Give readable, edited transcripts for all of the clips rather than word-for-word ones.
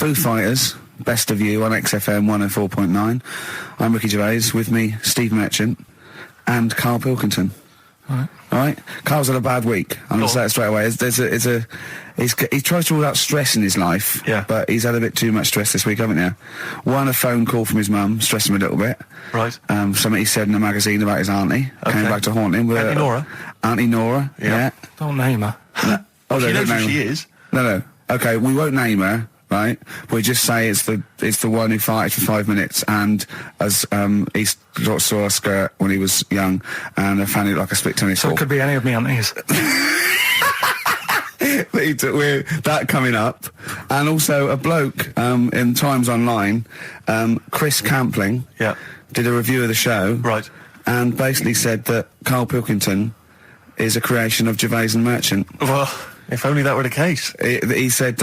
Foo Fighters, Best of You on XFM 104.9. I'm Ricky Gervais, with me, Steve Merchant, and Karl Pilkington. All right. Carl's had a bad week. I'm going to say it straight away. He tries to rule out stress in his life, but he's had a bit too much stress this week, haven't you? One, a phone call from his mum, stressed him a little bit. Right. Something he said in a magazine about his auntie. Came back to haunt him. Auntie Nora? Auntie Nora, yeah. Don't name her. No. Oh, she knows who she is. No. Okay, we won't name her, right? We just say it's the one who farted for 5 minutes, and as he saw a skirt when he was young, and I found it like a split tennis ball. So it could be any of me aunties. We're that coming up, and also a bloke in Times Online, Chris Campling, did a review of the show, right, and basically said that Karl Pilkington is a creation of Gervais and Merchant. Well, if only that were the case. He said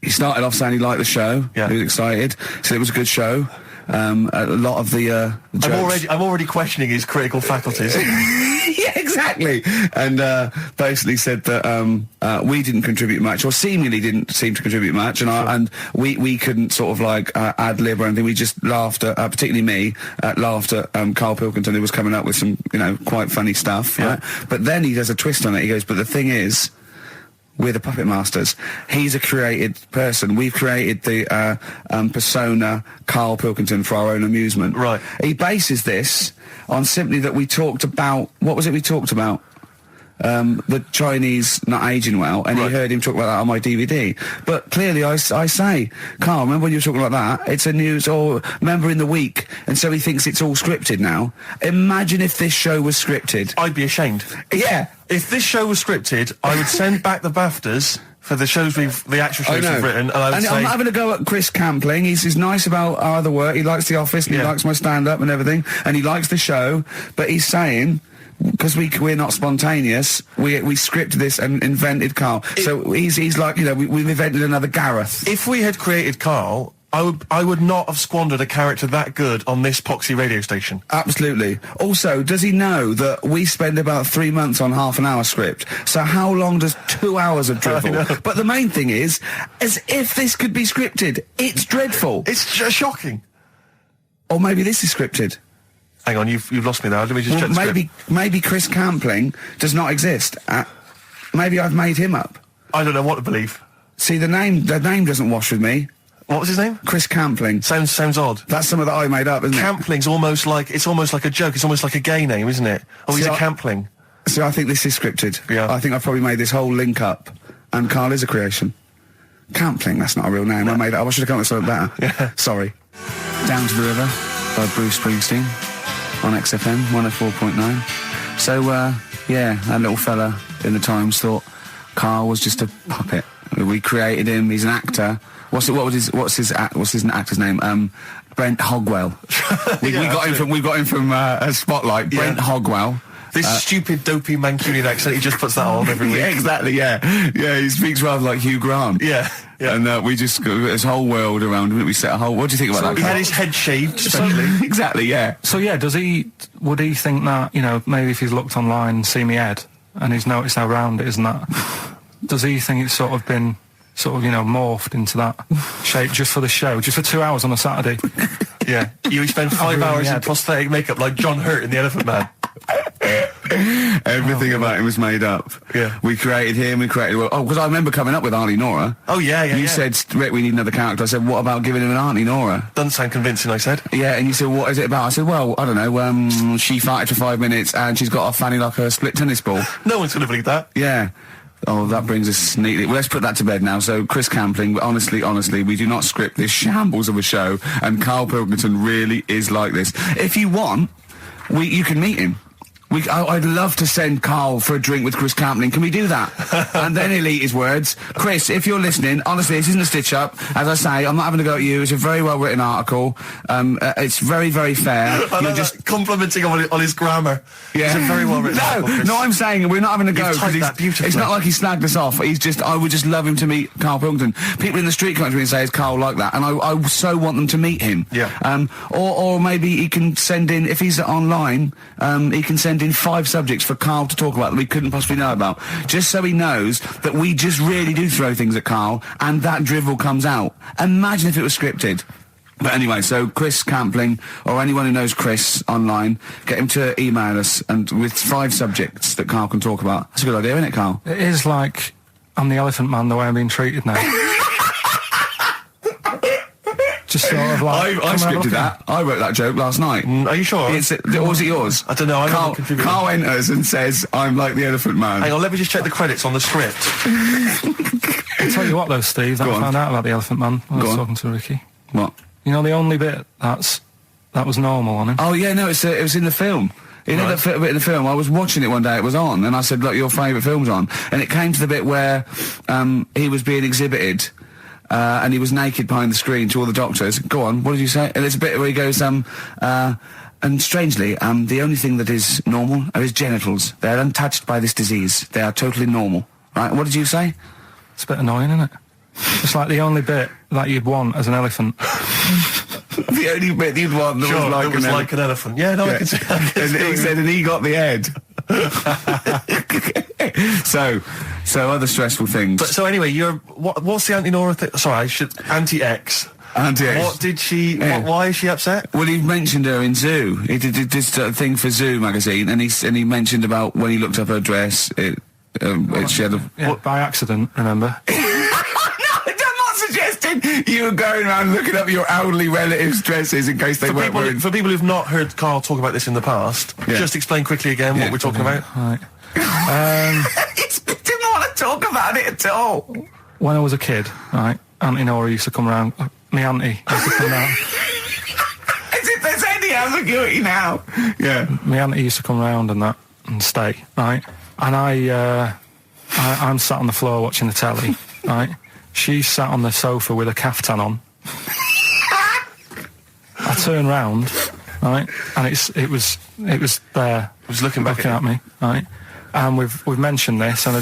he started off saying he liked the show. He was excited. Said it was a good show. A lot of the jokes. I'm already questioning his critical faculties. Yeah, exactly. And basically said that we didn't contribute much, or seemingly didn't seem to contribute much, and we couldn't sort of like ad lib or anything. We just laughed at, particularly me, laughed at Karl Pilkington, who was coming up with some, quite funny stuff. Right? But then he does a twist on it. He goes, but the thing is, we're the puppet masters. He's a created person. We've created the persona Karl Pilkington for our own amusement. Right. He bases this on simply that we talked about... What was it we talked about? The Chinese not aging well, and he heard him talk about that on my DVD. But clearly I say, Karl, remember when you were talking about that? It's a news, or remember in the week, and so he thinks it's all scripted now. Imagine if this show was scripted. I'd be ashamed. Yeah. If this show was scripted, I would send back the BAFTAs for the actual shows we've written, and I would say... I'm not having a go at Chris Campling. He's nice about our other work. He likes The Office, and he likes my stand-up and everything, and he likes the show, but he's saying... Because we're not spontaneous, we scripted this and invented Karl. So he's like, we've invented another Gareth. If we had created Karl, I would not have squandered a character that good on this poxy radio station. Absolutely. Also, does he know that we spend about 3 months on half an hour script? So how long does 2 hours of drivel? But the main thing is, as if this could be scripted, it's dreadful. It's shocking. Or maybe this is scripted. Hang on, you've lost me there. Let me just check the script. Maybe Chris Campling does not exist. Maybe I've made him up. I don't know what to believe. See, the name doesn't wash with me. What was his name? Chris Campling. Sounds odd. That's something that I made up, isn't Campling's it? almost like a joke. It's almost like a gay name, isn't it? Oh, he's a Campling. So I think this is scripted. Yeah. I think I've probably made this whole link up, and Karl is a creation. Campling, that's not a real name. No. I made it up. I should have come up with something better. Yeah. Sorry. Down to the River by Bruce Springsteen on XFM 104.9. So, that little fella in the Times thought Karl was just a puppet. We created him. He's an actor. What's his actor's name? Brent Hogwell. We got him from Spotlight. Brent Hogwell. This stupid, dopey Mancunian accent, he just puts that on every week. Yeah, exactly, yeah. Yeah, he speaks rather like Hugh Grant. Yeah. And we just got this whole world around him. We set a whole... What do you think about that? He had his head shaved, especially. Exactly, yeah. So, would he think that, maybe if he's looked online and seen me head, and he's noticed how round it is and that, does he think it's sort of been... morphed into that shape just for the show, just for 2 hours on a Saturday? Yeah. You spend 5 hours in prosthetic makeup like John Hurt in The Elephant Man. Everything about him was made up. Yeah. We created him, because I remember coming up with Auntie Nora. Oh, yeah. You said, Rick, we need another character. I said, what about giving him an Auntie Nora? Doesn't sound convincing, I said. Yeah, and you said, what is it about? I said, well, I don't know, she farted for 5 minutes and she's got a fanny like a split tennis ball. No one's going to believe that. Yeah. Oh, that brings us neatly... Well, let's put that to bed now. So, Chris Campling, honestly, we do not script this shambles of a show, and Karl Pilkington really is like this. If you want, you can meet him. I'd love to send Karl for a drink with Chris Campling. Can we do that? And then he'll eat his words. Chris, if you're listening, honestly, this isn't a stitch-up. As I say, I'm not having a go at you. It's a very well-written article. It's very, very fair. You're just complimenting him on his grammar. Yeah. It's a very well-written article. No, I'm saying we're not having a go. You've typed that beautifully. It's not like he snagged us off. I would just love him to meet Karl Pilkington. People in the street come up to me and say, is Karl like that? And I so want them to meet him. Yeah. Or maybe he can send in, if he's online, he can send send in 5 subjects for Karl to talk about that we couldn't possibly know about, just so he knows that we just really do throw things at Karl, and that drivel comes out. Imagine if it was scripted. But anyway, so Chris Campling, or anyone who knows Chris online, get him to email us and with 5 subjects that Karl can talk about. That's a good idea, isn't it, Karl? It is like I'm the elephant man the way I'm being treated now. Just sort of like... I scripted that. I wrote that joke last night. Are you sure? Or was it yours? I don't know. Karl enters and says, I'm like the elephant man. Hang on, let me just check the credits on the script. I'll tell you what though, Steve, that I found out about the elephant man when I was talking to Ricky. What? You know the only bit that was normal on him? Oh yeah, no, it was in the film. You know that bit in the film? I was watching it one day, it was on, and I said, look, your favourite film's on. And it came to the bit where he was being exhibited, and he was naked behind the screen to all the doctors. Go on, what did you say? And there's a bit where he goes, and strangely, the only thing that is normal are his genitals. They're untouched by this disease. They are totally normal. Right, what did you say? It's a bit annoying, isn't it? It's like the only bit that you'd want as an elephant. The only bit you'd want that was like an elephant. Yeah, no, yeah. I can see. And he said, and he got the head. So other stressful things. But so anyway, what's the Auntie Nora thing? Sorry, Auntie X. Auntie X. What did she? Yeah. Why is she upset? Well, he mentioned her in Zoo. He did this thing for Zoo magazine, and he mentioned about when he looked up her dress. She had by accident. Remember? You were going around looking up your elderly relatives' dresses in case they weren't wearing... For people who've not heard Karl talk about this in the past, just explain quickly again what we're talking about. Right. He didn't want to talk about it at all. When I was a kid, right, Auntie Nora used to come round. My auntie used to come round. As if there's any ambiguity now. Yeah. My auntie used to come round and stay, right? And I'm sat on the floor watching the telly, right? She sat on the sofa with a caftan on. I turn round, right, and it was there. It was looking at me, right. And we've mentioned this, and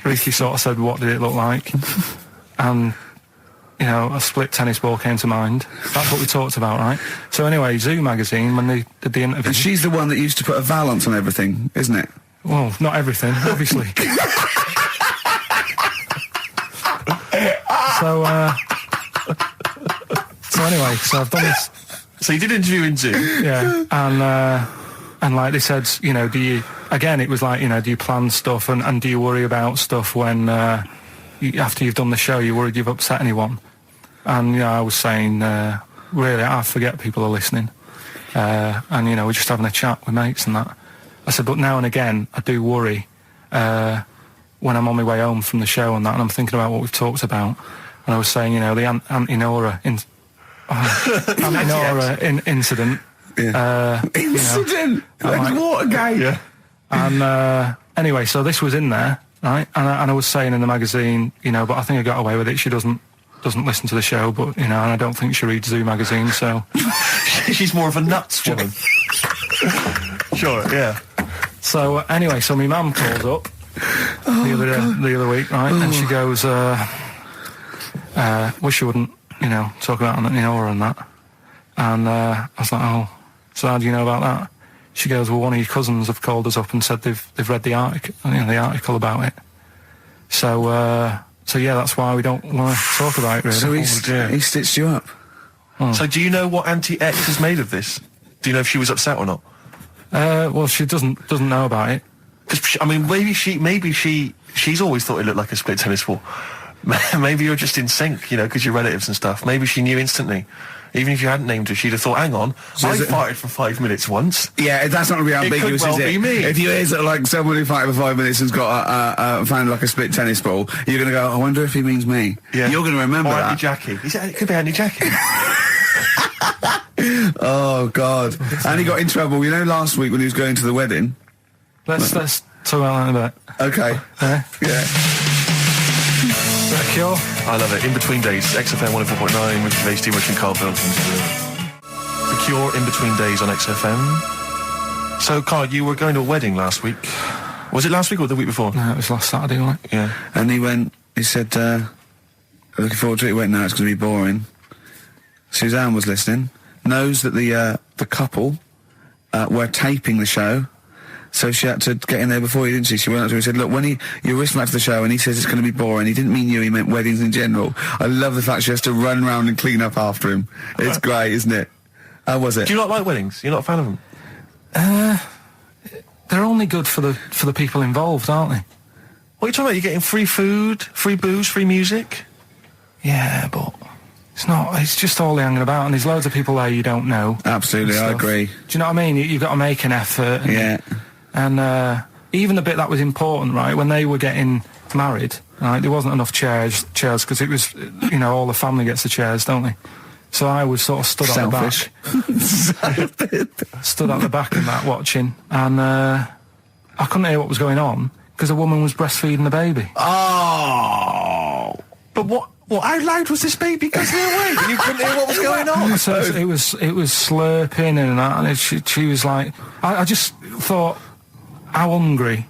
Ricky sort of said, "What did it look like?" And a split tennis ball came to mind. That's what we talked about, right? So anyway, Zoo magazine, when they did the interview, she's the one that used to put a valance on everything, isn't it? Well, not everything, obviously. So anyway, so I've done this. So you did an interview in Zoo? Yeah, and like they said, do you, again, it was like, do you plan stuff and do you worry about stuff when, after you've done the show, you're worried you've upset anyone? And, I was saying, really, I forget people are listening. And, we're just having a chat with mates and that. I said, but now and again, I do worry, when I'm on my way home from the show and that, and I'm thinking about what we've talked about. And I was saying, the Auntie Nora incident. Yeah. Incident? Like Watergate? Yeah. And anyway, so this was in there, right? And I was saying in the magazine, but I think I got away with it. She doesn't listen to the show, but, and I don't think she reads Zoo magazine, so... She's more of a nuts woman. Sure, yeah. So, anyway, so my mum calls up the other week, right? And she goes, wish you wouldn't, talk about Auntie Nora and that. And I was like, oh, so how do you know about that? She goes, well, one of your cousins have called us up and said they've read the article about it. So yeah, that's why we don't want to talk about it, really. So he stitched you up. Oh. So do you know what Auntie X is made of this? Do you know if she was upset or not? Well, she doesn't know about it. Because, maybe she's always thought it looked like a split tennis ball. Maybe you're just in sync, because you're relatives and stuff. Maybe she knew instantly. Even if you hadn't named her, she'd have thought, hang on, I farted for 5 minutes once. Yeah, that's not going to be ambiguous, is it? Be me. If you hear like someone who farted for 5 minutes and's got found like a split tennis ball, you're going to go, I wonder if he means me. Yeah. You're going to remember that. Auntie Jackie. It could be Auntie Jackie. Oh, God. And he got in trouble, last week when he was going to the wedding. Let's talk about that in a bit. Okay. Yeah. Cure? I love it. In Between Days, XFM 104.9, with Gervais, Steve Rush and Karl Pilkington. The Cure, In Between Days on XFM. So, Karl, you were going to a wedding last week. Was it last week or the week before? No, it was last Saturday, right? Yeah. And he said, looking forward to it. He went, no, it's going to be boring. Suzanne was listening, knows that the couple were taping the show, So she had to get in there before you, didn't she? She went up to him and said, look, when you're listening back to the show and he says it's going to be boring, he didn't mean you, he meant weddings in general. I love the fact she has to run around and clean up after him. It's great, isn't it? How was it? Do you not like weddings? You're not a fan of them? They're only good for the people involved, aren't they? What are you talking about? You're getting free food, free booze, free music? Yeah, but it's not. It's just all hanging about, and there's loads of people there you don't know. Absolutely, I agree. Do you know what I mean? You've got to make an effort. And, Yeah. And even the bit that was important, right, when they were getting married, right, there wasn't enough chairs because it was, you know, all the family gets the chairs, don't they? So I was sort of stood at the back. Stood at the back and that watching, and I couldn't hear what was going on because a woman was breastfeeding the baby. Oh! But what? How loud was this baby going away? You couldn't hear what was going on. So it was slurping and that, and she was like, I just thought, how hungry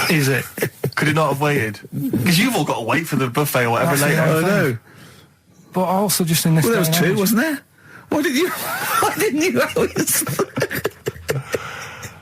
is it? Could it not have waited? Because you've all got to wait for the buffet or whatever That's later. the I know. But also just in this. Well, there was day and two, age- wasn't there? Why didn't you always...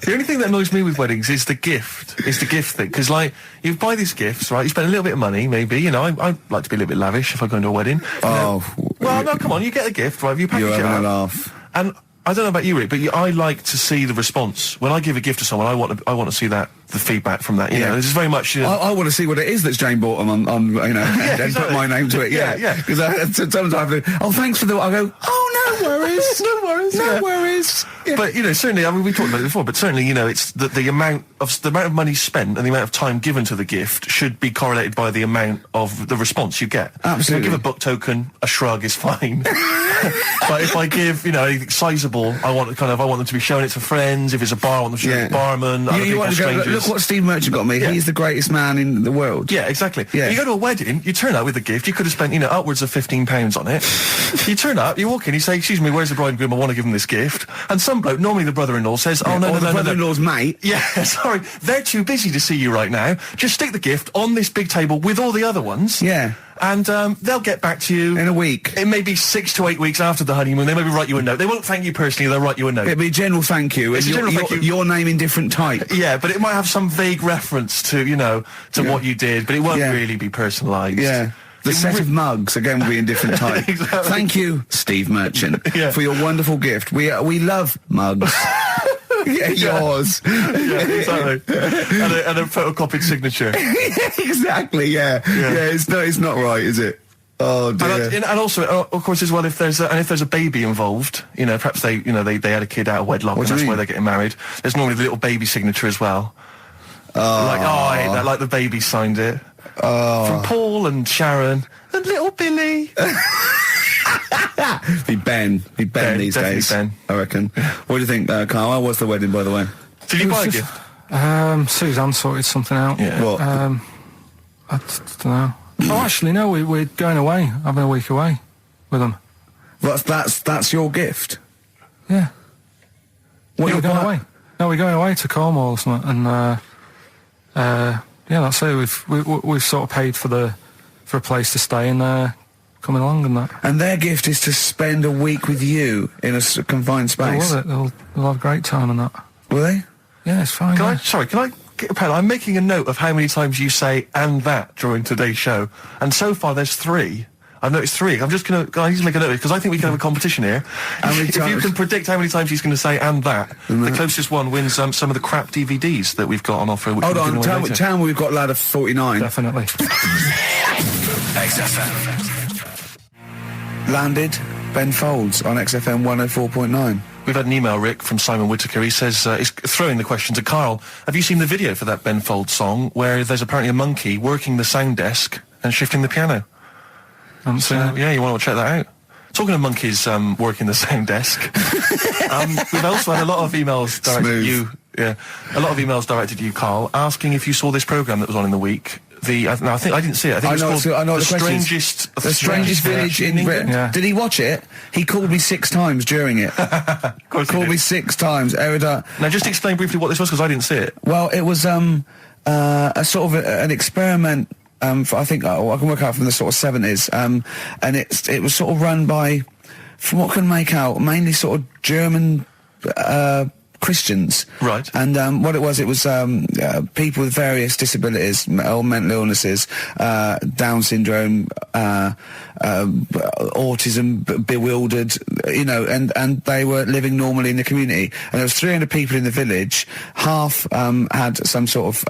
The only thing that annoys me with weddings is the gift. It's the gift thing. Because, like, you buy these gifts, right? You spend a little bit of money, maybe. You know, I like to be a little bit lavish if I go into a wedding. Oh. Well, no, come on. You get a gift, right? You package You're it having a up. laugh. And I don't know about you, Rick, but I like to see the response. When I give a gift to someone, I want to see the feedback from that. You know, this is very much... I want to see what it is that's Jane bought them on you know, and exactly. put my name to it, yeah. Because sometimes I have to, oh, thanks for the... I go, oh, no worries. No worries. No yeah. worries. Yeah. But, you know, certainly, I mean, we talked about it before, but certainly, you know, it's the amount of money spent and the amount of time given to the gift should be correlated by the amount of the response you get. Absolutely. If I give a book token, a shrug is fine. But if I give, you know, anything sizable, I want them to be showing it to friends. If it's a bar, I want them to show it to the barman, other You people, want to go, strangers. look what Steve Merchant got me. Yeah. He's the greatest man in the world. Yeah, exactly. Yeah. You go to a wedding, you turn up with a gift, you could have spent, you know, upwards of £15 on it. You turn up, you walk in, you say, excuse me, where's the bride and groom? I want to give them this gift. And some bloke, normally the brother-in-law, says, oh, no, or no, the no, no, no. brother-in-law's mate. Yeah, sorry, they're too busy to see you right now. Just stick the gift on this big table with all the other ones. Yeah. And they'll get back to you In a week. It may be 6 to 8 weeks after the honeymoon. They maybe write you a note. They won't thank you personally. They'll write you a note. It'd be a general thank you. It's and a general thank you. Your name in different type. Yeah, but it might have some vague reference to, you know, to what you did, but it won't really be personalised. Yeah. The set of mugs, again, will be in different type. Exactly. Thank you, Steve Merchant, for your wonderful gift. We love mugs. Yeah, yours. Yeah, exactly. and a photocopied signature. Exactly, yeah. It's not right, is it? Oh dear. And also, of course, as well, if there's a baby involved, you know, perhaps they had a kid out of wedlock, and that's why they're getting married. There's normally the little baby signature as well. Like, I hate that. Like the baby signed it. From Paul and Sharon and little Billy. Be Ben these days. Ben. I reckon. What do you think, Karl? How was the wedding, by the way? Did you buy a gift? Suzanne sorted something out. Yeah. What? I don't know. Oh, actually, no. We're going away, having a week away with them. That's your gift. Yeah. What We're you going buy- away. No, we're going away to Cornwall or something, and yeah, that's it. We've sort of paid for a place to stay and coming along and that. And their gift is to spend a week with you in a confined They'll space. love it. They'll have a great time and that. Will they? Yeah, it's fine. Can yeah. I get a pen? I'm making a note of how many times you say "and that" during today's show, and so far there's 3. I've noticed 3. I'm just I need to make a note because I think we can have a competition here. If you can predict how many times he's going to say "and that," the closest one wins some of the crap DVDs that we've got on offer. Which Hold on, tell me we've got lad of 49. Definitely. XFM. Landed Ben Folds on XFM 104.9. We've had an email, Rick, from Simon Whittaker. He says, he's throwing the question to Karl. Have you seen the video for that Ben Folds song where there's apparently a monkey working the sound desk and shifting the piano? So, yeah, you want to check that out? Talking of monkeys working the sound desk, we've also had a lot of emails directed at you. Yeah, a lot of emails directed at you, Karl, asking if you saw this programme that was on in the week. I think I didn't see it. I think it was called the Strangest Village in Britain. Yeah. Did he watch it? He called me 6 times during it. Of course Called me 6 times. Erudite. Now, just explain briefly what this was, because I didn't see it. Well, it was a sort of an experiment. I think I can work out from the sort of 70s. And it was sort of run by, from what I can make out, mainly sort of German Christians. Right. And what it was people with various disabilities or mental illnesses, Down syndrome, autism, bewildered, and they were living normally in the community. And there was 300 people in the village. Half had some sort of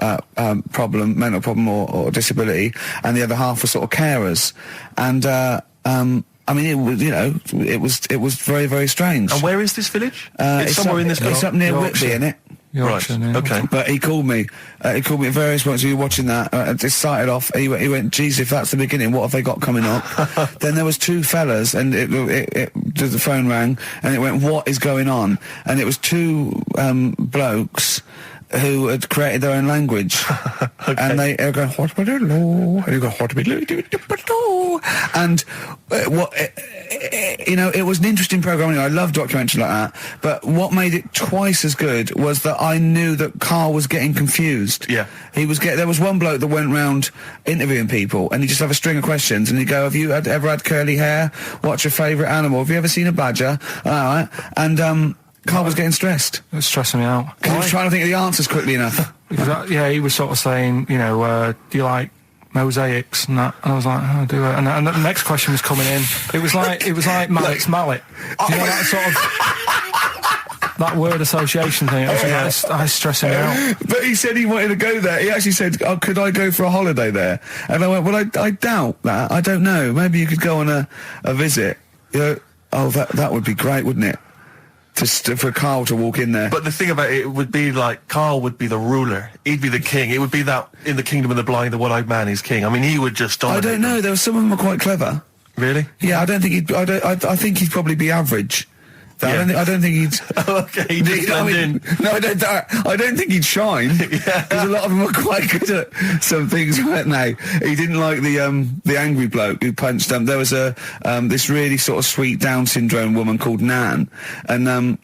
problem, mental problem or disability, and the other half were sort of carers. And I mean, it was very, very strange. And where is this village? It's somewhere in this. It's up near Whitby, innit? Yorkshire, Right. Okay. But he called me. He called me at various points. We were watching that. It started off. He went, "Geez, if that's the beginning, what have they got coming up?" Then there was two fellas, and the phone rang, and it went, "What is going on?" And it was two blokes who had created their own language. Okay. And they were going, "What about it, law?" And you go, "What about it?" And it was an interesting program. I love documentaries like that. But what made it twice as good was that I knew that Karl was getting confused. Yeah. There was one bloke that went round interviewing people, and he'd just have a string of questions, and he'd go, "Have you ever had curly hair? What's your favourite animal? Have you ever seen a badger?" All right. And Karl was getting stressed. It was stressing me out. Because he was trying to think of the answers quickly enough. Because he was sort of saying, do you like mosaics and that? And I was like, "Oh, do I?" And the next question was coming in. It was like Mallet's mallet. Do you know that sort of that word association thing? I was stressing me out. But he said he wanted to go there. He actually said, "Oh, could I go for a holiday there?" And I went, "Well, I doubt that. I don't know. Maybe you could go on a visit." That would be great, wouldn't it? For Karl to walk in there. But the thing about it would be like Karl would be the ruler. He'd be the king. It would be that in the kingdom of the blind, the one-eyed man is king. I mean, he would just dominate. I don't know. There were some of them were quite clever. Really? Yeah, I don't think he'd. I think he'd probably be average. Yeah. I don't think he'd. Okay, he'd just blend in. No, I don't think he'd shine. Yeah. Because a lot of them were quite good at some things, weren't they? He didn't like the angry bloke who punched him. There was this really sort of sweet Down syndrome woman called Nan, and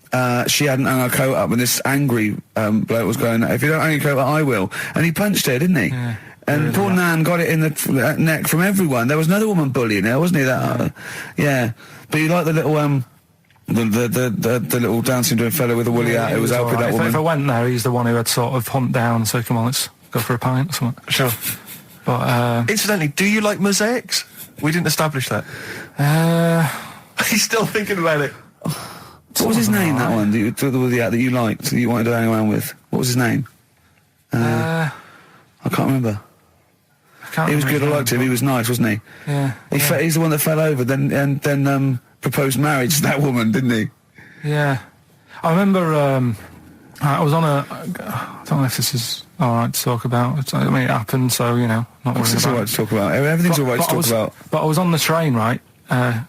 she hadn't hung her coat up, and this angry bloke was going, "If you don't hang your coat up, I will." And he punched her, didn't he? Yeah. And poor Nan got it in the neck from everyone. There was another woman bullying her, wasn't he? Yeah. But you like the little the little Down syndrome fellow with the woolly hat who was helping that woman. If I went there, he's the one who had sort of hunt down, so come on, let's go for a pint or something. Sure. But incidentally, do you like mosaics? We didn't establish that. He's still thinking about it. What was his name? That one that you liked, that you wanted to hang around with. What was his name? I can't remember. He was good. I liked him. He was nice, wasn't he? Yeah. He's the one that fell over, then proposed marriage to that woman, didn't he? Yeah. I remember. I was on a. I don't know if this is all right to talk about. I mean, it happened, so not worrying What's this about all right to talk about? Everything's all right to talk about. But I was on the train, right,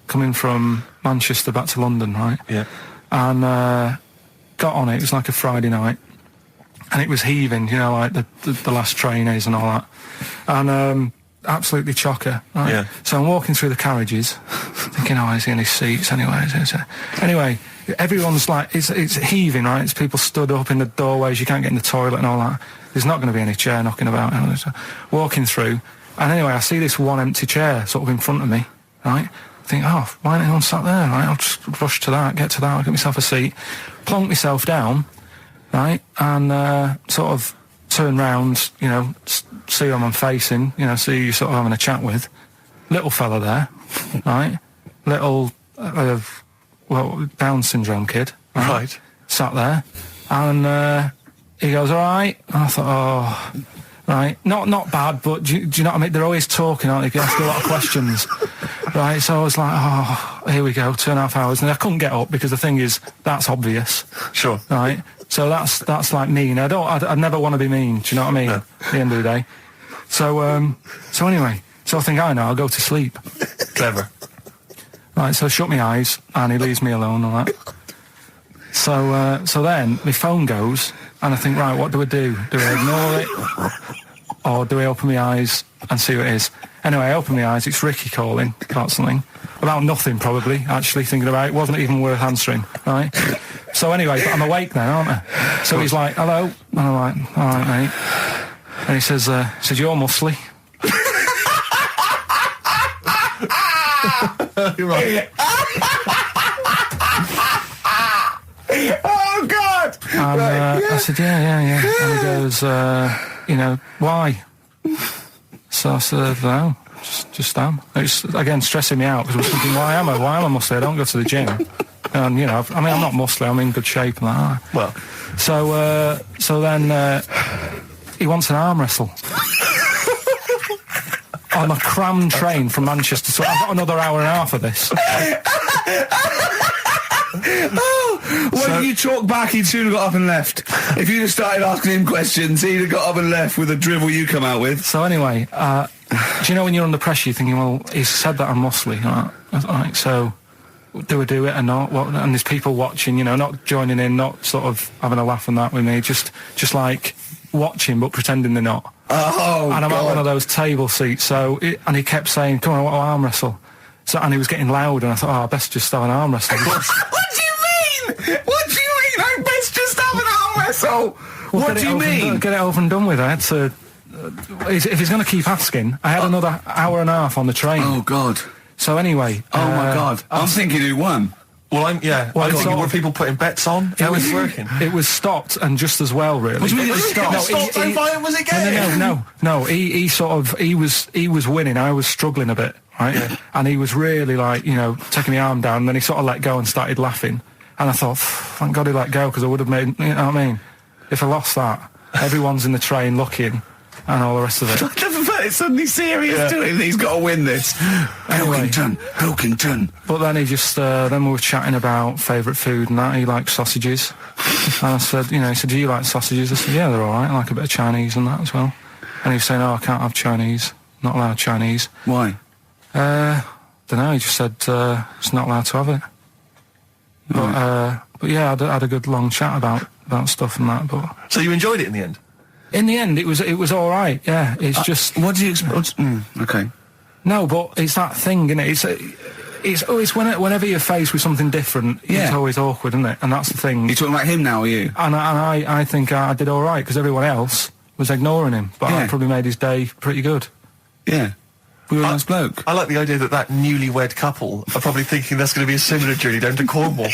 coming from Manchester back to London, right? Yeah. And got on it. It was like a Friday night, and it was heaving, like the last train is and all that, and absolutely chocker. Right? Yeah. So I'm walking through the carriages, thinking, is he in his seats anyway? Anyway, everyone's like, it's heaving, right? It's people stood up in the doorways. You can't get in the toilet and all that. There's not going to be any chair knocking about. Walking through, and anyway, I see this one empty chair sort of in front of me, right? I think, why ain't anyone sat there, right? I'll just rush to that, get to that, I'll get myself a seat, plonk myself down, right? And sort of turn round, see who I'm facing, see who you're sort of having a chat with. Little fella there, right? Little, Down syndrome kid. Right. Sat there, and he goes, "All right." And I thought, right, not bad, but do you know what I mean? They're always talking, aren't they? They ask a lot of questions, right? So I was like, here we go, 2.5 hours, and I couldn't get up because the thing is, that's obvious. Sure. Right. So that's like mean. I'd never want to be mean. Do you know what I mean? No. At the end of the day. So anyway, I think I'll go to sleep. Clever. Right. So I shut my eyes, and he leaves me alone and all that. So then my phone goes, and I think, right, what do I do? Do I ignore it, or do I open my eyes and see what it is? Anyway, I open my eyes. It's Ricky calling about something, about nothing probably. Actually thinking about it, wasn't even worth answering. Right. So anyway, but I'm awake now, aren't I? So he's like, "Hello," and I'm like, "All right, mate." And he says, "You're muscly." You're right. Oh God! And I said, yeah. And he goes, why? So I said, no, just am. It's, again, stressing me out, because I was thinking, why am I muscly? I don't go to the gym. And, I'm not muscly, I'm in good shape. And that. Well. So then he wants an arm wrestle. On a crammed train from Manchester, so I've got another hour and a half of this. When you talk back, he'd soon have got up and left. If you'd have started asking him questions, he'd have got up and left with the drivel you come out with. So anyway, do you know when you're under pressure, you're thinking, well, he's said that I'm muscly, right? So do I do it or not? What? And there's people watching, not joining in, not sort of having a laugh and that with me, just like watching but pretending they're not. Oh, and I'm God. at one of those table seats, and he kept saying, come on, I want to arm wrestle. So, and he was getting loud, and I thought, I best just have an arm wrestle. What do you mean? What do you mean? I best just have an arm wrestle. What do you mean? Get it over and done with. I had to... if he's going to keep asking, I had another hour and a half on the train. Oh, God. So anyway... Oh, my God. I'm thinking who won. Well, I'm thinking, were people putting bets on? How was it working? It was stopped, and just as well, really. What do you mean it was stopped? Was it game? No, he was winning, I was struggling a bit, right? Yeah. And he was really, like, taking my arm down, and then he sort of let go and started laughing. And I thought, thank God he let go, because I would have made, you know what I mean? If I lost that, everyone's in the train looking, and all the rest of it. I never felt it's suddenly serious to him. He's got to win this. Anyway, Pilkington. But then he just, then we were chatting about favourite food and that. He likes sausages. And I said, he said, do you like sausages? I said, yeah, they're all right. I like a bit of Chinese and that as well. And he was saying, I can't have Chinese. Not allowed Chinese. Why? Don't know. He just said, it's not allowed to have it. But yeah, I had a good long chat about stuff and that. But so you enjoyed it in the end? In the end, it was all right. Yeah, it's just. What do you expect? Okay. No, but it's that thing, isn't it? It's always whenever you're faced with something different, it's always awkward, isn't it? And that's the thing. You're talking about him now, are you? And I think I did all right, because everyone else was ignoring him, but I probably made his day pretty good. Yeah. We were a nice bloke. I like the idea that newlywed couple are probably thinking that's going to be a similar journey down to Cornwall.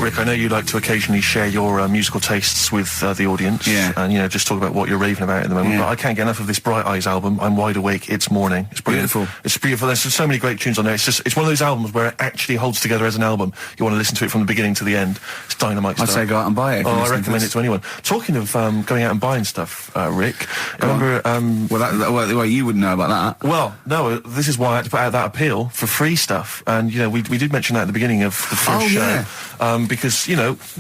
Rick, I know you like to occasionally share your musical tastes with the audience, and just talk about what you're raving about at the moment. But I can't get enough of this Bright Eyes album. I'm wide awake. It's morning. It's brilliant. Beautiful. It's beautiful. There's so many great tunes on there. It's one of those albums where it actually holds together as an album. You want to listen to it from the beginning to the end. It's dynamite stuff. I'd say go out and buy it. I recommend it to anyone. Talking of going out and buying stuff, Rick, remember? Well, you wouldn't know about that. Well, no. This is why I had to put out that appeal for free stuff, and we did mention that at the beginning of the first show. Yeah. Because,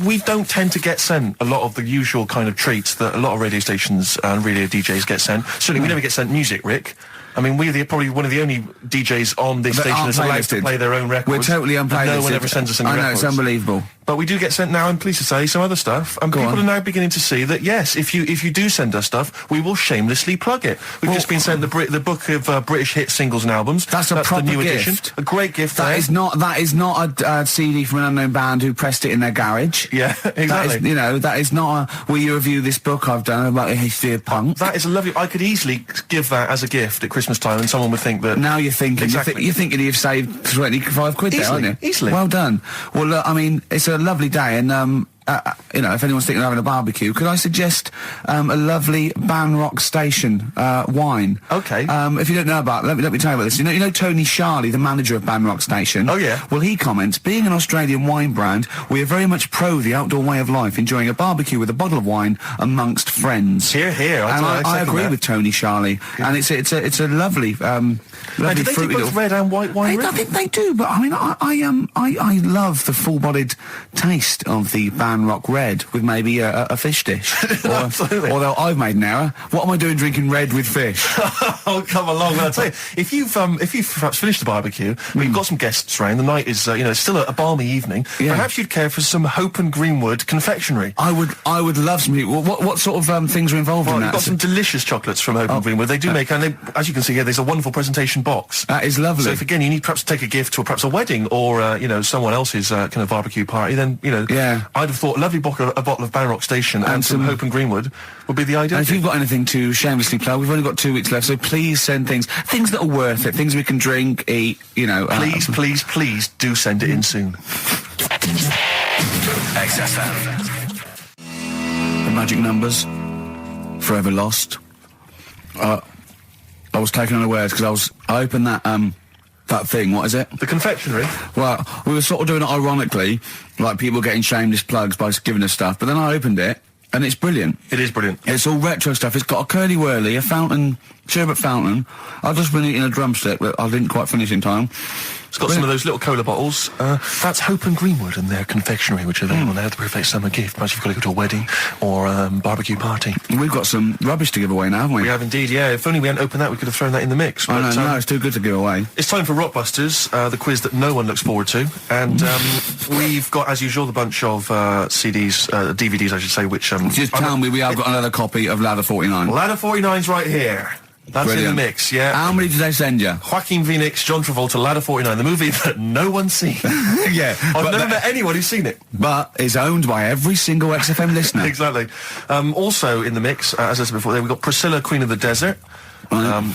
we don't tend to get sent a lot of the usual kind of treats that a lot of radio stations and radio DJs get sent. Certainly we never get sent music, Rick. I mean, we're probably one of the only DJs on this station that's allowed to play their own records. We're totally unplaylisted. No one ever sends us any records. I know, it's unbelievable. But we do get sent now, I'm pleased to say, some other stuff. And people are now beginning to see that, yes, if you do send us stuff, we will shamelessly plug it. We've just been sent the book of British hit singles and albums. That's proper the new gift. edition. A great gift. That is not a CD from an unknown band who pressed it in their garage. Yeah, exactly. That is not a, will you review this book I've done about the history of punk? That is a lovely... I could easily give that as a gift at Christmas time, and someone would think that... Now you're thinking. Exactly. You're thinking you've saved 25 quid there, aren't you? Easily. Well done. Well, look, I mean, it's a lovely day, and if anyone's thinking of having a barbecue, could I suggest a lovely Banrock Station wine? Okay. If you don't know about it, let me tell you about this. You know Tony Charlie, the manager of Banrock Station? Oh, yeah. Well, he comments, being an Australian wine brand, we are very much pro the outdoor way of life, enjoying a barbecue with a bottle of wine amongst friends. Here. I agree with Tony Charlie. Yeah. And it's a lovely, do they do both red and white wine? I think they do, but I mean, I love the full-bodied taste of the Banrock Red with maybe a fish dish. Absolutely. Although I've made an error. What am I doing drinking red with fish? Oh, come along. I'll tell you, if you've perhaps finished the barbecue, we've got some guests round, the night is, it's still a balmy evening, perhaps you'd care for some Hope and Greenwood confectionery. I would love some. What sort of things are involved in that? We've got some delicious chocolates from Hope and Greenwood. They do make, and as you can see here, there's a wonderful presentation box. That is lovely. So if, again, you need perhaps to take a gift to perhaps a wedding or, someone else's kind of barbecue party, then, I'd have thought a lovely bottle of Banrock Station and some Hope and Greenwood would be the ideal. And if you've got anything to shamelessly plug, we've only got 2 weeks left, so please send things that are worth it, things we can drink, eat, Please do send it in soon. XFM. The magic numbers, forever lost. I was taken unawares because I opened that thing, what is it? The confectionery? Well, we were sort of doing it ironically, like people getting shameless plugs by giving us stuff, but then I opened it, and it's brilliant. It is brilliant. It's all retro stuff. It's got a curly whirly, a fountain, sherbet fountain. I've just been eating a drumstick, but I didn't quite finish in time. It's got some of those little cola bottles. That's Hope and Greenwood and their confectionery, which are available now, the perfect summer gift. Perhaps you've got to go to a wedding or barbecue party. We've got some rubbish to give away now, haven't we? We have indeed, yeah. If only we hadn't opened that, we could have thrown that in the mix. I But, know, no, it's too good to give away. It's time for Rockbusters, the quiz that no one looks forward to. And we've got, as usual, the bunch of CDs, DVDs, I should say, which... Just tell me we have got another copy of Ladder 49. Ladder 49's right here. That's Brilliant. in the mix, yeah. How many did they send you? Joaquin Phoenix, John Travolta, Ladder 49, the movie that no one's seen. Yeah. I've never met anyone who's seen it. But it's owned by every single XFM listener. Exactly. Also in the mix, as I said before, we've got Priscilla, Queen of the Desert,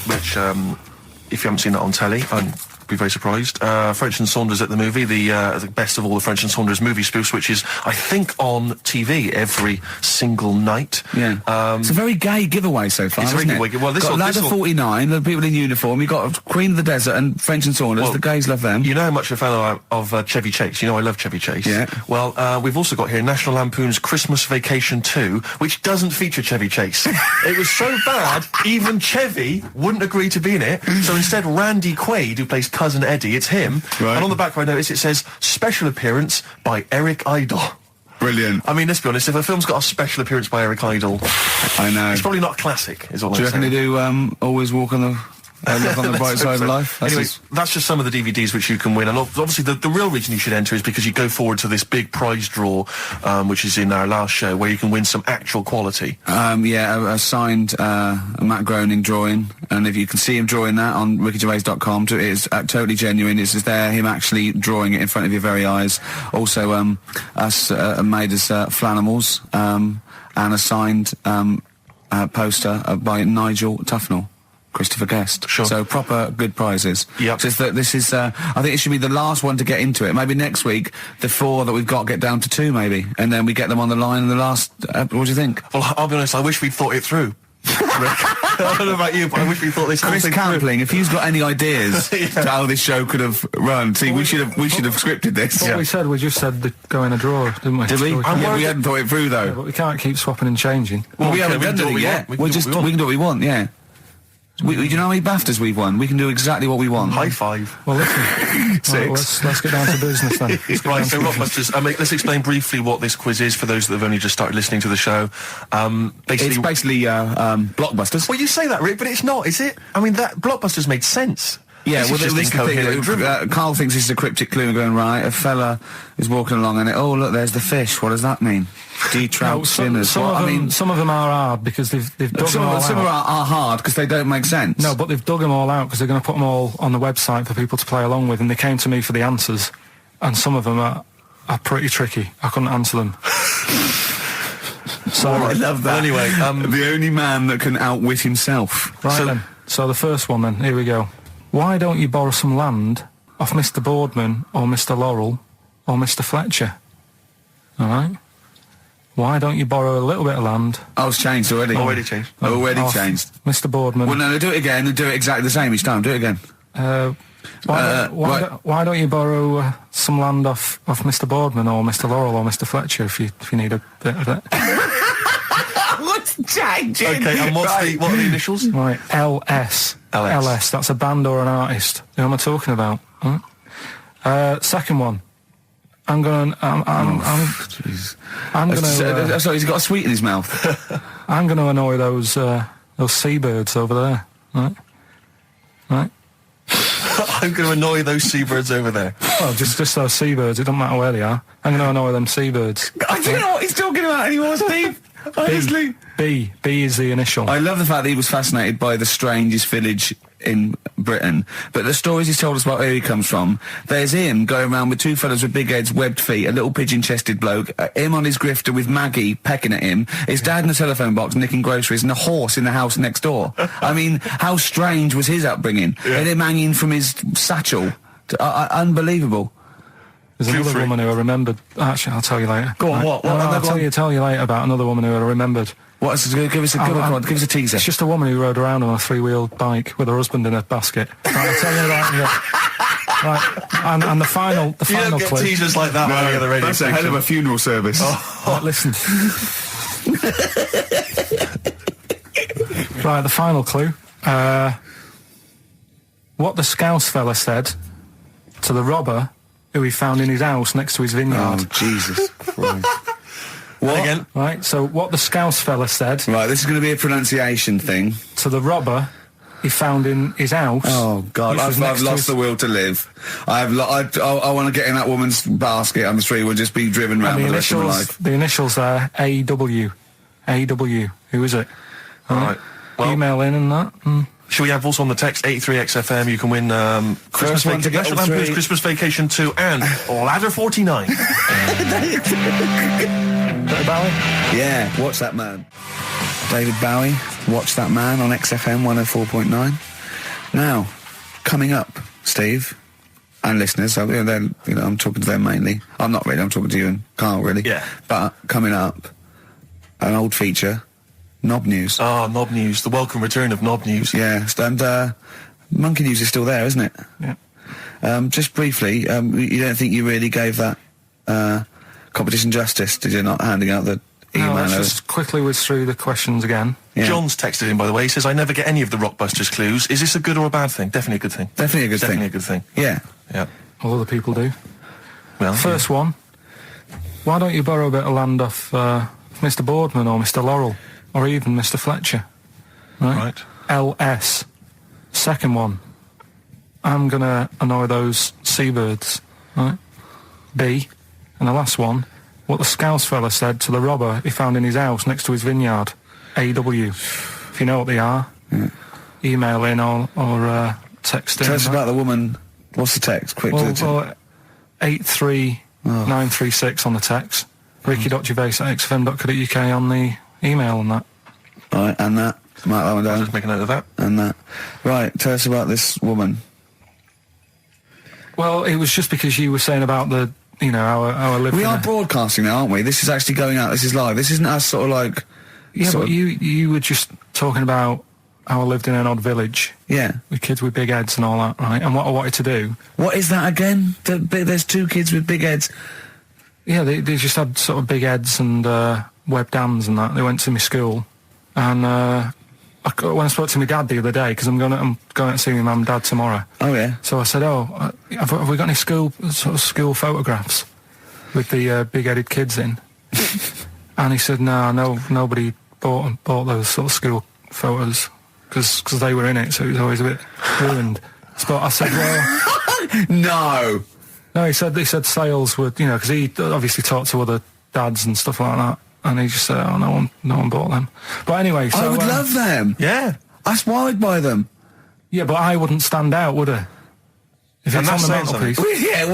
which, if you haven't seen that on telly, I'd be very surprised. French and Saunders at the movie, the best of all the French and Saunders movie spoofs, which is, I think, on TV every single night. Yeah. It's a very gay giveaway so far, It's a very isn't good it? way. Well, this got will- Ladder 49, the people in uniform. You've got Queen of the Desert and French and Saunders. Well, the gays love them. You know how much a fan I am of Chevy Chase. You know I love Chevy Chase. Yeah. Well, we've also got here National Lampoon's Christmas Vacation 2, which doesn't feature Chevy Chase. It was so bad, even Chevy wouldn't agree to be in it. So instead, Randy Quaid, who plays Cousin Eddie, it's him. Right. And on the back, I notice it says, special appearance by Eric Idle. Brilliant. I mean, let's be honest, if a film's got a special appearance by Eric Idle, I know. it's probably not a classic, is all Do you I'm reckon saying. they do Always Walk on the... look on the Let's bright hope side of so. life? Anyway, that's just some of the DVDs which you can win. And obviously the real reason you should enter is because you go forward to this big prize draw, which is in our last show, where you can win some actual quality. Yeah, a signed Matt Groening drawing, and if you can see him drawing that on rickygervais.com, it is totally genuine. It's just there, him actually drawing it in front of your very eyes. Also, us made us Flanimals, and a signed poster by Nigel Tufnell. Christopher Guest. Sure. So proper good prizes. Yep. Just that this is, I think it should be the last one to get into it. Maybe next week, the 4 that we've got get down to 2 maybe. And then we get them on the line in the last, what do you think? Well, I'll be honest, I wish we'd thought it through. Rick. I don't know about you, but I wish we thought this whole Chris thing through. Campling, if you've got any ideas Yeah. to how this show could have run, see, we should have scripted this. What we said, we just said the go in a drawer, didn't we? Did we? So Yeah, can't- we hadn't thought it through though. but we can't keep swapping and changing. Well, we okay, haven't we can done do what it we yet. want. We We'll can do just what we we can do what we want. Yeah. Do you know how many BAFTAs we've won? We can do exactly what we want. High five. Well, listen. Six. Right, let's get down to business then. Let's get Right, down so to Rockbusters, let's explain briefly what this quiz is for those that have only just started listening to the show. It's basically blockbusters. Well, you say that, Rick, but it's not, is it? I mean, that Blockbusters made sense. Yeah, This well, is just this is the thing. incoherent drivel. Carl thinks this is a cryptic clue and going, right, a fella is walking along and oh, look, there's the fish. What does that mean? Trout swimmers. some, Well, of I them, mean, some of them are hard because they've dug some them all of them out. are hard because they don't make sense. No, but they've dug them all out because they're going to put them all on the website for people to play along with, and they came to me for the answers, and some of them are pretty tricky. I couldn't answer them. So, I love that. Anyway, the only man that can outwit himself. right then. So the first one then, here we go. Why don't you borrow some land off Mr. Boardman or Mr. Laurel or Mr. Fletcher? All right? Why don't you borrow a little bit of land? Oh, it's changed already. Already changed. Already off changed. Mr. Boardman. Well, no, do it again and do it exactly the same each time. Do it again. Why don't you borrow some land off Mr. Boardman or Mr. Laurel or Mr. Fletcher if you need a bit of it? What's changing? Okay, and what are the initials? Right, LS. LS. That's a band or an artist. Who am I talking about? Right. Second one. I'm gonna. Jeez. I'm gonna. Sorry, he's got a sweet in his mouth. I'm gonna annoy those seabirds over there. Right. Right. I'm going to annoy those seabirds over there. Well, just those seabirds. It doesn't matter where they are. I'm gonna annoy them seabirds. I don't know what he's talking about anymore, Steve. Honestly. B is the initial. I love the fact that he was fascinated by the strangest village in Britain, but the stories he's told us about where he comes from, there's him going around with two fellas with big heads, webbed feet, a little pigeon-chested bloke, him on his grifter with Maggie pecking at him, his dad in a telephone box nicking groceries, and a horse in the house next door. I mean, how strange was his upbringing? And him hanging from his satchel. Unbelievable. There's Feel another free. woman who I remembered. Actually, I'll tell you later. Go on, Right. what? No, What? I'll Go on. tell you later about another woman who I remembered. What is, give us a I'll- come on, give us a teaser. It's just a woman who rode around on a 3-wheeled bike with her husband in a basket. Right, I'll tell you about it. Right, and the final You don't get clue. teasers like that on the radio That's a hell of station. a funeral service. Right, listen. Right, the final clue. What the Scouse fella said to the robber who he found in his house next to his vineyard. Oh, Jesus Christ. What? Again? Right, so what the Scouse fella said Right, this is going to be a pronunciation thing. to the robber he found in his house. Oh, God, which was I've next to lost his- the will to live. I want to get in that woman's basket on the street and just be driven round And for the rest of my life. the initials there, AW. AW. Who is it? All right. Well, Email in and that. should we have also on the text 83XFM? You can win Christmas First one to get National all Lampoon's three. Christmas Vacation 2 and Ladder 49. David Bowie? Yeah, watch that man. David Bowie, Watch That Man on XFM 104.9. Now, coming up, Steve, and listeners, so, I'm talking to them mainly. I'm not really, I'm talking to you and Karl, really. Yeah. But coming up, an old feature, Knob News. Oh, Knob News, the welcome return of Knob News. Yeah, and Monkey News is still there, isn't it? Yeah. Just briefly, you don't think you really gave that competition justice, did you, not handing out the email? No, let's just quickly whiz through the questions again. Yeah. John's texted in, by the way. He says, I never get any of the Rockbusters clues. Is this a good or a bad thing? Definitely a good thing. Definitely a good Definitely thing. a good thing. Yeah. Yeah. All other people do. Well, First one. Why don't you borrow a bit of land off Mr. Boardman or Mr. Laurel or even Mr. Fletcher? Right. LS. Second one. I'm going to annoy those seabirds. Right. B. And the last one. What the Scouse fella said to the robber he found in his house next to his vineyard. AW. If you know what they are, email in or text in. Tell us about the woman. What's the text? Quick. Well, 83936 on the text. Ricky.gervais@xfm.co.uk on the email and that. All right, and that. Mark that one I'll down. just make a note of that. And that. Right, tell us about this woman. Well, it was just because you were saying about the, our living. We are broadcasting now, aren't we? This is actually going out. This is live. This isn't us sort of like... Yeah, sort but of- you were just talking about how I lived in an odd village Yeah. with kids with big heads and all that, right? And what I wanted to do, What is that again? There's two kids with big heads. yeah, they just had sort of big heads and webbed hands and that. They went to my school, and when I spoke to my dad the other day, because I'm going to see my mum and dad tomorrow. Oh, yeah. So I said, have we got any school photographs with the big-headed kids in? And he said, no, nobody bought those sort of school photos because they were in it, so it was always a bit ruined. But I said, well, No. no, he said sales would, because he obviously talked to other dads and stuff like that, and he just said, oh, no one bought them. But anyway, so I would love them. Yeah. That's why I'd buy them. yeah, but I wouldn't stand out, would I? If And it's on that's the saying mantelpiece. Yeah,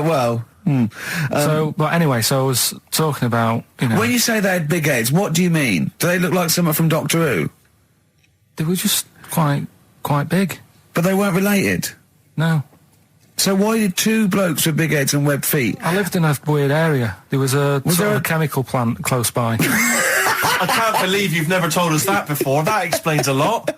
well. But anyway, so I was talking about, When you say they had big heads, what do you mean? Do they look like someone from Doctor Who? they were just quite big. But they weren't related. No. So why did two blokes with big heads and webbed feet? I lived in a weird area. There was a Was sort there of a chemical plant close by. I can't believe you've never told us that before. That explains a lot.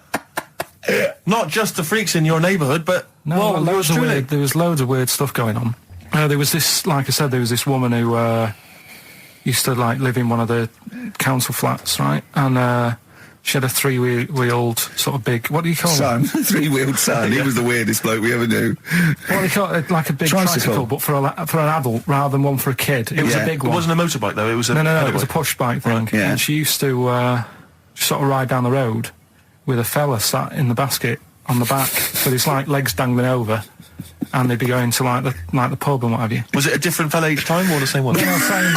Not just the freaks in your neighbourhood, but No, yours loads of truly. weird. There was loads of weird stuff going on. There was this, like I said, there was this woman who used to live in one of the council flats, right? And she had a three-wheeled sort of big. What do you call it? Son, three-wheeled son. He was the weirdest bloke we ever knew. What do you call it? Like a big tricycle, but for an adult rather than one for a kid. It was Yeah. a big It one. wasn't a motorbike, though. It was a... No. It was a push bike thing. yeah. And she used to sort of ride down the road with a fella sat in the basket on the back with his legs dangling over, and they'd be going to the pub and what have you. Was it a different fella each time or the same one? Same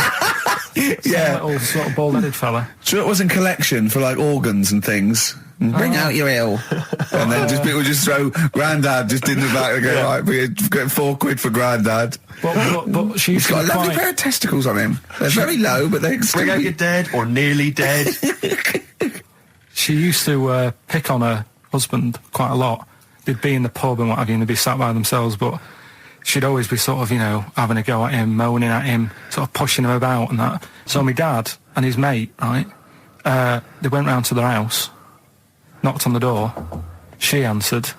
Yeah. little sort of bald-headed fella. Sure it wasn't collection for organs and things. Bring out your ill. And then people just throw Grandad just in the back and go, right, we're getting £4 for Grandad. But she used He's got a to be lovely quite... pair of testicles on him. They're very low, but they Bring out your dead or nearly dead. She used to pick on her husband quite a lot. They'd be in the pub and what have you, and they'd be sat by themselves, but she'd always be sort of, you know, having a go at him, moaning at him, sort of pushing him about and that. So my dad and his mate, right, they went round to their house, knocked on the door, she answered,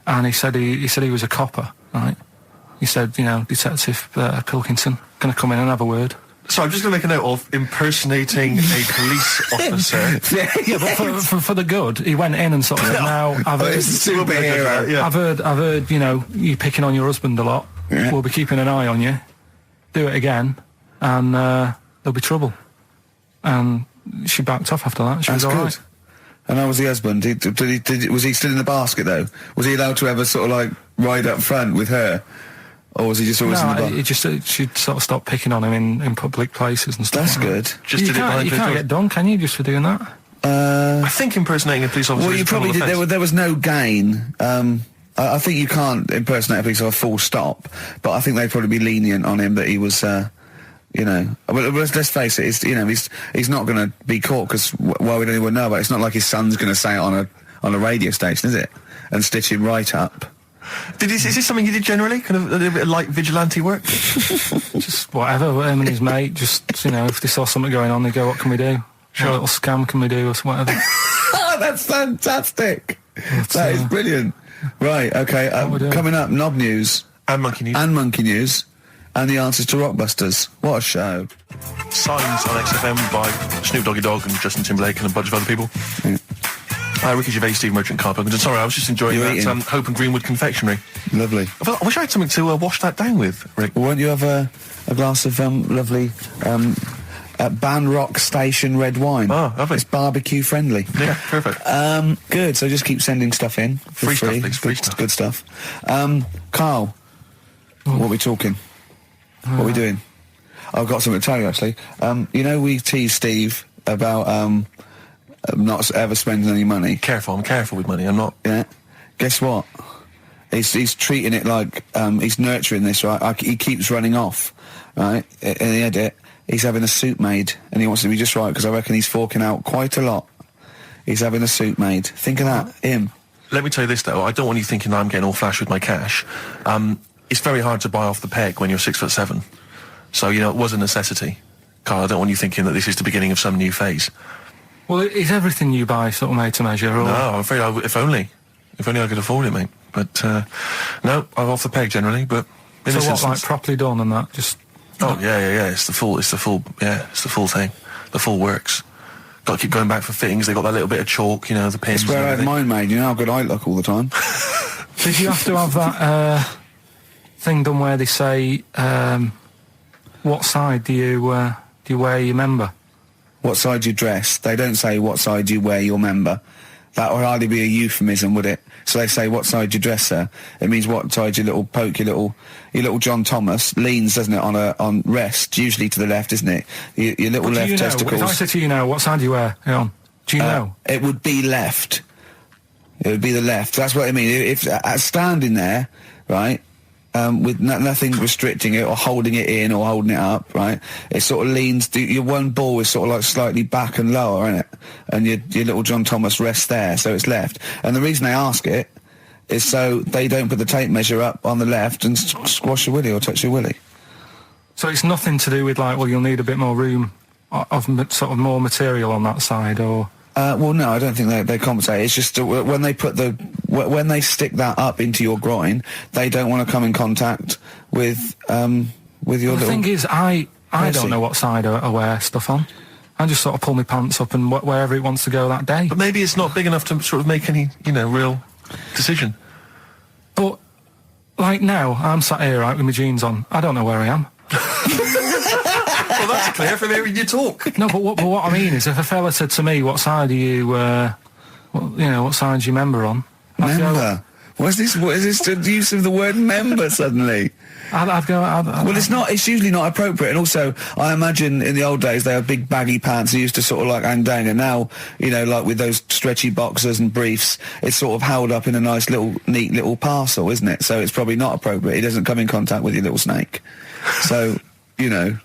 and he said he was a copper, right? He said, you know, Detective Pilkington, gonna come in and have a word. So I'm just going to make a note of impersonating a police officer. Yeah, but for the good, he went in and sort of said, now, I've heard, superhero. Yeah. I've heard, you know, you picking on your husband a lot. Yeah. We'll be keeping an eye on you. Do it again, and there'll be trouble. And she backed off after that. She That's was all good. right. And how was the husband? Was he still in the basket though? Was he allowed to ever sort of like ride up front with her, or was he just always in the No, basket? it just she'd sort of stopped picking on him in public places and stuff. That's like good. That. Just You did it behind can't closed doors. get done, can you, just for doing that? I think impersonating a police officer Well, is you a criminal probably did. offence. There was no gain. I think you can't impersonate a police officer full stop, but I think they'd probably be lenient on him that he was, you know. But let's face it, he's not going to be caught because why would anyone know about it? It's not like his son's going to say it on a radio station, is it? And stitch him right up. Is this something you did generally? Kind of a little bit of light vigilante work? Just whatever, him and his mate, just, you know, if they saw something going on, they go, what can we do? Sure. What little scam can we do, or whatever. That's fantastic. That is brilliant. Right, okay. What we're doing. Coming up, Knob News And monkey news. and Monkey News and the answers to Rockbusters. What a show. Signs on XFM by Snoop Doggy Dogg and Justin Timberlake and a bunch of other people. Yeah. Ricky Gervais, Steve Merchant, Karl Pilkington. Sorry, I was just enjoying You're that eating. Hope and Greenwood confectionery. Lovely. I wish I had something to wash that down with, Rick. Won't you have a glass of lovely Ban Rock Station red wine? Oh, lovely. It's barbecue friendly. Yeah, perfect. Good. So just keep sending stuff in for Free stuff, free. please, free Good- stuff. Good stuff. Karl, what are we talking? What are we doing? I've got something to tell you actually. You know, we teased Steve about not ever spending any money. Careful, I'm careful with money. I'm not. Yeah. Guess what? He's treating it like he's nurturing this, right? Like, he keeps running off, right? In the edit, he's having a suit made, and he wants to be just right because I reckon he's forking out quite a lot. He's having a suit made. Think of that, him. Let me tell you this though. I don't want you thinking that I'm getting all flash with my cash. It's very hard to buy off the peg when you're 6'7". So you know it was a necessity. Karl, I don't want you thinking that this is the beginning of some new phase. Well, is everything you buy sort of made to measure? Or? No, I'm afraid if only I could afford it, mate. But no, I'm off the peg generally. But in So this what, instance, like properly done and that? Just oh yeah. It's the full thing. The full works. Got to keep going back for fittings. They got that little bit of chalk, you know, the pins. It's where I had and mine everything. made. You know how good I look all the time. Did you have to have that thing done where they say what side do you wear your member? What side you dress? They don't say what side you wear your member. That would hardly be a euphemism, would it? So they say what side you dress, sir. It means what side your little poke, your little John Thomas leans, doesn't it, on rest, usually to the left, isn't it? Your little But do left you know, testicles. if I said to you now, what side do you wear it on? Do you know? It would be left. It would be the left. That's what I mean. If standing there, right, with nothing restricting it or holding it in or holding it up, right, it sort of leans. Your one ball is sort of like slightly back and lower, isn't it? And your little John Thomas rests there, so it's left. And the reason they ask it is so they don't put the tape measure up on the left and squash your willy or touch your willy. So it's nothing to do with like, well, you'll need a bit more room of sort of more material on that side, or. Well, no, I don't think they compensate. It's just when they when they stick that up into your groin, they don't want to come in contact with your The little. thing is, I Mercy. don't know what side I wear stuff on. I just sort of pull my pants up and wherever it wants to go that day. But maybe it's not big enough to sort of make any, you know, real decision. But like now, I'm sat here right with my jeans on. I don't know where I am. Well, that's clear from hearing you talk. No, but what I mean is, if a fella said to me, "What side are you? What side's your member on?" I'd go- Member. What is this? What is this? The use of the word member suddenly? I'd go. Well, it's not. It's usually not appropriate. And also, I imagine in the old days they had big baggy pants that used to sort of like hang down. And now, you know, like with those stretchy boxers and briefs, it's sort of held up in a nice little, neat little parcel, isn't it? So it's probably not appropriate. It doesn't come in contact with your little snake. So, you know.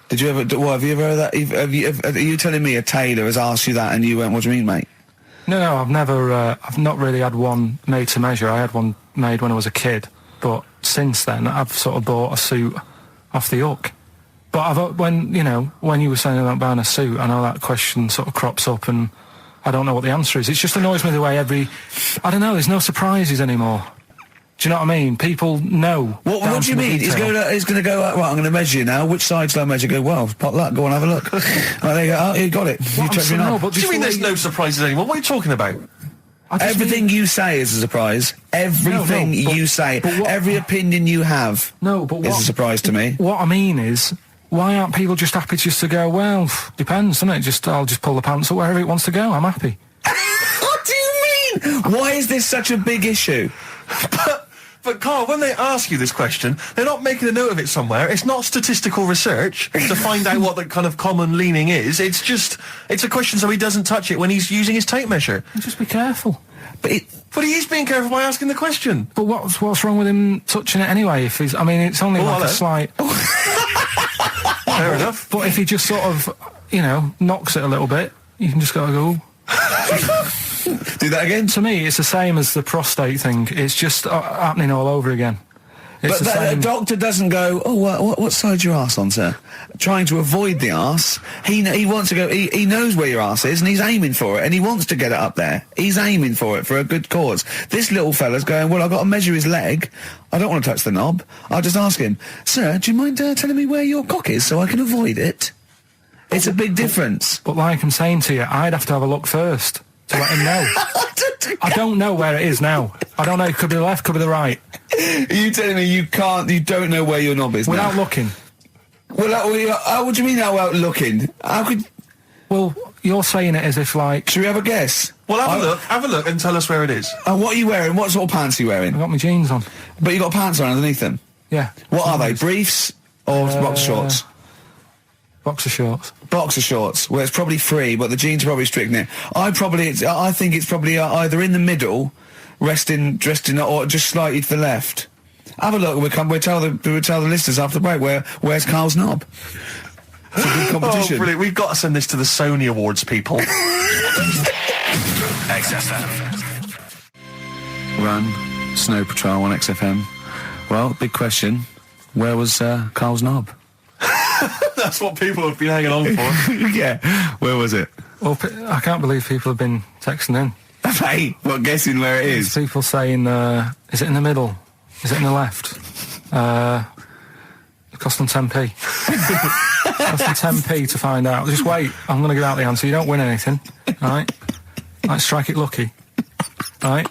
Did you ever? What have you ever heard that? Are you telling me a tailor has asked you that and you went, "What do you mean, mate?" No, I've never. I've not really had one made to measure. I had one made when I was a kid. but since then I've sort of bought a suit off the hook. But when you were saying about buying a suit, I know that question sort of crops up and I don't know what the answer is. It just annoys me the way I don't know, there's no surprises anymore. Do you know what I mean? People know. What do you mean? He's going to go, right, I'm going to measure you now. Which side shall I measure? Go, well, pot luck, go on, have a look. Right, there you go. Oh, you got it. You checked me out. What do you mean there's no surprises anymore? What are you talking about? Everything you say is a surprise. Everything you say. Every opinion you have is a surprise to me. What I mean is, why aren't people just happy just to go, well, depends, doesn't it? I'll just pull the pants up wherever it wants to go. I'm happy. What do you mean? Why is this such a big issue? But Karl, when they ask you this question, they're not making a note of it somewhere. It's not statistical research to find out what the kind of common leaning is. It's a question so he doesn't touch it when he's using his tape measure. Just be careful. But he is being careful by asking the question. But what's wrong with him touching it anyway? If he's, I mean, it's only a slight. Fair enough. But if he just sort of, knocks it a little bit, you can just go. Do that again? To me, it's the same as the prostate thing. It's just happening all over again. But the doctor doesn't go, what side's your arse on, sir? Trying to avoid the arse. He wants to go, he knows where your arse is and he's aiming for it and he wants to get it up there. He's aiming for it for a good cause. This little fella's going, well, I've got to measure his leg. I don't want to touch the knob. I'll just ask him, sir, do you mind telling me where your cock is so I can avoid it? It's a big difference. But like I'm saying to you, I'd have to have a look first to let him know. I don't know where it is now. I don't know. It could be the left, could be the right. Are you telling me you don't know where your knob is without now? looking? Well, what do you mean without looking? How could... Well, you're saying it as if like... Should we have a guess? Well, have a look and tell us where it is. What are you wearing? What sort of pants are you wearing? I've got my jeans on. But you got pants on underneath them? Yeah. What are they? Briefs or boxer shorts? Boxer shorts. Boxer shorts. Well, it's probably free, but the jeans are probably strict in it. I think it's probably either in the middle, dressed in, or just slightly to the left. Have a look. We'll tell the listeners after the break where's Karl's knob. It's a good competition. Oh, brilliant! We've got to send this to the Sony Awards people. XFM. Run, Snow Patrol on XFM. Well, big question. Where was Karl's knob? That's what people have been hanging on for. Yeah. Where was it? Well, I can't believe people have been texting in. Hey, guessing where it is? People saying, is it in the middle? Is it in the left? It cost them 10p. It cost them 10p to find out. Just wait, I'm going to give out the answer. You don't win anything, right? Like, strike it lucky. Right?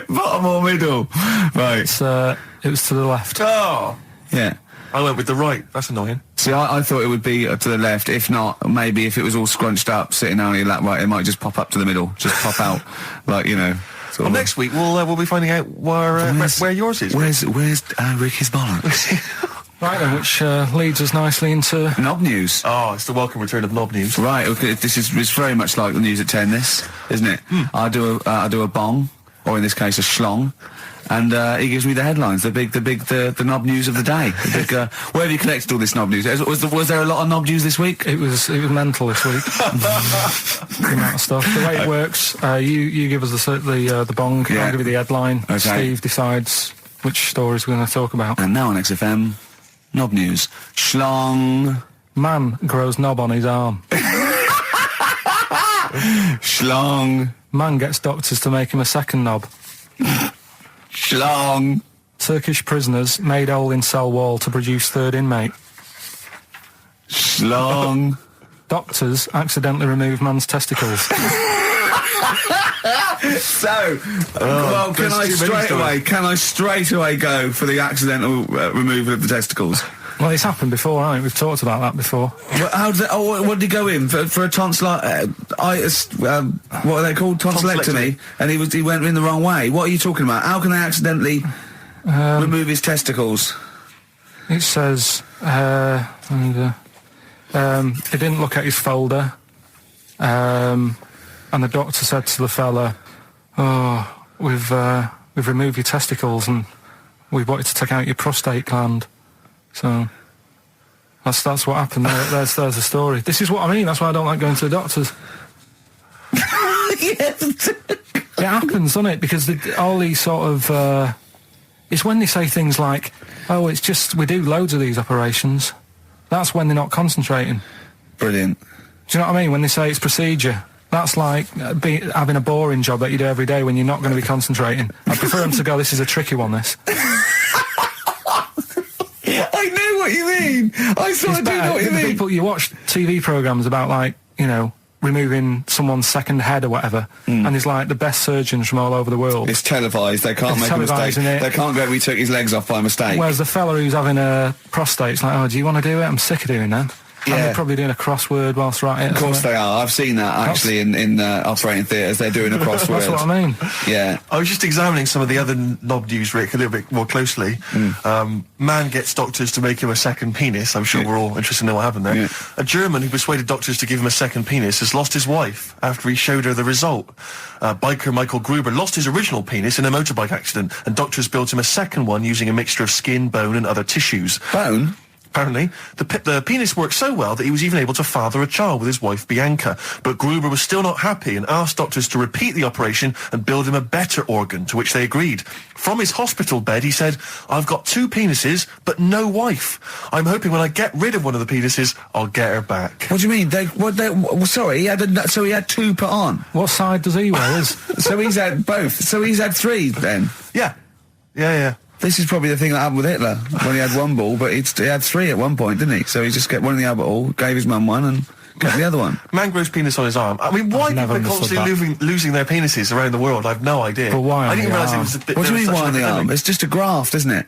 Bottom or middle? Right. It was to the left. Oh! Yeah. I went with the right. That's annoying. See, I thought it would be to the left. If not, maybe if it was all scrunched up, sitting on your lap right, it might just pop up to the middle. Just pop out, like, Well, next week we'll be finding out where yours is. Where's Ricky's bollocks? Right then, which leads us nicely into... Knob news. Oh, it's the welcome return of knob news. Right, okay, it's very much like the news at 10, this, isn't it? I do a bong, or in this case a schlong, and he gives me the headlines, the knob news of the day. The big, where have you collected all this knob news? Was there a lot of knob news this week? It was mental this week. The amount of stuff. The way it works, you give us the bong, I'll give you the headline, okay. Steve decides which stories we're going to talk about. And now on XFM, knob news. Schlong. Man grows knob on his arm. Schlong. Man gets doctors to make him a second knob. Schlong. Turkish prisoners made hole in cell wall to produce third inmate. Schlong. Doctors accidentally remove man's testicles. So, can I straight away go for the accidental removal of the testicles? Well, it's happened before, right? We've talked about that before. What did he go in for a tonsillitis? What are they called? Tonsillectomy. And he went in the wrong way. What are you talking about? How can they accidentally remove his testicles? It says, he didn't look at his folder, and the doctor said to the fella, "Oh, we've removed your testicles and we wanted to take out your prostate gland." So that's what happened. There's the story. This is what I mean. That's why I don't like going to the doctors. It happens, doesn't it? Because all these sort of... it's when they say things like, oh, it's just, we do loads of these operations. That's when they're not concentrating. Brilliant. Do you know what I mean? When they say it's procedure, that's like having a boring job that you do every day when you're not going to be concentrating. I prefer them to go, this is a tricky one, this. I know what you mean. I sort of do know what you mean. People, you watch TV programmes about, like, you know, removing someone's second head or whatever, and there's like the best surgeons from all over the world. It's televised. They can't make a mistake. They can't go, we took his legs off by mistake. Whereas the fella who's having a prostate, it's like, oh, do you want to do it? I'm sick of doing that. Yeah. And they're probably doing a crossword whilst they're at it. Of course they are. I've seen that actually in operating theatres. They're doing a crossword. That's what I mean. Yeah. I was just examining some of the other knob news, Rick, a little bit more closely. Man gets doctors to make him a second penis. I'm sure we're all interested to know what happened there. Yeah. A German who persuaded doctors to give him a second penis has lost his wife after he showed her the result. Biker Michael Gruber lost his original penis in a motorbike accident, and doctors built him a second one using a mixture of skin, bone and other tissues. Bone? Apparently, the penis worked so well that he was even able to father a child with his wife Bianca. But Gruber was still not happy and asked doctors to repeat the operation and build him a better organ, to which they agreed. From his hospital bed, he said, I've got 2 penises, but no wife. I'm hoping when I get rid of one of the penises, I'll get her back. What do you mean? Sorry, he had 2 put on. What side does he wear? So he's had both. So he's had 3 then. Yeah. This is probably the thing that happened with Hitler when he had 1 ball, but he had 3 at one point, didn't he? So he just kept one in the other ball, gave his mum one, and kept the other one. Man grows penis on his arm. I mean, why people are constantly losing their penises around the world? I've no idea. But why? I didn't realise it was a bit. What do you mean why on the arm? It's just a graft, isn't it?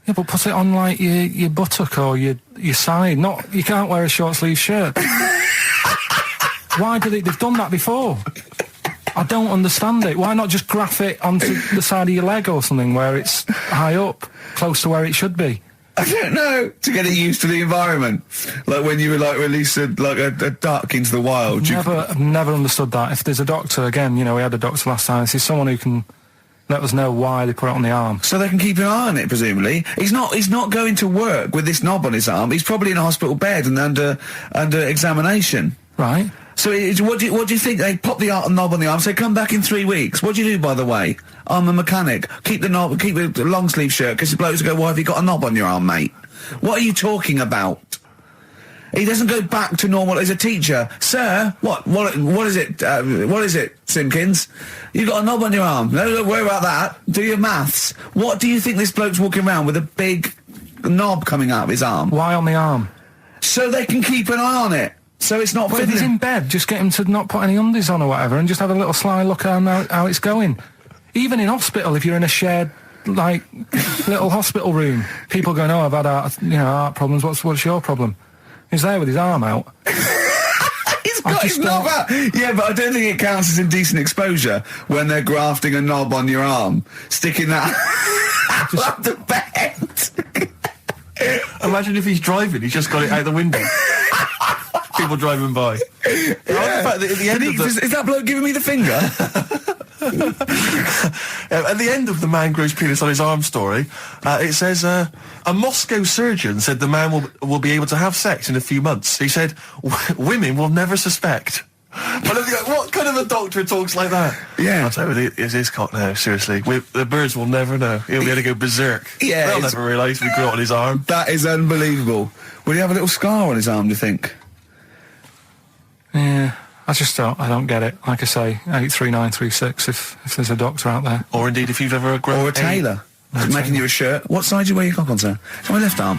Yeah, but put it on like your buttock or your side. Not, you can't wear a short sleeve shirt. Why do they've done that before? I don't understand it. Why not just graph it onto the side of your leg or something where it's high up, close to where it should be? I don't know. To get it used to the environment. Like when you were like released a duck into the wild. I've never understood that. If there's a doctor, again, you know, we had a doctor last time, if there's someone who can let us know why they put it on the arm. So they can keep an eye on it, presumably. He's not going to work with this knob on his arm. He's probably in a hospital bed and under examination. Right. So what do you think? They pop the knob on the arm, say, come back in 3 weeks. What do you do, by the way? I'm a mechanic. Keep the knob, keep the long sleeve shirt, because the blokes go, why have you got a knob on your arm, mate? What are you talking about? He doesn't go back to normal as a teacher. Sir, what is it, Simpkins? You got a knob on your arm. No, don't worry about that. Do your maths. What do you think this bloke's walking around with a big knob coming out of his arm? Why on the arm? So they can keep an eye on it. So it's not... But if he's in bed, just get him to not put any undies on or whatever and just have a little sly look at how it's going. Even in hospital, if you're in a shared, like, little hospital room, people going, oh, I've had heart problems, what's your problem? He's there with his arm out. He's got his knob out. Yeah, but I don't think it counts as indecent exposure when they're grafting a knob on your arm, sticking that up the bed. Imagine if he's driving, he's just got it out the window. People driving by. Yeah. At the end Is that bloke giving me the finger? At the end of the man grows penis on his arm story, it says, a Moscow surgeon said the man will be able to have sex in a few months. He said, women will never suspect. But what kind of a doctor talks like that? Yeah. I'll tell you, it's his cock now, seriously. The birds will never know. He'll be able to go berserk. Yeah. They'll never realise we grew it on his arm. That is unbelievable. Will he have a little scar on his arm, do you think? Yeah, I don't get it. Like I say, 83936 if there's a doctor out there. Or indeed if you've ever grown... Or a tailor. Making you a shirt. What side do you wear your cock on, sir? It's my left arm.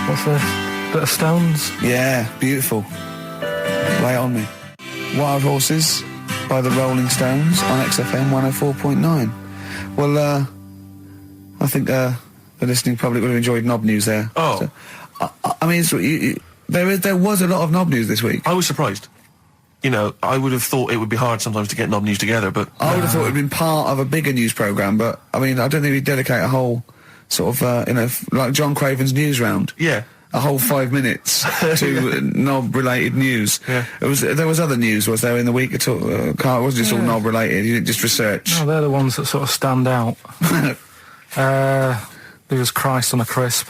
What's this? Bit of stones? Yeah, beautiful. Lay it on me. Wild Horses by the Rolling Stones on XFM 104.9. Well, I think the listening public would have enjoyed knob news there. Oh. So, I mean, there was a lot of knob news this week. I was surprised. You know, I would have thought it would be hard sometimes to get knob news together, but... I would have thought it would have been part of a bigger news programme, but, I mean, I don't think we'd dedicate a whole sort of, like John Craven's news round. Yeah. A whole 5 minutes to knob-related news. Yeah. There was other news, was there, in the week at all? Karl, it wasn't just all knob-related, you didn't just research. No, they're the ones that sort of stand out. There was Christ on a crisp.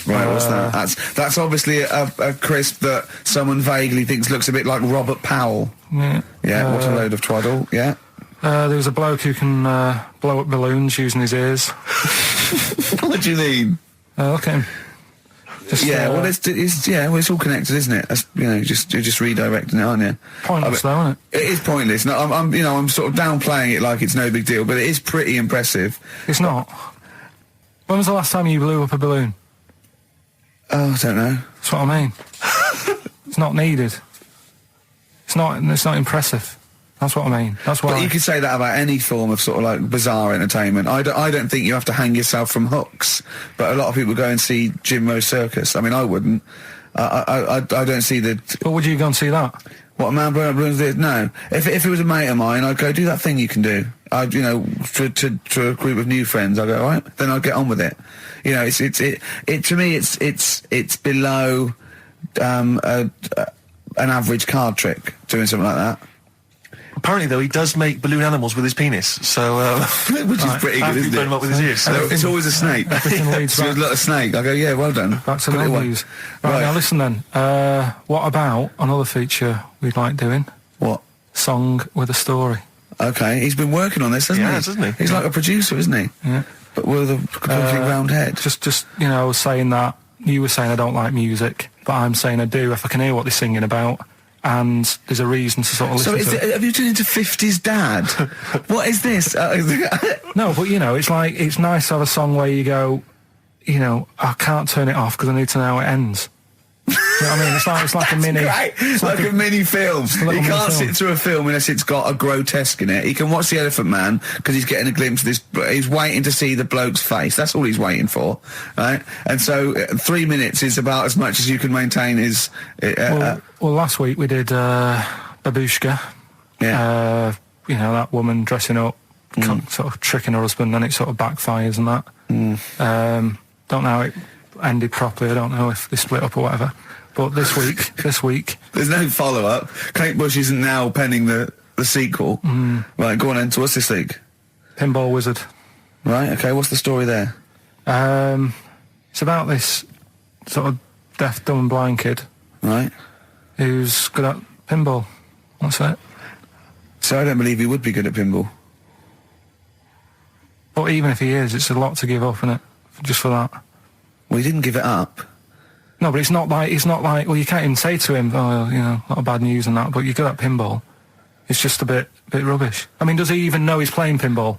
Right, what's that? That's obviously a crisp that someone vaguely thinks looks a bit like Robert Powell. Yeah. Yeah, what a load of twaddle, yeah. There was a bloke who can blow up balloons using his ears. What do you mean? Look at him. Just, well, it's all connected, isn't it? That's, you're just redirecting it, aren't you? Pointless, though, isn't it? It is pointless. No, I'm sort of downplaying it like it's no big deal, but it is pretty impressive. It's not. When was the last time you blew up a balloon? Oh, I don't know. That's what I mean. It's not needed. It's not impressive. That's what I mean. That's why. But you could say that about any form of sort of like bizarre entertainment. I don't think you have to hang yourself from hooks, but a lot of people go and see Jim Rose Circus. I mean, I wouldn't. I don't see the... But would you go and see that? What, a man blowing up balloons did? No. If it was a mate of mine, I'd go, do that thing you can do. To a group of new friends, I go, all right, then I'll get on with it. To me, it's below an average card trick doing something like that. Apparently, though, he does make balloon animals with his penis, so... Which is pretty good, isn't blow it? him up with his ears. So. It's always a snake. Everything leads So back. it's a little snake. I go, yeah, well done. Back to Put it the away. news. Right, now listen then. What about another feature we'd like doing? What? Song with a story. Okay, he's been working on this, hasn't he? Yes, hasn't he? He's like a producer, isn't he? Yeah. But with a completely round head. Just saying that, you were saying I don't like music, but I'm saying I do if I can hear what they're singing about, and there's a reason to sort of listen to it. Have you turned into 50s dad? What is this? No, but it's like, it's nice to have a song where you go, I can't turn it off because I need to know how it ends. You know what I mean? It's like a mini... Great. It's like a mini film. a He little can't mini film. sit through a film unless it's got a grotesque in it. He can watch The Elephant Man because he's getting a glimpse of this. He's waiting to see the bloke's face. That's all he's waiting for, right? And so 3 minutes is about as much as you can maintain his... Well, last week we did Babushka. yeah. That woman dressing up, sort of tricking her husband, and it sort of backfires and that. Don't know how it ended properly. I don't know if they split up or whatever. But this week... There's no follow-up. Kate Bush isn't now penning the sequel. Right, go on then. So what's this week? Pinball Wizard. Right, okay, what's the story there? It's about this sort of deaf, dumb and blind kid Right. who's good at pinball. That's it. So I don't believe he would be good at pinball. But even if he is, it's a lot to give up, isn't it? Just for that. Well, he didn't give it up. No, but it's not like, well, you can't even say to him, oh, a lot of bad news and that, but you're good at pinball. It's just a bit rubbish. I mean, does he even know he's playing pinball?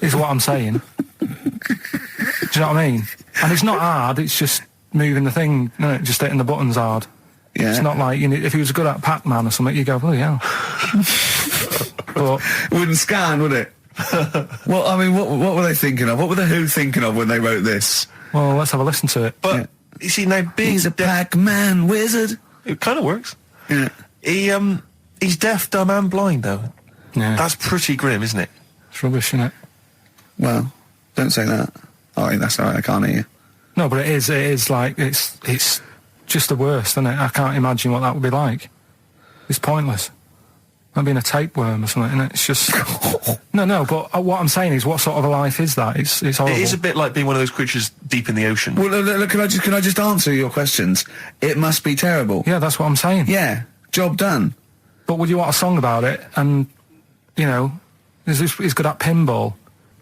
Is what I'm saying. Do you know what I mean? And it's not hard, it's just moving the thing, no, just hitting the buttons hard. Yeah. It's not like, if he was good at Pac-Man or something, you go, oh, yeah. But It wouldn't scan, would it? Well, I mean, what were they thinking of? What were the Who thinking of when they wrote this? well, let's have a listen to it. But, you see, now being He's a deaf, Pac-Man wizard. it kind of works. Yeah. He's deaf, dumb and blind, though. Yeah, That's pretty grim, isn't it? it's rubbish, isn't it? Well, don't say that. Oh, that's all right. I can't hear you. No, but it is like, it's just the worst, isn't it? I can't imagine what that would be like. It's pointless. Like being a tapeworm or something, isn't it? It's just... No, but what I'm saying is, what sort of a life is that? It's horrible. It is a bit like being one of those creatures deep in the ocean. Well, look, can I just answer your questions? It must be terrible. Yeah, that's what I'm saying. Yeah. Job done. But would you want a song about it? And, he's good at pinball.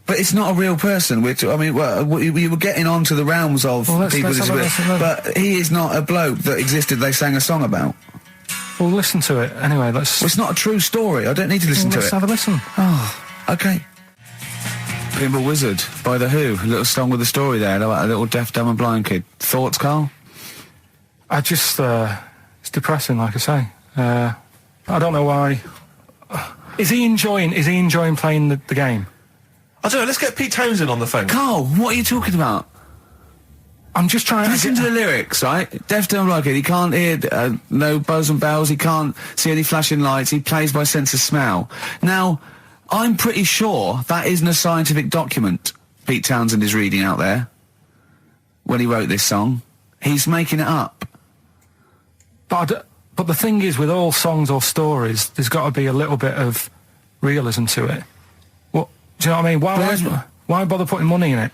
But it's not a real person. You were getting onto the realms of Well, let's people with have a disabilities. listen. But he is not a bloke that existed they sang a song about. Well, listen to it. Anyway, Well, it's not a true story. I don't need to listen to let's it. have a listen. Oh, okay. Pinball Wizard by The Who. A little song with a story there about a little deaf, dumb and blind kid. Thoughts, Karl? I just, it's depressing, like I say. I don't know why. Is he enjoying playing the game? I don't know, let's get Pete Townsend on the phone. Karl, what are you talking about? I'm just trying to Listen to the lyrics, right? Deaf, dumb, blind kid. He can't hear no bells and bells. He can't see any flashing lights. He plays by sense of smell. Now, I'm pretty sure that isn't a scientific document Pete Townsend is reading out there when he wrote this song. He's making it up. But the thing is, with all songs or stories, there's got to be a little bit of realism to it. What do you know what I mean? Why bother putting money in it?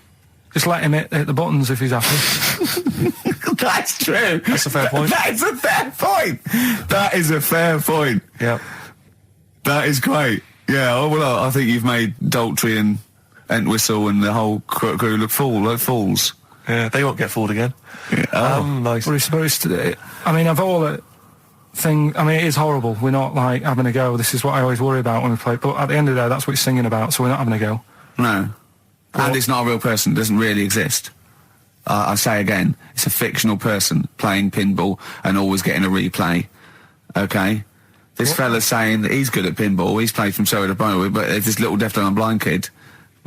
Just let him hit the buttons if he's happy. That's true. That's a fair point. That is a fair point. That is a fair point. Yeah. That is great. Yeah, well, I think you've made Daltrey and Entwistle and the whole crew look fools. Yeah, they won't get fooled again. Yeah. Nice. I mean, of all the things, I mean, it is horrible. We're not, like, having a go. This is what I always worry about when we play. But at the end of the day, that's what he's singing about, so we're not having a go. No. And it's not a real person. It doesn't really exist. I say again, it's a fictional person playing pinball and always getting a replay. Okay? This fella's saying that he's good at pinball. He's played from Surrey to Bromley, but if this little deaf and blind kid,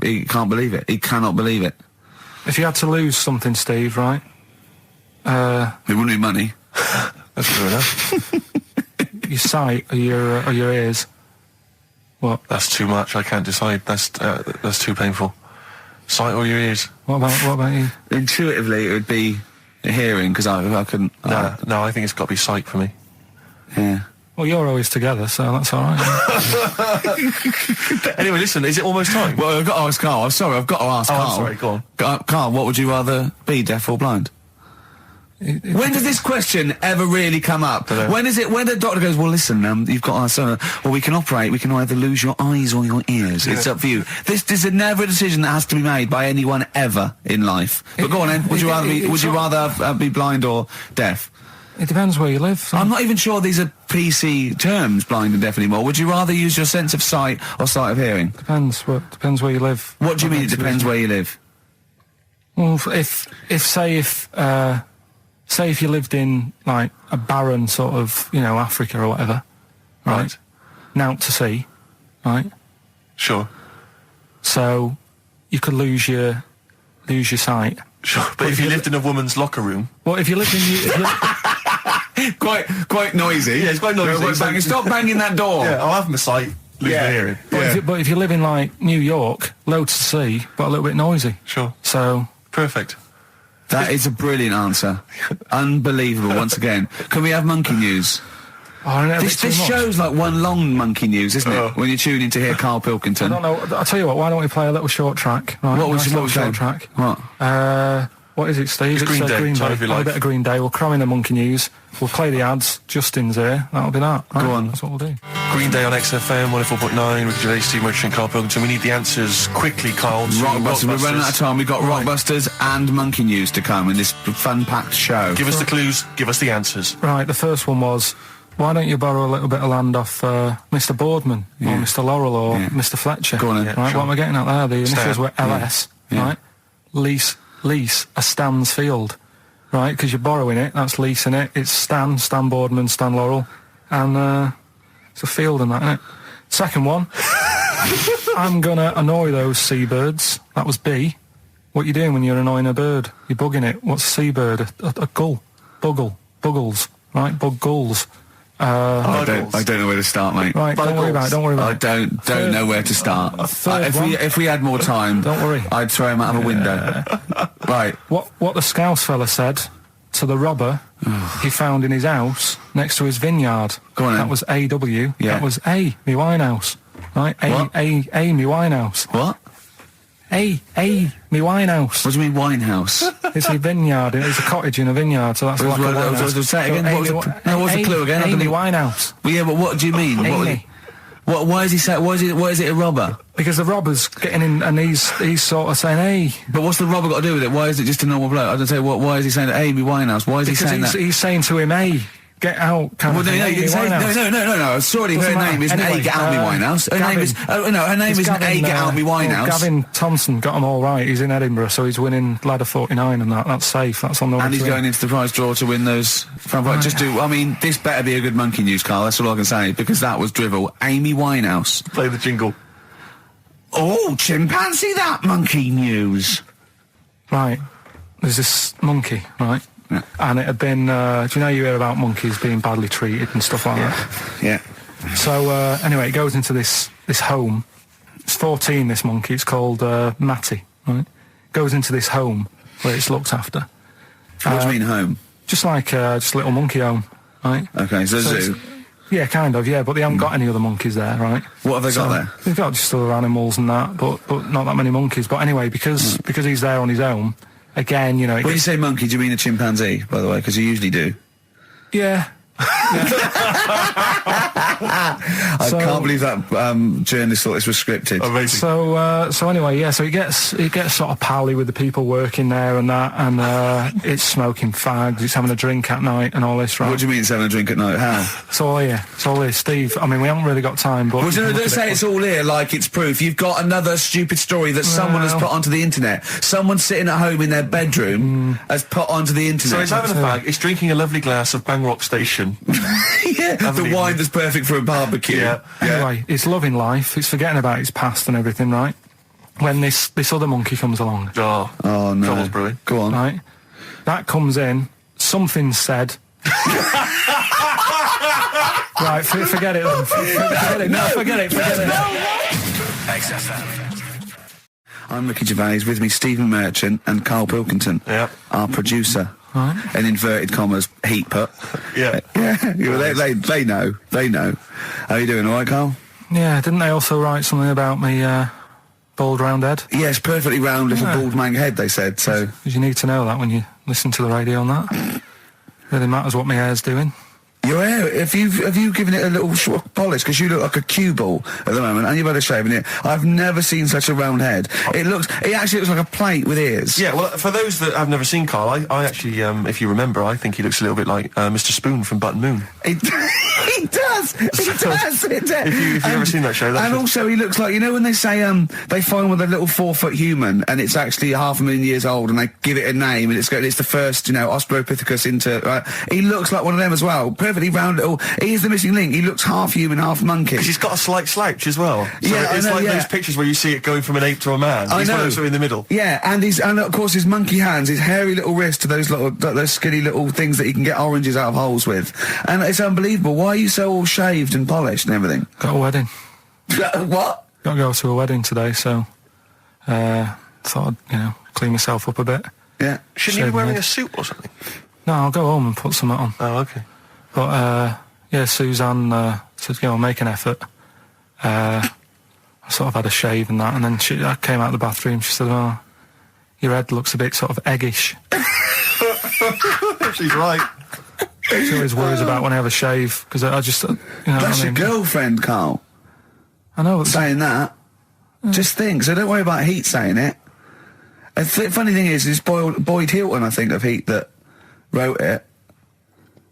he can't believe it. He cannot believe it. If you had to lose something, Steve, right? It wouldn't be money. That's true enough. Your sight or your ears. What? That's too much. I can't decide. That's too painful. Sight or your ears? What about you? Intuitively, it would be hearing, because I couldn't... No, I think it's got to be sight for me. Yeah. Well, you're always together, so that's all right. Anyway, listen, is it almost time? Well, I've got to ask Karl. I'm sorry, I've got to ask Karl. I'm sorry, go on. Karl, what would you rather be, deaf or blind? When does this question ever really come up? When the doctor goes, well, listen, you've got well, we can either lose your eyes or your ears. It's up for you. This is never a decision that has to be made by anyone ever in life. But go on then, would you rather be blind or deaf? It depends where you live. So. I'm not even sure these are PC terms, blind and deaf, anymore. Would you rather use your sense of sight or sight of hearing? Depends where you live. What do you mean it depends where you live? Well, if you lived in, like, a barren sort of, Africa or whatever, right? Naught to see, right? Sure. So you could lose your sight. Sure. But if you lived in a woman's locker room... Well, if you lived in... Quite noisy. Yeah, it's quite noisy. Stop banging that door. Yeah, I'll have my sight, lose my hearing. But if you live in, like, New York, loads to see, but a little bit noisy. Sure. So... Perfect. That is a brilliant answer. Unbelievable, once again. Can we have monkey news? This show's like one long monkey news, isn't it? When you tune in to hear Karl Pilkington. I don't know. I'll tell you what, why don't we play a little short track? Right, what was short track? What? What is it, Steve? It's Green Day. Green Day. If you A like. bit of Green Day. We'll cram in the monkey news. We'll play the ads. Justin's here. That'll be that. Right? Go on. That's what we'll do. Green Day on XFM, 104.9, Ricky Gervais, Steve Merchant and Karl Pilkington. We need the answers quickly, Karl. Rockbusters. We're running out of time. We've got Rockbusters and monkey news to come in this fun-packed show. Give us the clues. Give us the answers. Right, the first one was, why don't you borrow a little bit of land off Mr. Boardman or Mr. Laurel or Mr. Fletcher? Go on then. Right, sure. what am I getting at there? The initials Stan. were LS, right? Lease a Stan's field, right? Because you're borrowing it, that's leasing it. It's Stan Boardman, Stan Laurel, and it's a field and that, isn't it? Second one, I'm gonna annoy those seabirds. That was B. What you doing when you're annoying a bird? You're bugging it. What's a seabird? A gull. Buggles, right? Bug gulls. I don't know where to start, mate. Right, don't worry about it. I don't know where to start. If we had more time, don't worry. I'd throw him out of a window. Right. What the Scouse fella said to the robber he found in his house next to his vineyard. Go on then. That was A.W. Yeah. That was A, me Winehouse. Right? What? A, me Winehouse. What? A, me Winehouse. What do you mean winehouse? It's a vineyard. It's a cottage in a vineyard, so that's like a winehouse. Say it again. What's the clue again? Amy Winehouse. Well, yeah, but what do you mean? Amy. Why is he saying? Why is it a robber? Because the robber's getting in, and he's sort of saying, "Hey." But what's the robber got to do with it? Why is it just a normal bloke? I don't say. Why is he saying that? Amy Winehouse. Why is he saying that? He's saying to him, "Hey, get out." Well, no, you didn't say, no. Sorry, her name isn't A. Get Out Me Winehouse. Her name is. Her name isn't A. Get Out Me Winehouse. Gavin Thompson got them all right. He's in Edinburgh, so he's winning ladder 49, and that's safe. That's on the way. And he's going into the prize draw to win those. This better be a good monkey news, Karl. That's all I can say, because that was drivel. Amy Winehouse. Play the jingle. Oh, chimpanzee, that monkey news. Right. There's this monkey, right? Yeah. And it had been, do you know you hear about monkeys being badly treated and stuff like that? Yeah. So, anyway, it goes into this home. It's 14, this monkey. It's called Matty, right? Goes into this home where it's looked after. What do you mean home? Just like, just a little monkey home, right? Okay, so zoo. Yeah, kind of, yeah, but they haven't got any other monkeys there, right? What have they got there? They've got just other animals and that, but not that many monkeys. But anyway, because he's there on his own, again, you know... When you say monkey, do you mean a chimpanzee, by the way? Because you usually do. Yeah. I can't believe that journalist thought this was scripted. Amazing. So anyway, yeah. So he gets sort of pally with the people working there and that, and it's smoking fags, it's having a drink at night and all this, right? What do you mean it's having a drink at night? How? It's all here, Steve. I mean, we haven't really got time, but Well, you know, don't say it's all here like it's proof. You've got another stupid story that someone has put onto the internet. Someone sitting at home in their bedroom has put onto the internet. So he's having a fag, he's drinking a lovely glass of Bang Rock Station. Yeah, the wine that's perfect for a barbecue. Yeah. Anyway, it's loving life. It's forgetting about its past and everything, right? When this other monkey comes along, Oh no. Trouble's brewing. Go on. right? That comes in. Something said. Right, forget it then. Forget it. No, forget it. XFM. I'm Ricky Gervais, with me Stephen Merchant and Karl Pilkington, our producer. Right. In inverted commas, heat put. Yeah. They know. How you doing, all right, Karl? Yeah, didn't they also write something about me bald round head? Yes, perfectly round little bald man head, they said, so... Because you need to know that when you listen to the radio and that. Really matters what my hair's doing. Your hair, have you given it a little sort of polish? Because you look like a cue ball at the moment, and you've had a shave in it. I've never seen such a round head. It actually looks like a plate with ears. Yeah, well, for those that have never seen Karl, I actually, if you remember, I think he looks a little bit like Mr. Spoon from Button Moon. He does. If you've ever seen that show, and also he looks like, you know when they say they find with a little 4-foot human and it's actually 500,000 years old and they give it a name and it's the first, Australopithecus into. Right? He looks like one of them as well. Perfectly round little. He is the missing link. He looks half human, half monkey. Because he's got a slight slouch as well. So Yeah, it's I know, like yeah. those pictures where you see it going from an ape to a man. He's one of those in the middle. Yeah, and of course his monkey hands, his hairy little wrist to those skinny little things that he can get oranges out of holes with, and it's unbelievable. Why are you so all shaved and polished and everything? Got a wedding. What? Got to go to a wedding today, so thought I'd, clean myself up a bit. Yeah. Shouldn't you be wearing a suit or something? No, I'll go home and put something on. Oh, okay. But Suzanne said, make an effort. I sort of had a shave and that, and then I came out of the bathroom. She said, "Oh, your head looks a bit sort of eggish." She's right. She always worries about when I have a shave because I just, That's your girlfriend, Karl. I know. Saying that. Just think. So don't worry about Heat saying it. Funny thing is, it's Boyd Hilton, I think, of Heat that wrote it.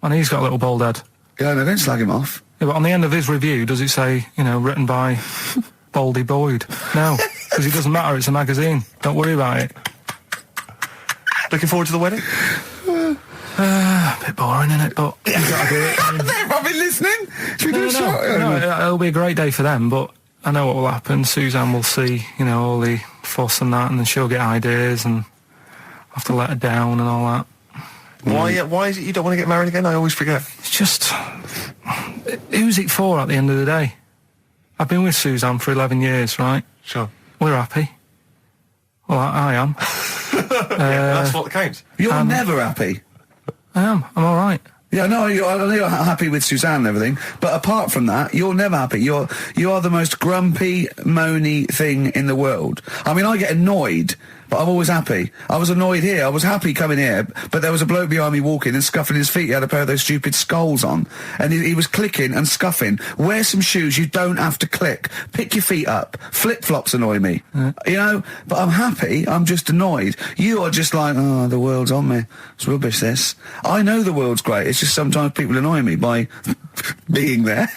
And he's got a little bald head. Yeah, no, don't slag him off. Yeah, but on the end of his review, does it say, written by Baldy Boyd? No, because it doesn't matter. It's a magazine. Don't worry about it. Looking forward to the wedding? A bit boring, isn't it? But you got to do it. They're probably listening. Should we do a shot? No, it'll be a great day for them, but I know what will happen. Suzanne will see, all the fuss and that, and then she'll get ideas, and I'll have to let her down and all that. Why is it you don't want to get married again? I always forget. It's just... Who's it for at the end of the day? I've been with Suzanne for 11 years, right? Sure. We're happy. Well, I am. That's what counts. You're never happy. I am. I'm all right. Yeah, I know you're happy with Suzanne and everything, but apart from that, you're never happy. You are the most grumpy, moany thing in the world. I mean, I get annoyed, but I'm always happy. I was annoyed here. I was happy coming here, but there was a bloke behind me walking and scuffing his feet. He had a pair of those stupid skulls on, and he was clicking and scuffing. Wear some shoes. You don't have to click. Pick your feet up. Flip-flops annoy me. But I'm happy. I'm just annoyed. You are just like, oh, the world's on me. It's rubbish, this. I know the world's great. It's just sometimes people annoy me by being there,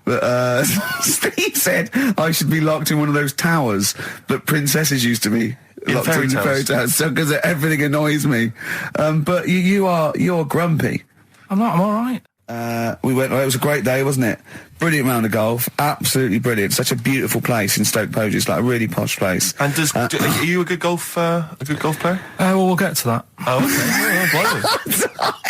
But Steve said I should be locked in one of those towers that princesses used to be locked in fairy tales, because everything annoys me. But you're grumpy. I'm not. I'm all right. It was a great day, wasn't it? Brilliant round of golf, absolutely brilliant. Such a beautiful place in Stoke Poges, it's like a really posh place. And are you a good golf player? Well, we'll get to that. Oh, okay.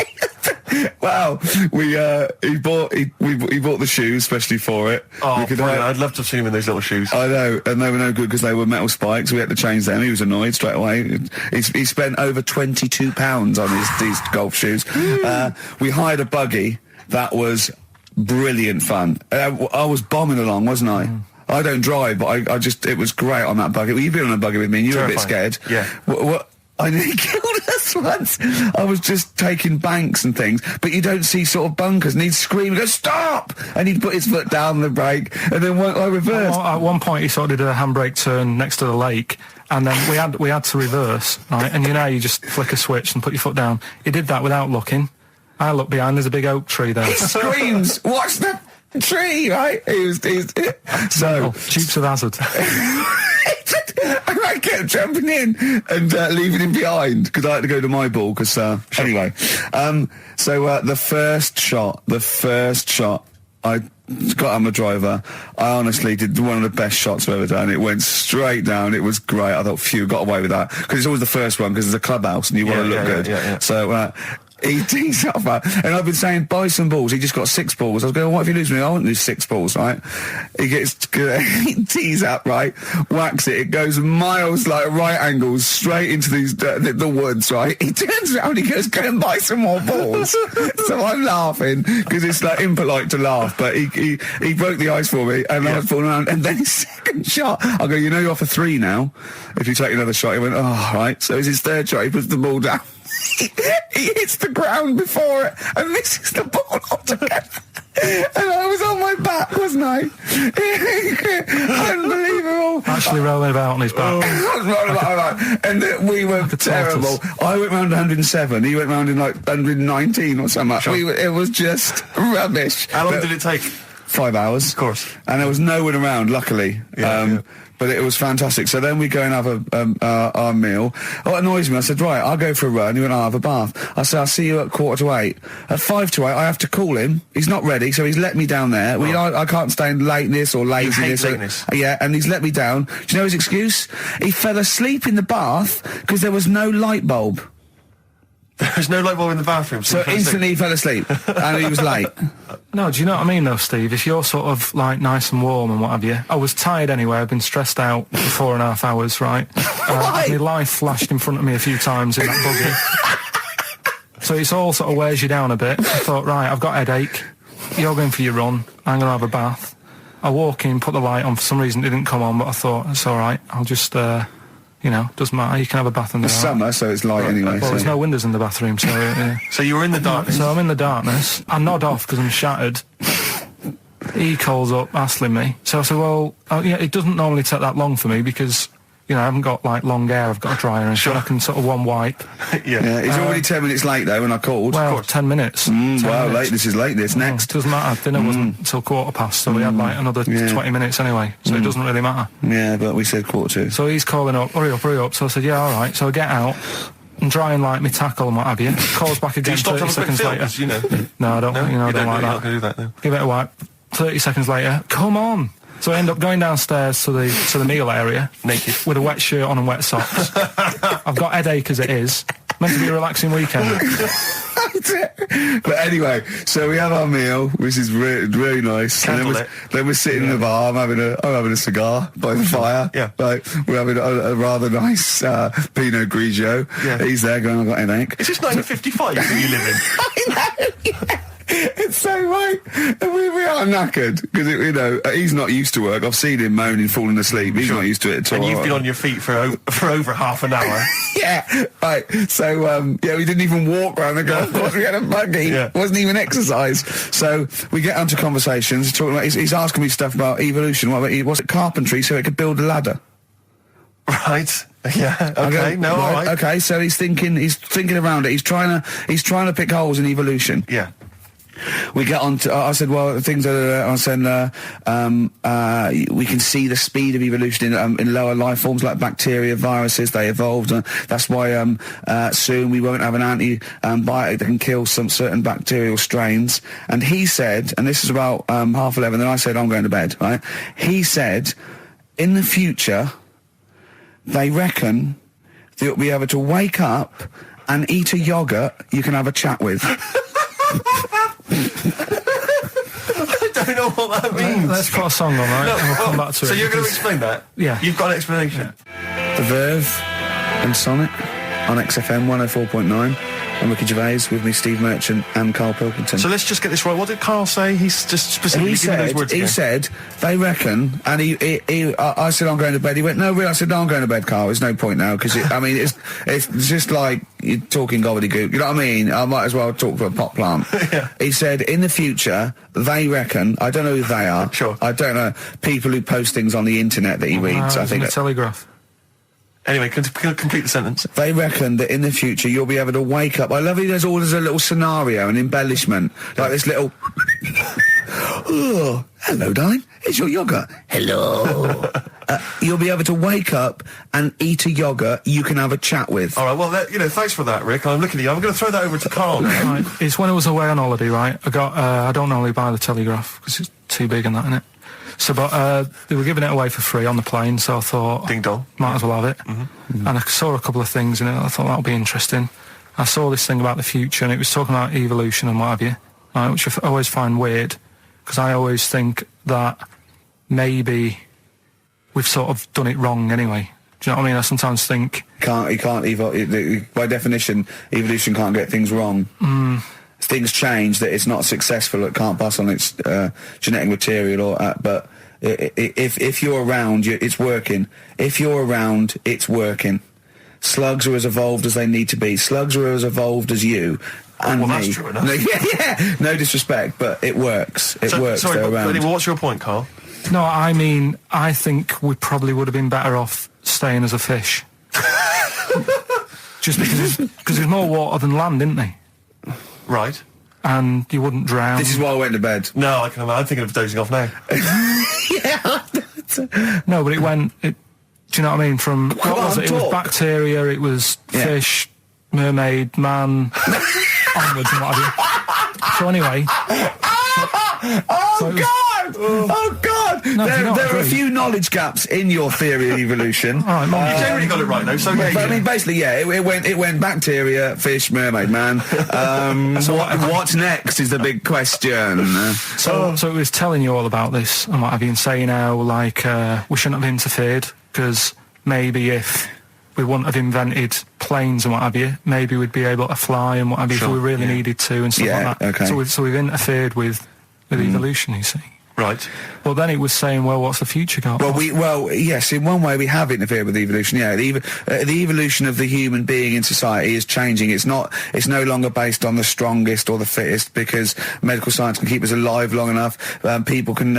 Wow, he bought the shoes especially for it. Oh, I'd love to have seen him in those little shoes. I know, and they were no good because they were metal spikes. We had to change them. He was annoyed straight away. He spent over £22 on these golf shoes. We hired a buggy. that was brilliant fun. I was bombing along, wasn't I? I don't drive, but I just, it was great on that buggy. Well, you've been on a buggy with me and you were a bit scared. Yeah. What I nearly killed us once. I was just taking banks and things, but you don't see sort of bunkers, and he'd scream and go, stop! And he'd put his foot down the brake, and then I reversed. At one point, he sort of did a handbrake turn next to the lake, and then we had to reverse, right? And you know, you just flick a switch and put your foot down. He did that without looking. I looked behind, there's a big oak tree there. He screams, watch the tree, right? So Dukes of Hazzard. and I kept jumping in and leaving him behind because I had to go to my ball. Because anyway, so the first shot, I got on the driver. I honestly did one of the best shots I've ever done. It went straight down. It was great. I thought, phew, got away with that because it's always the first one because it's a clubhouse and you want to look good. Yeah. So. He tees up, and I've been saying, buy some balls. He just got 6 balls. I was going, what if you lose me? I won't lose 6 balls, right? He tees up, right? Whacks it. It goes miles, like right angles, straight into these the woods, right? He turns around, he goes, go and buy some more balls. So I'm laughing because it's like impolite to laugh, but he broke the ice for me, and I was falling around. And then his second shot, I go, you know, you're off for 3 now. If you take another shot, he went, oh, right. So it's his third shot. He puts the ball down. He hits the ground before it and misses the ball altogether. And I was on my back, wasn't I? Unbelievable. Actually rolling about on his back. I was rolling about, and we were terrible. I went round 107. He went round in like 119 or something. Sure. It was just rubbish. How long did it take? 5 hours. Of course. And there was no one around, luckily. Yeah. But it was fantastic. So then we go and have our meal. What annoys me, I said, right, I'll go for a run. He went, I'll have a bath. I said, I'll see you at 7:45. At 7:55, I have to call him. He's not ready, so he's let me down there. I can't stand lateness or laziness. Lateness. Yeah, and he's let me down. Do you know his excuse? He fell asleep in the bath because there was no light bulb. There was no light bulb in the bathroom. So instantly he fell asleep, and he was late. No, do you know what I mean though, Steve? If you're sort of like nice and warm and what have you, I was tired anyway. I've been stressed out for 4.5 hours, right? My life flashed in front of me a few times in that buggy. So it's all sort of wears you down a bit. I thought, right, I've got a headache. You're going for your run. I'm going to have a bath. I walk in, put the light on. For some reason it didn't come on, but I thought, it's all right. I'll just... you know, doesn't matter. You can have a bath in there. It's summer, so it's light anyway. Well, so. there's no windows in the bathroom, so... So you were in the darkness? So I'm in the darkness. I nod off because I'm shattered. He calls up, hassling me. So I said, well, it doesn't normally take that long for me because, you know, I haven't got, like, long hair. I've got a dryer and so I can sort of one wipe. Yeah. He's already 10 minutes late, though, when I called. Well, 10 minutes. 10 wow, minutes. late. This is late. This next. Doesn't matter. Dinner wasn't until 7:15, so we had, like, another 20 minutes anyway. So it doesn't really matter. Yeah, but we said 7:45. So he's calling up, hurry up. So I said, yeah, all right. So I get out and dry and like my tackle and what have you. Calls back again 30 seconds later. You know? No, I don't. No, you know, I don't like You're that. not going to do that, no. Give it a wipe. 30 seconds later, come on. So I end up going downstairs to the meal area, naked, with a wet shirt on and wet socks. I've got headache as it is. Meant to be a relaxing weekend. But anyway, so we have our meal, which is really nice. And then we're sitting in the bar. I'm having a cigar by the fire. Yeah. Like, we're having a rather nice Pinot Grigio. Yeah. He's there going, I've got a headache. Is this 1955 that you live in? I know, yeah. It's so right. And we are knackered because, you know, he's not used to work. I've seen him moaning, falling asleep. He's not used to it at all. And you've been on your feet for over half an hour. Yeah, right. So, we didn't even walk around the golf course. We had a buggy. Yeah. It wasn't even exercise. So we get onto conversations. Talking about, he's asking me stuff about evolution. Was it carpentry so it could build a ladder? Right. Yeah. Okay. All right. Okay. So he's thinking around it. He's trying to pick holes in evolution. Yeah. We get on to, I said, well, things are, I said, we can see the speed of evolution in lower life forms like bacteria, viruses, they evolved. That's why soon we won't have an antibiotic that can kill some certain bacterial strains. And he said, and this is about 11:30, then I said, I'm going to bed, right? He said, in the future, they reckon that you'll be able to wake up and eat a yogurt you can have a chat with. I don't know what that means. Let's put a song on, right? No, and we'll come back to it. So you're going to explain that? Yeah. You've got an explanation. The Verve and Sonic on XFM 104.9. I'm Ricky Gervais, with me Steve Merchant and Karl Pilkington. So let's just get this right. What did Karl say? He's just specifically giving those words again. He said, they reckon, and I said, I'm going to bed. He went, no, really? I said, no, I'm going to bed, Karl. There's no point now, because, I mean, it's just like you're talking gobbledygook. You know what I mean? I might as well talk to a pot plant. Yeah. He said, in the future, they reckon, I don't know who they are. Sure. I don't know, people who post things on the internet that he reads, I think. The Telegraph. Anyway, complete the sentence. They reckon that in the future you'll be able to wake up. I love it. There's always a little scenario, an embellishment, like this little. Oh, hello, darling. It's your yogurt. Hello. You'll be able to wake up and eat a yogurt you can have a chat with. All right. Well, thanks for that, Rick. I'm looking at you. I'm going to throw that over to Karl now. Right. It's when I was away on holiday, right? I got. I don't normally buy the Telegraph because it's too big and that, innit? So, but they were giving it away for free on the plane, so I thought, ding dong, might as well have it. Mm-hmm. And I saw a couple of things in it. I thought that would be interesting. I saw this thing about the future, and it was talking about evolution and what have you, right, which I always find weird, because I always think that maybe we've sort of done it wrong anyway. Do you know what I mean? I sometimes think You can't evolve. By definition, evolution can't get things wrong. Things change, that it's not successful, it can't pass on its genetic material, but if you're around, it's working. If you're around, it's working. Slugs are as evolved as they need to be. Slugs are as evolved as you and well, me. that's true enough. Yeah. No disrespect, but it works. It works. Sorry, they're around. anyway, what's your point, Karl? No, I mean, I think we probably would have been better off staying as a fish. Just because there's more water than land, isn't there? Right. And you wouldn't drown. This is why I went to bed. No, I'm thinking of dozing off now. No, but it went. Do you know what I mean? From what was it? It was bacteria. It was fish, mermaid, man, onwards and what have you. So anyway. Oh God! No, there are a few knowledge gaps in your theory of evolution. All right, you generally got it right though. So yeah, I mean, basically, yeah, it went bacteria, fish, mermaid, man. What's next is the big question. So it was telling you all about this and what have you, and saying how like we shouldn't have interfered, because maybe if we wouldn't have invented planes and what have you, maybe we'd be able to fly and what have you if we really needed to and stuff like that. Okay. So we've interfered with evolution, you see. Right. Well, then it was saying, well, what's the future got? Well, yes, in one way we have interfered with evolution. Yeah, the evolution of the human being in society is changing. It's no longer based on the strongest or the fittest, because medical science can keep us alive long enough. People can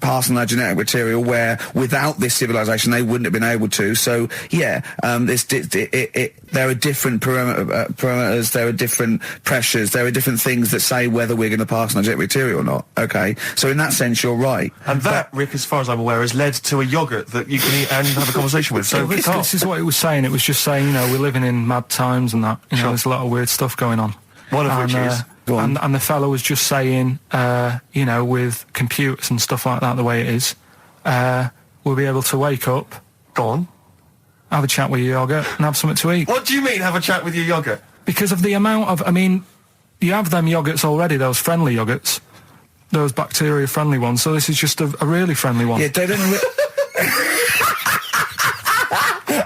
pass on their genetic material where without this civilization they wouldn't have been able to. So yeah, there are different parameters, there are different pressures, there are different things that say whether we're going to pass on our genetic material or not. Okay, so in that sense you're right. And that, Rick, as far as I'm aware, has led to a yogurt that you can eat and have a conversation with. So this is what it was saying. It was just saying, you know, we're living in mad times and that. You know, there's a lot of weird stuff going on. One of which is... And the fellow was just saying, you know, with computers and stuff like that, the way it is, we'll be able to wake up... Go on. Have a chat with your yogurt and have something to eat. What do you mean, have a chat with your yogurt? Because of the amount of... I mean, you have them yogurts already, those friendly yogurts. Those bacteria-friendly ones, so this is just a really friendly one. Yeah, they don't...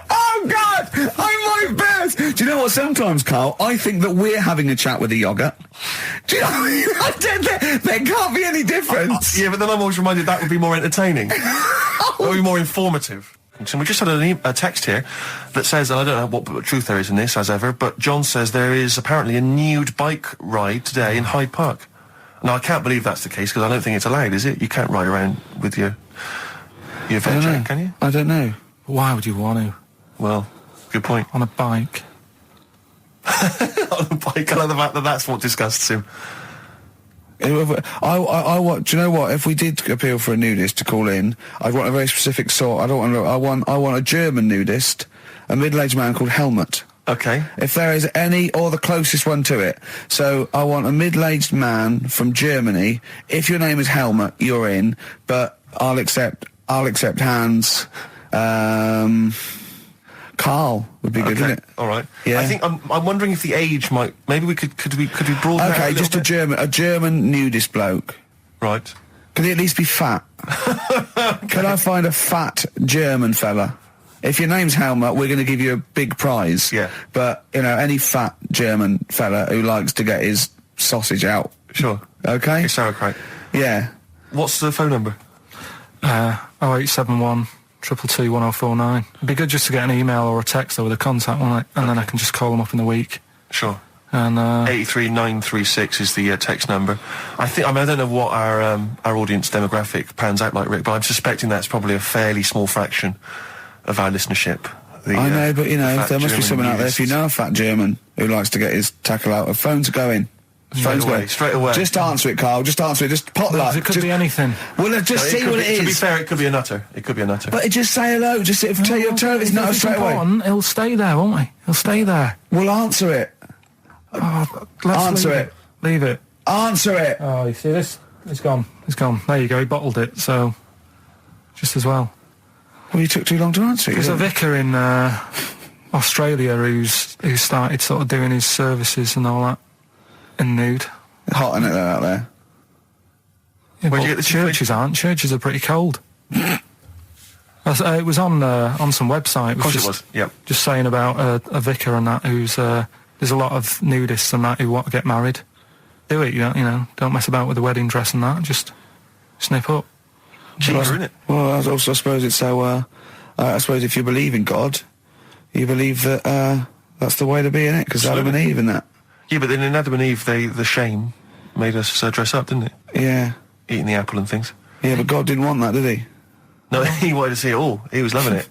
Oh, God! I'm my best! Do you know what, sometimes, Karl, I think that we're having a chat with a yogurt. Do you know what I mean? There can't be any difference. Yeah, but then I'm always reminded that would be more entertaining. That would be more informative. And we just had a text here that says, and I don't know what truth there is in this, as ever, but John says there is apparently a nude bike ride today in Hyde Park. Now, I can't believe that's the case, because I don't think it's allowed, is it? You can't ride around with your veg, can you? I don't know. Why would you want to? Well, good point. On a bike. On a bike, I love the fact that that's what disgusts him. Do you know what? If we did appeal for a nudist to call in, I'd want a very specific sort. I want a German nudist, a middle-aged man called Helmut. Okay. If there is any, or the closest one to it. So I want a middle-aged man from Germany. If your name is Helmut, you're in. But I'll accept hands. Karl would be good, wouldn't it? All right. Yeah. I think I'm wondering if the age might. Maybe we could we broaden that Okay, a just bit? a German nudist bloke. Right. Could he at least be fat? Can I find a fat German fella? If your name's Helmut, we're going to give you a big prize. Yeah. But, you know, any fat German fella who likes to get his sausage out. Sure. Okay? It's sauerkraut. Yeah. What's the phone number? 0871 222 1049. It'd be good just to get an email or a text or with a contact on it, and then I can just call them up in the week. Sure. And 83936 is the text number. I don't know what our audience demographic pans out like, Rick, but I'm suspecting that's probably a fairly small fraction of our listenership. I know, but, you know, there must be someone out there, if you know a fat German who likes to get his tackle out, phones are going. Straight away. Just answer it, Carl. Just answer it. Just potluck. it could be anything. Well, just see what it is. To be fair, it could be a nutter. It could be a nutter. But just say hello. Just tell your turn. It's not straight away. He'll stay there, won't he? He'll stay there. Well, answer it. Answer it. Leave it. Answer it. Oh, you see this? It's gone. It's gone. There you go. He bottled it, so just as well. Well, you took too long to answer it. There's a vicar in Australia who started sort of doing his services and all that in nude. Hot, isn't it, out there? Yeah, Where'd but you get the churches aren't. Churches are pretty cold. It was on some website. Of course it was. Yep. Just saying about a vicar and that who's there's a lot of nudists and that who want to get married. Do it, you don't mess about with the wedding dress and that. Just snip up. Cheaper, isn't it? Well, I also suppose it's so. I suppose if you believe in God, you believe that that's the way to be in it, because Adam and Eve and that. Yeah, but then in Adam and Eve, the shame made us dress up, didn't it? Yeah. Eating the apple and things. Yeah, but God didn't want that, did he? No, he wanted to see it all. He was loving it.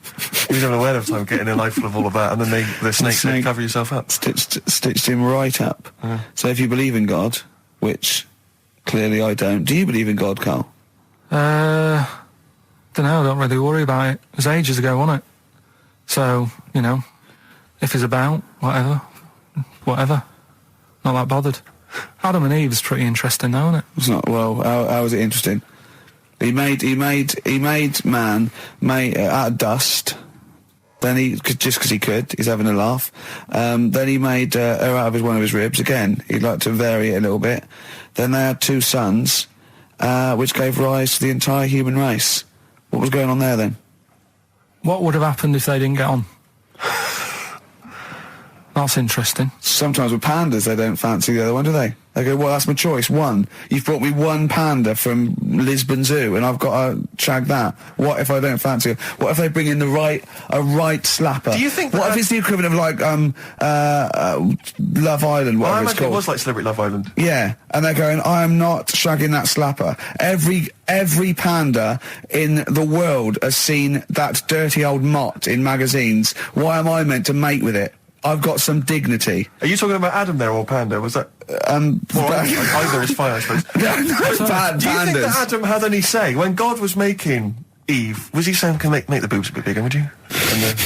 He was having a whale of time getting a life full of all of that, and then the snake said, cover yourself up. Stitched him right up. Yeah. So if you believe in God, which clearly I don't, do you believe in God, Carl? Don't know, I don't really worry about it. It was ages ago, wasn't it? So, if it's about, whatever. Not that bothered. Adam and Eve is pretty interesting, though, isn't it? It's not. Well, how is it interesting? He made man out of dust. Then just because he could, he's having a laugh. Then he made her out of one of his ribs. Again, he'd like to vary it a little bit. Then they had 2 sons, which gave rise to the entire human race. What was going on there then? What would have happened if they didn't get on? That's interesting. Sometimes with pandas, they don't fancy the other one, do they? They go, well, that's my choice. One. You've brought me one panda from Lisbon Zoo, and I've got to shag that. What if I don't fancy it? What if they bring in a right slapper? Do you think what if it's the equivalent of like Love Island, Well, I whatever it's imagine called? it was like Celebrity Love Island. Yeah, and they're going, I am not shagging that slapper. Every panda in the world has seen that dirty old mott in magazines. Why am I meant to mate with it? I've got some dignity. Are you talking about Adam there or Panda? Was that... either is fine, I suppose. No, bad do you think pandas. that Adam had any say? When God was making Eve, was he saying, can make the boobs a bit bigger, would you? And then...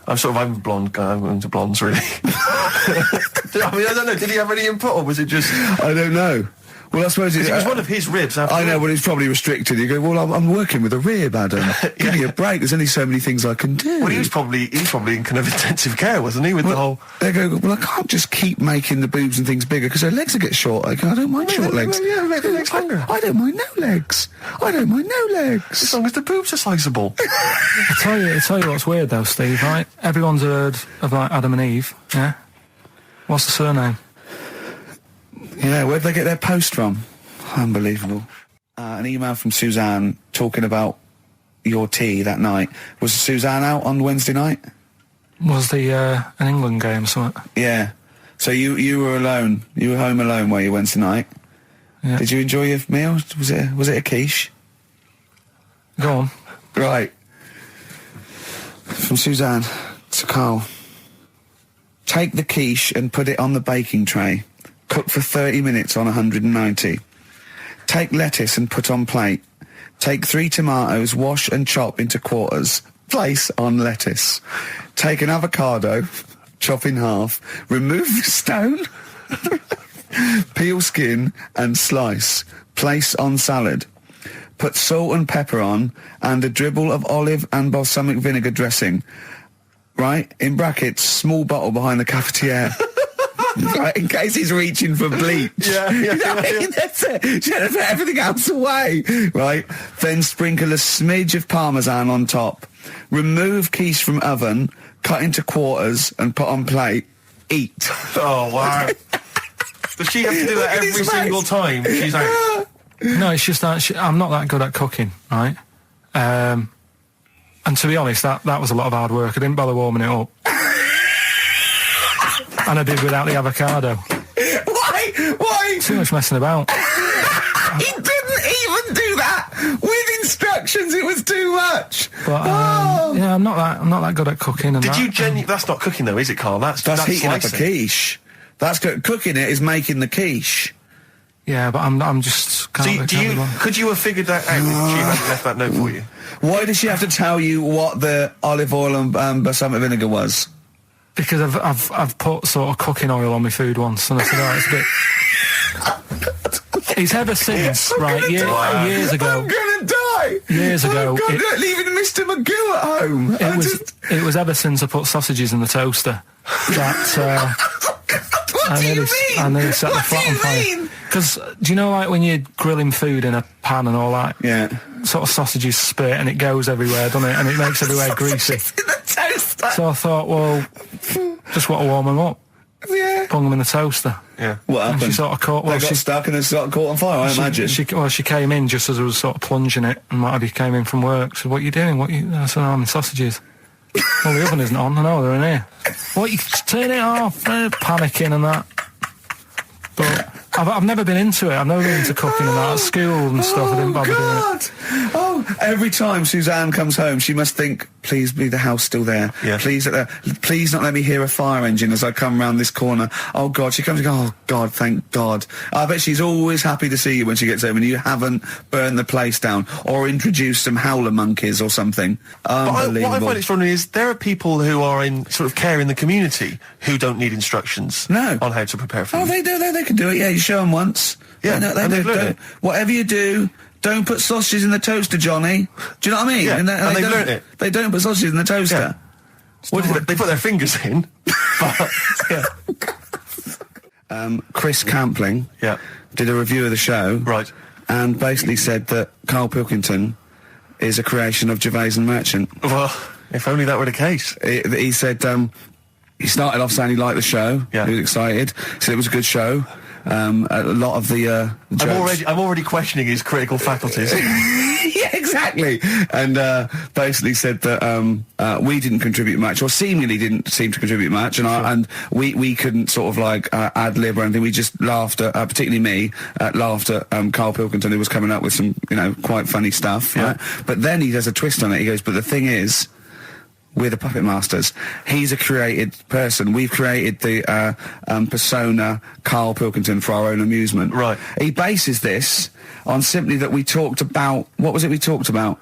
I'm a blonde guy, I'm into blondes, really. I mean, I don't know, did he have any input, or was it just... I don't know. Well, I suppose it was one of his ribs. I know, but it's probably restricted. You go, well, I'm working with a rib, Adam. Give me a break. There's only so many things I can do. Well, he was probably in kind of intensive care, wasn't he? With the whole. They go, well, I can't just keep making the boobs and things bigger because their legs will get shorter. I don't mind short legs. Yeah, make the legs longer. I don't mind no legs. I don't mind no legs. As long as the boobs are sizable. I tell you what's weird though, Steve. Right? Everyone's heard of like Adam and Eve. Yeah. What's the surname? Yeah, where'd they get their post from? Unbelievable. An email from Suzanne talking about your tea that night. Was Suzanne out on Wednesday night? Was the an England game or something? Yeah. So you were alone. You were home alone, were you, Wednesday night? Yeah. Did you enjoy your meal? Was it a quiche? Go on. Right. From Suzanne to Karl. Take the quiche and put it on the baking tray. Cook for 30 minutes on 190. Take lettuce and put on plate. Take 3 tomatoes, wash and chop into quarters. Place on lettuce. Take an avocado, chop in half. Remove the stone. Peel skin and slice. Place on salad. Put salt and pepper on and a dribble of olive and balsamic vinegar dressing. Right? In brackets, small bottle behind the cafetiere. Right, in case he's reaching for bleach. Yeah. You know what I mean? That's it. She had to put everything else away. Right. Then sprinkle a smidge of parmesan on top. Remove quiche from oven, cut into quarters and put on plate. Eat. Oh, wow. Does she have to do that every single time? She's like... No, it's just that I'm not that good at cooking, right? And to be honest, that was a lot of hard work. I didn't bother warming it up. And I did without the avocado. Why? Too much messing about. He didn't even do that with instructions. It was too much. But yeah, I'm not that good at cooking. And That's not cooking though, is it, Karl? That's heating up a slicing. quiche. That's cooking. It is making the quiche. Yeah, but I'm just. Could you have figured that out if she hadn't left that note for you? Why does she have to tell you what the olive oil and balsamic vinegar was? Because I've put sort of cooking oil on my food once, and I said, oh, it's a bit. He's ever since, right? Years ago. I'm gonna die. Years ago, leaving Mr. Magoo at home. It was ever since I put sausages in the toaster that. What do you mean? I nearly set the flat on fire. Because do you know, like when you're grilling food in a pan and all that? Yeah. Sort of sausages spit and it goes everywhere, doesn't it? And it makes everywhere greasy. In the toaster. So I thought, well, just want to warm them up. Yeah. Bung them in the toaster. Yeah. What happened? And she sort of caught. They got stuck and it's got caught on fire. I imagine. She came in just as I was sort of plunging it, and what have you came in from work. Said, "What are you doing? I said, I'm in sausages." Well, the oven isn't on. I know they're in here. What? You turn it off? Panicking and that. But I've never been into it. I've never been into cooking and that. At school and stuff, I didn't bother doing it. Oh, every time Suzanne comes home, she must think, please be the house still there. Yeah. Please not let me hear a fire engine as I come round this corner. Oh, God. She comes and goes, oh, God, thank God. I bet she's always happy to see you when she gets home and you haven't burned the place down or introduced some howler monkeys or something. Unbelievable. What I find extraordinary is there are people who are in sort of care in the community who don't need instructions on how to prepare food. Oh, they do. They can do it. Yeah, you show them once. Yeah, they they've learned it. Whatever you do, don't put sausages in the toaster, Johnny. Do you know what I mean? Yeah, and they've learned it. They don't put sausages in the toaster. Yeah. They put their fingers in. But, yeah. Chris Campling did a review of the show. Right. And basically said that Karl Pilkington is a creation of Gervais and Merchant. Well, if only that were the case. He said he started off saying he liked the show. Yeah. He was excited. Said it was a good show. A lot of the jokes. I'm already questioning his critical faculties. Yeah, exactly. And basically said that we didn't contribute much, or seemingly didn't seem to contribute much, and we couldn't sort of like ad lib or anything. We just laughed at, particularly me, laughed at Karl Pilkington, who was coming up with some, quite funny stuff. Yeah. Right? But then he does a twist on it. He goes, but the thing is, we're the puppet masters. He's a created person. We've created the persona Karl Pilkington for our own amusement. Right. He bases this on simply that we talked about... What was it we talked about?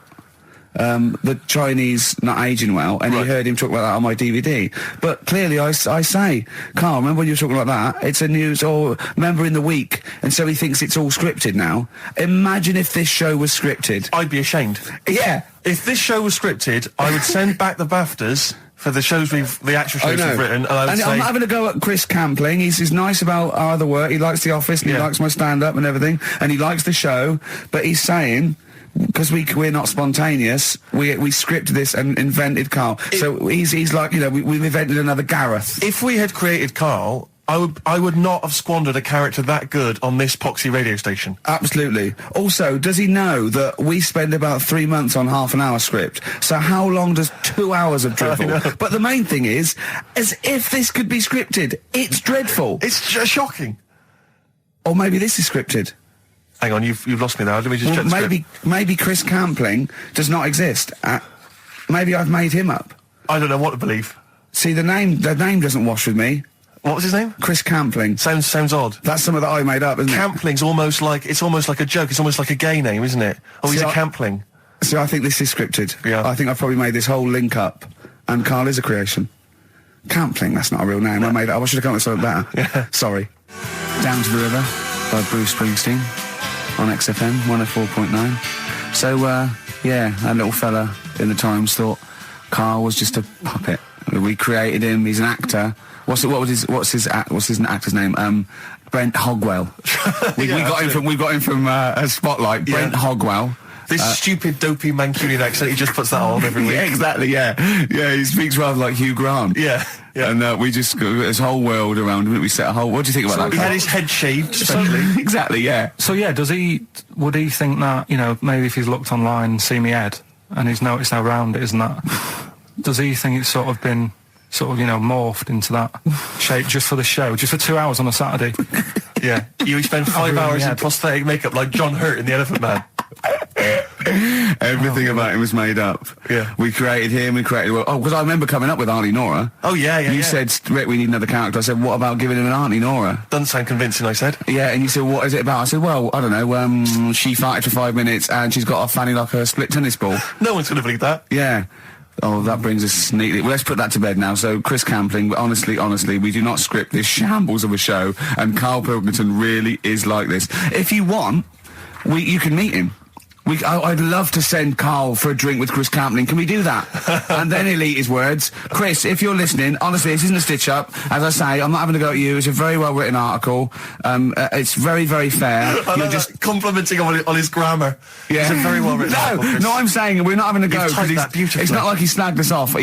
The Chinese not aging well, and he heard him talk about that on my DVD. But clearly I say, Karl, remember when you were talking about that? It's a news or member in the week, and so he thinks it's all scripted now. Imagine if this show was scripted. I'd be ashamed. Yeah. If this show was scripted, I would send back the BAFTAs for the actual shows we've written, and I would say... I'm not having a go at Chris Campling. He's nice about our other work. He likes The Office, and he likes my stand-up and everything, and he likes the show, but he's saying... Because we're not spontaneous, we scripted this and invented Karl. So he's like, we've invented another Gareth. If we had created Karl, I would not have squandered a character that good on this poxy radio station. Absolutely. Also, does he know that we spend about 3 months on half an hour script? So how long does 2 hours of drivel? But the main thing is, as if this could be scripted, it's dreadful. It's shocking. Or maybe this is scripted. Hang on, you've lost me now. Let me just check the script. Maybe Chris Campling does not exist. Maybe I've made him up. I don't know what to believe. See, the name doesn't wash with me. What was his name? Chris Campling. Sounds odd. That's something that I made up, isn't it? Campling's almost like a joke. It's almost like a gay name, isn't it? Oh, he's a Campling. See, I think this is scripted. Yeah. I think I've probably made this whole link up, and Karl is a creation. Campling, that's not a real name. I made it up. I should have come up with something better. Yeah. Sorry. Down to the River by Bruce Springsteen on XFM 104.9. So, that little fella in the Times thought Karl was just a puppet. We created him. He's an actor. what's his actor's name? Brent Hogwell. We got him from a Spotlight. Brent Hogwell. This stupid, dopey Mancunian accent, he just puts that on every week. Yeah, exactly, yeah. He speaks rather like Hugh Grant. Yeah. And we just got this whole world around him. We set a whole... What do you think about that? He had his head shaved, especially. Exactly, yeah. So, yeah, would he think that, maybe if he's looked online and seen me head, and he's noticed how round it is and that, does he think it's sort of been, morphed into that shape just for the show, just for 2 hours on a Saturday? Yeah. You spend 5 hours in prosthetic makeup like John Hurt in The Elephant Man. Everything about him was made up. Yeah. We created him, because I remember coming up with Auntie Nora. Oh, yeah. You said, Rick, we need another character. I said, what about giving him an Auntie Nora? Doesn't sound convincing, I said. Yeah, and you said, what is it about? I said, well, I don't know, she farted for 5 minutes and she's got a fanny like a split tennis ball. No one's going to believe that. Yeah. Oh, that brings us neatly... Well, let's put that to bed now. So, Chris Campling, honestly, we do not script this shambles of a show, and Karl Pilkington really is like this. If you want, you can meet him. I'd love to send Karl for a drink with Chris Campling. Can we do that? And then he'll eat his words. Chris, if you're listening, honestly, this isn't a stitch-up. As I say, I'm not having to go at you. It's a very well-written article. It's very, very fair. You're just complimenting on his grammar. Yeah. It's a very well-written article, Chris. No, I'm saying we're not having to go. You've typed that beautifully. It's not like he snagged us off. I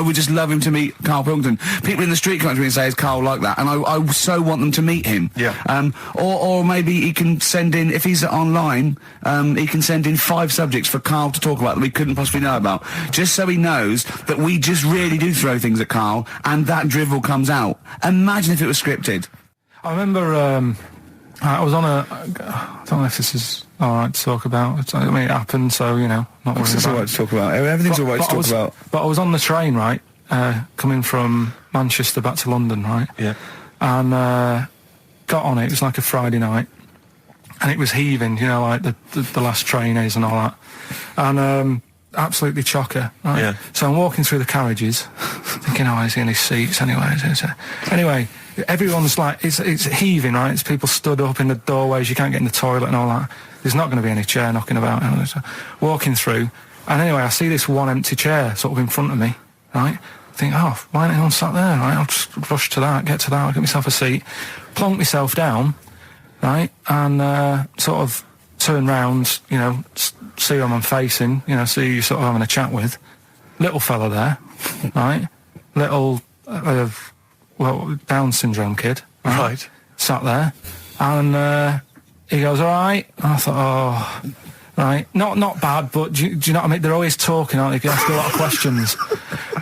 would just love him to meet Karl Pilkington. People in the street come up to me and say, is Karl like that? And I so want them to meet him. Yeah. Or maybe he can send in, if he's online, he can send in 5 subjects for Karl to talk about that we couldn't possibly know about, just so he knows that we just really do throw things at Karl and that drivel comes out. Imagine if it was scripted. I remember I was on I don't know if this is alright to talk about. I mean, it happened, so, not worried It's about all right to talk about. Everything's all right to talk about. But I was on the train, right, coming from Manchester back to London, right? Yeah. And got on it was like a Friday night. And it was heaving, like the last train is and all that. And absolutely chocker, right? Yeah. So I'm walking through the carriages, thinking, is he in his seats anyway? Anyway, everyone's like, it's heaving, right? It's people stood up in the doorways, you can't get in the toilet and all that. There's not going to be any chair knocking about. So walking through, and anyway, I see this one empty chair sort of in front of me, right? I think, why ain't anyone sat there, right? I'll just rush to that, get I'll get myself a seat, plonk myself down, right, and sort of turn round, see who I'm facing, see who you're sort of having a chat with. Little fella there, right? Little, Down syndrome kid, Right. Sat there, and he goes, all right. And I thought, right, not bad, but do you know what I mean? They're always talking, aren't they? You ask a lot of questions,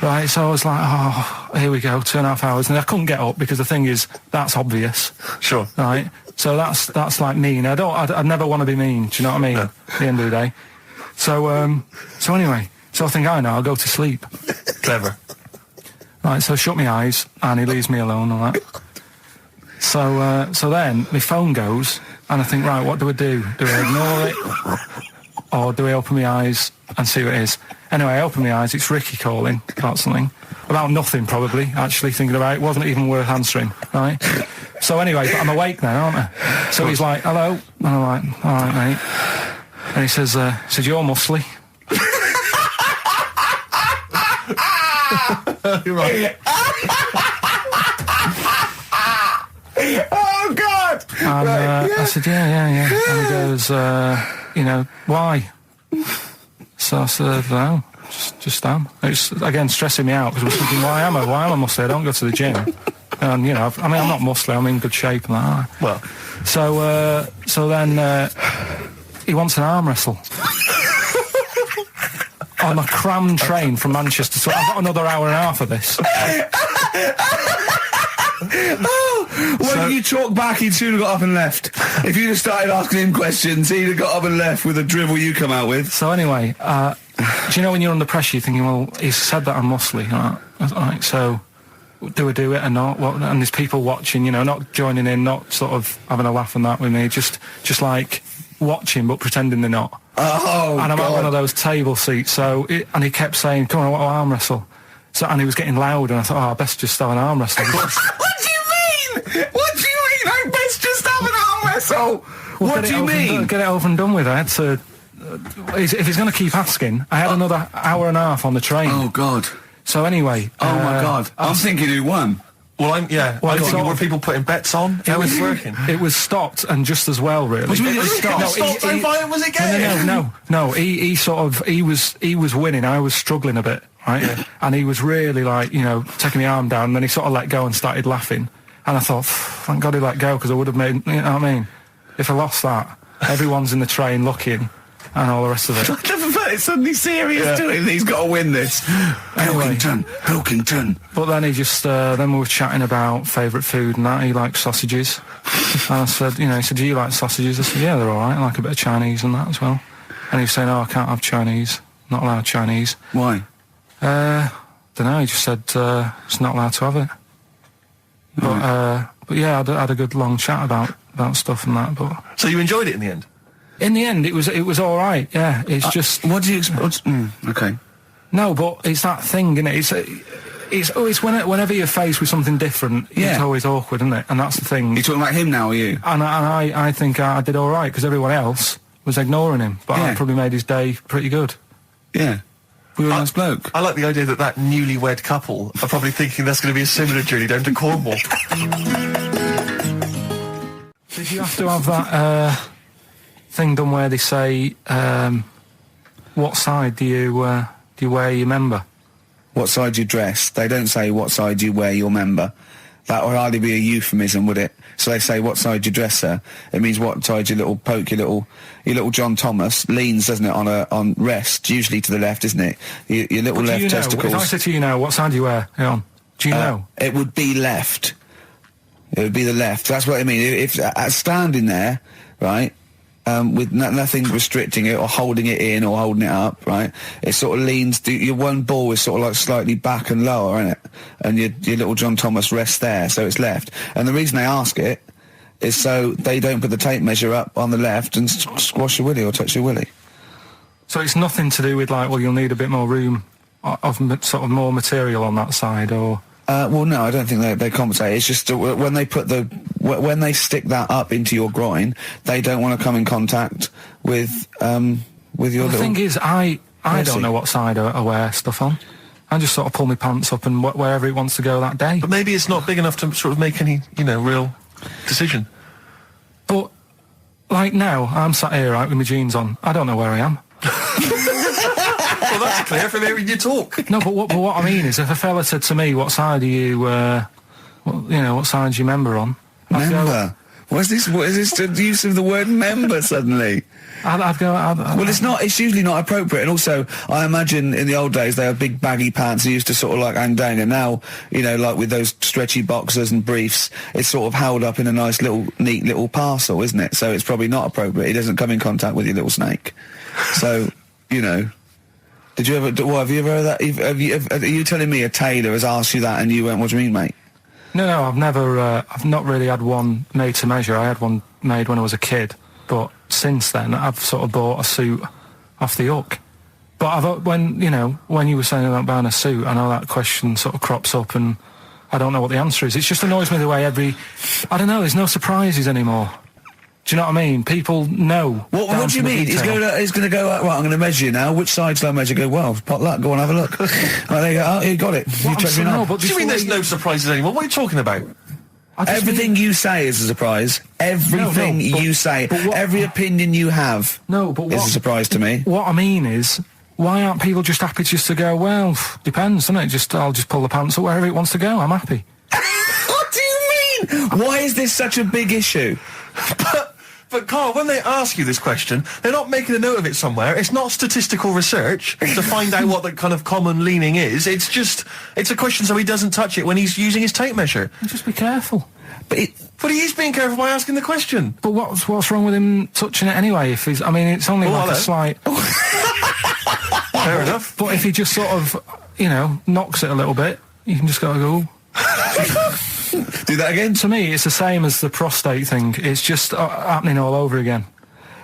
right? So I was like, here we go, 2.5 hours, and I couldn't get up because the thing is, that's obvious. Sure. Right. So that's like mean. I'd never want to be mean. Do you know what I mean? No. At the end of the day. So anyway, I think I know. I'll go to sleep. Clever. Right. So I shut my eyes, and he leaves me alone. All that. So then my phone goes, and I think, right, what do I do? Do I ignore it, or do I open my eyes and see what it is? Anyway, I open my eyes. It's Ricky calling about something, about nothing probably. Actually thinking about it, wasn't even worth answering. Right. So anyway, but I'm awake now, aren't I? So he's like, hello. And I'm like, all right, mate. And he says, you're muscly. You're right. Oh, God! And I said, yeah. And he goes, why? So I said, no, just am. It's, again, stressing me out, because I was thinking, why am I muscly? I don't go to the gym. And, I'm not muscly, I'm in good shape and that. Well. So then he wants an arm wrestle. On a crammed train from Manchester, so I've got another hour and a half of this. When you talk back, he'd soon have got up and left. If you'd have started asking him questions, he'd have got up and left with the drivel you come out with. So anyway, do you know when you're under pressure, you're thinking, well, he's said that I'm muscly, right? So do I do it or not? And there's people watching, not joining in, not sort of having a laugh and that with me, just like watching but pretending they're not. Oh, and I'm God. at one of those table seats, and he kept saying, come on, I want to arm wrestle. So, and he was getting loud, and I thought, I best just have an arm wrestle. What do you mean? I best just have an arm wrestle. What do you mean? Get it over and done with. I had to... if he's going to keep asking, I had another hour and a half on the train. Oh, God. So anyway... Oh, my God. I'm thinking who won. Well, I'm thinking, were people putting bets on? How was it working? It was stopped, and just as well, really. What do you mean it was stopped? Was it gay? No. He was winning. I was struggling a bit, right? Yeah. And he was really like, taking my arm down, and then he sort of let go and started laughing. And I thought, thank God he let go, because I would have made, you know what I mean? If I lost that, everyone's in the train looking, and all the rest of it. I never felt it suddenly serious to him. He's got to win this. Pilkington. But then he just, then we were chatting about favourite food and that. He likes sausages. And I said, he said, do you like sausages? I said, yeah, they're all right. I like a bit of Chinese and that as well. And he was saying, I can't have Chinese. Not allowed Chinese. Why? Don't know. He just said, it's not allowed to have it. But yeah, I had a good long chat about stuff and that. But so you enjoyed it in the end? In the end, it was all right. Yeah, it's just. What do you expect? Okay. No, but it's that thing, isn't it? It's whenever you're faced with something different, it's always awkward, isn't it? And that's the thing. You're talking about him now, are you? And I think I did all right, because everyone else was ignoring him. But I probably made his day pretty good. Yeah. We were a nice bloke. I like the idea that newlywed couple are probably thinking that's going to be a similar journey down to Cornwall. Did you have to have that thing done where they say, what side do you wear your member? What side you dress? They don't say what side you wear your member. That would hardly be a euphemism, would it? So they say what side you dress, sir. It means what side your little poke, your little John Thomas leans, doesn't it, on rest, usually to the left, isn't it? Your little left testicles. If I said to you now, what side do you wear it on? Do you know? It would be left. It would be the left. That's what I mean. If standing there, right, with nothing restricting it or holding it in or holding it up, right, it sort of leans, your one ball is sort of like slightly back and lower, isn't it? And your little John Thomas rests there, so it's left. And the reason they ask it is so they don't put the tape measure up on the left and squash your willy or touch your willy. So it's nothing to do with, like, well, you'll need a bit more room of sort of more material on that side, or... Well, no, I don't think they compensate. It's just when they when they stick that up into your groin, they don't want to come in contact with your little... The thing is, I don't know what side I wear stuff on. I just sort of pull my pants up and wherever it wants to go that day. But maybe it's not big enough to sort of make any, real decision. But, like now, I'm sat here, right, with my jeans on. I don't know where I am. Well, that's clear from hearing you talk. No, but what I mean is, if a fella said to me, what side are you, what side's your member on? Member? What is this the use of the word member suddenly? I'd go... Well, it's usually not appropriate, and also, I imagine in the old days they had big baggy pants that used to sort of like hang down, and now, like with those stretchy boxers and briefs, it's sort of held up in a nice little, neat little parcel, isn't it? So it's probably not appropriate. It doesn't come in contact with your little snake. So, did you ever, have you ever heard that? Are you telling me a tailor has asked you that and you went, what do you mean, mate? No, I've never, I've not really had one made to measure. I had one made when I was a kid, but since then I've sort of bought a suit off the hook. But when you were saying about buying a suit, I know that question sort of crops up and I don't know what the answer is. It just annoys me the way I don't know, there's no surprises anymore. Do you know what I mean? People know. What do you mean? He's going to go, right, I'm going to measure you now. Which side shall I measure? Go, well, pot luck, go on, have a look. Right, there you go. Oh, you got it. You check me now. What do you mean there's no surprises anymore? What are you talking about? Everything you say is a surprise. Everything you say, every opinion you have is a surprise to me. What I mean is, why aren't people just happy just to go, well, depends, doesn't it? I'll just pull the pants up wherever it wants to go. I'm happy. What do you mean? Why is this such a big issue? But Karl, when they ask you this question, they're not making a note of it somewhere. It's not statistical research to find out what the kind of common leaning is. It's a question so he doesn't touch it when he's using his tape measure. Just be careful. But he is being careful by asking the question. But what's wrong with him touching it anyway? If he's, I mean, it's only a slight... Fair enough. But if he just sort of, knocks it a little bit, you can just go... Do that again? To me, it's the same as the prostate thing. It's just happening all over again.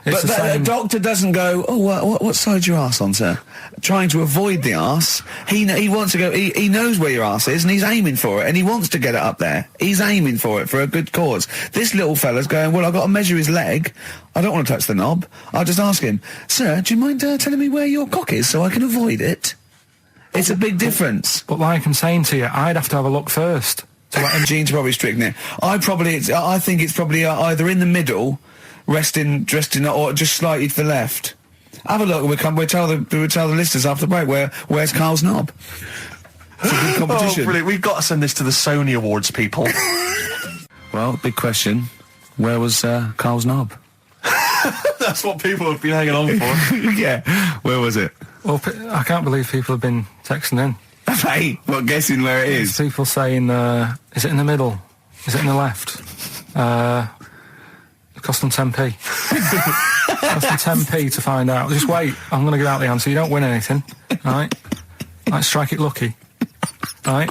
But the doctor doesn't go, what side's your arse on, sir? Trying to avoid the arse. He wants to go, he knows where your arse is and he's aiming for it and he wants to get it up there. He's aiming for it for a good cause. This little fella's going, well, I've got to measure his leg. I don't want to touch the knob. I'll just ask him, sir, do you mind telling me where your cock is so I can avoid it? It's a big difference. But like I'm saying to you, I'd have to have a look first. To let him... Jeans are probably stricten it. I think it's probably either in the middle, dressed in, or just slightly to the left. Have a look. We'll tell the listeners after the break. Where's Karl's knob? It's a good competition. Oh, brilliant! We've got to send this to the Sony Awards people. Well, big question. Where was Karl's knob? That's what people have been hanging on for. Yeah. Where was it? Well, I can't believe people have been texting in. Hey, well, guessing where it is. People saying, is it in the middle? Is it in the left? It cost them 10p. Cost them 10p to find out. Just wait, I'm going to give out the answer. You don't win anything, right? Like, strike it lucky. Right?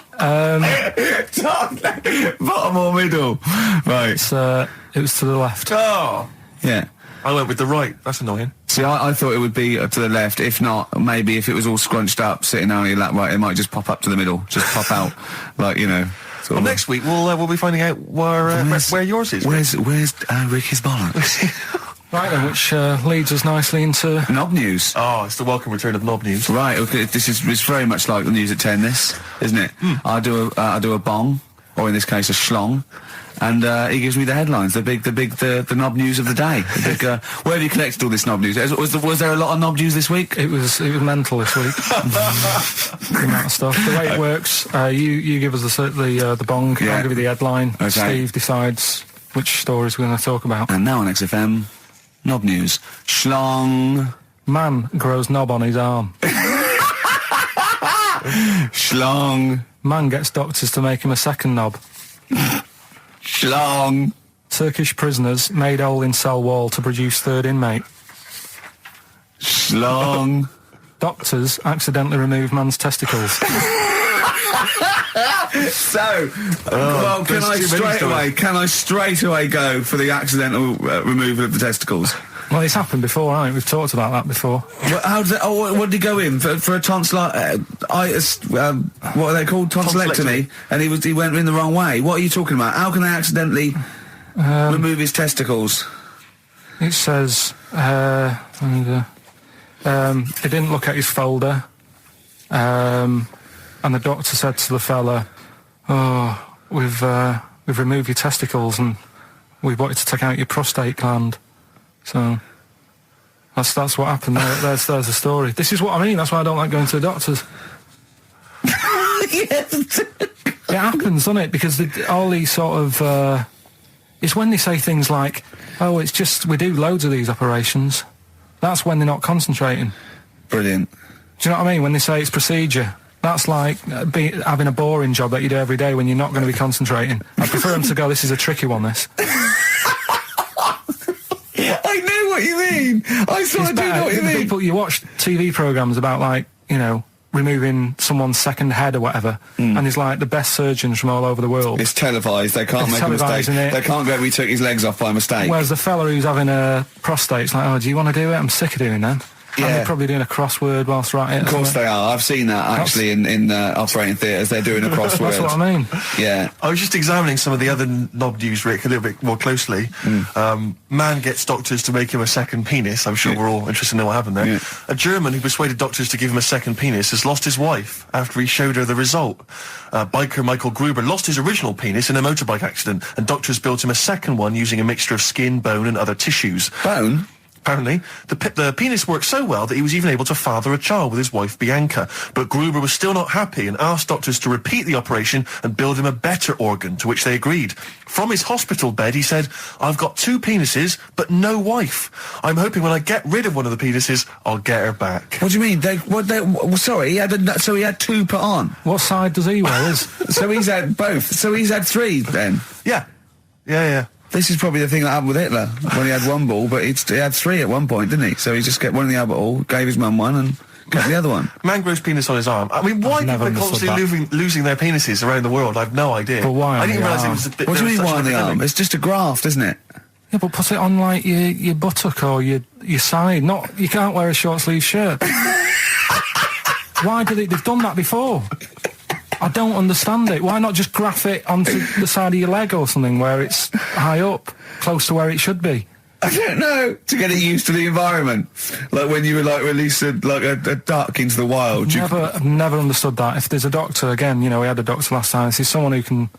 Bottom or middle? Right. It was to the left. Oh! Yeah. I went with the right. That's annoying. See, I thought it would be to the left. If not, maybe if it was all scrunched up, sitting on your lap right, it might just pop up to the middle. Just pop out, like, you know. Well, next week we'll be finding out where yours is. Where's Ricky's bollocks? Right then, which leads us nicely into... Knob news. Oh, it's the welcome return of knob news. Right, okay, it's very much like the news at 10, this, isn't it? I do a bong, or in this case a schlong, and he gives me the headlines, the knob news of the day. The big, where have you collected all this knob news? Was there a lot of knob news this week? It was mental this week. The amount of stuff. The way it works, you give us the bong, Yeah. I'll give you the headline, Okay. Steve decides which stories we're going to talk about. And now on XFM, knob news. Schlong. Man grows knob on his arm. Schlong. Man gets doctors to make him a second knob. Schlong. Turkish prisoners made hole in cell wall to produce third inmate. Schlong. Doctors accidentally remove man's testicles. So, well, can I straight away go for the accidental removal of the testicles? Well, it's happened before, right? We've talked about that before. How did what did he go in for a tonsillitis? What are they called? Tonsillectomy. And he went in the wrong way. What are you talking about? How can they accidentally remove his testicles? It says he didn't look at his folder, and the doctor said to the fella, "Oh, we've removed your testicles and we wanted to take out your prostate gland." So that's what happened. There's the story. This is what I mean. That's why I don't like going to the doctors. Yes. It happens, doesn't it? Because all these sort of it's when they say things like, "Oh, it's just we do loads of these operations." That's when they're not concentrating. Brilliant. Do you know what I mean? When they say it's procedure, that's like having a boring job that you do every day when you're not going to be concentrating. I prefer them to go, "This is a tricky one, this." I know what you mean. I sort of do know what you mean. You watch TV programmes about, like, you know, removing someone's second head or whatever, and there's like the best surgeons from all over the world. It's televised. They can't make a mistake. They can't go, "We took his legs off by mistake." Whereas the fella who's having a prostate's like, "Oh, do you want to do it? I'm sick of doing them." Yeah. And they're probably doing a crossword whilst writing it. Of course they are. I've seen that actually in operating theatres. They're doing a crossword. That's what I mean. Yeah. I was just examining some of the other knob news, Rick, a little bit more closely. Man gets doctors to make him a second penis. I'm sure we're all interested to know what happened there. Yeah. A German who persuaded doctors to give him a second penis has lost his wife after he showed her the result. Biker Michael Gruber lost his original penis in a motorbike accident, and doctors built him a second one using a mixture of skin, bone and other tissues. Bone? Apparently, the penis worked so well that he was even able to father a child with his wife Bianca. But Gruber was still not happy and asked doctors to repeat the operation and build him a better organ, to which they agreed. From his hospital bed, he said, "I've got 2 penises, but no wife. I'm hoping when I get rid of one of the penises, I'll get her back." What do you mean? Sorry, he had 2 put on. What side does he wear? So he's had both. So he's had 3 then. Yeah. Yeah. This is probably the thing that happened with Hitler when he had 1 ball, but he had 3 at one point, didn't he? So he just kept one in the Albert Hall, gave his mum one, and kept the other one. Man grows penis on his arm. I mean, why people are constantly losing their penises around the world? I've no idea. But why? I didn't realise it was a bit. What do you mean why on the arm? It's just a graft, isn't it? Yeah, but put it on like your buttock or your side. You can't wear a short sleeve shirt. Why do they've done that before? I don't understand it. Why not just graph it onto the side of your leg or something where it's high up, close to where it should be? I don't know. To get it used to the environment. Like when you were like released a duck into the wild. I've never understood that. If there's a doctor, again, you know, we had a doctor last time, if there's someone who can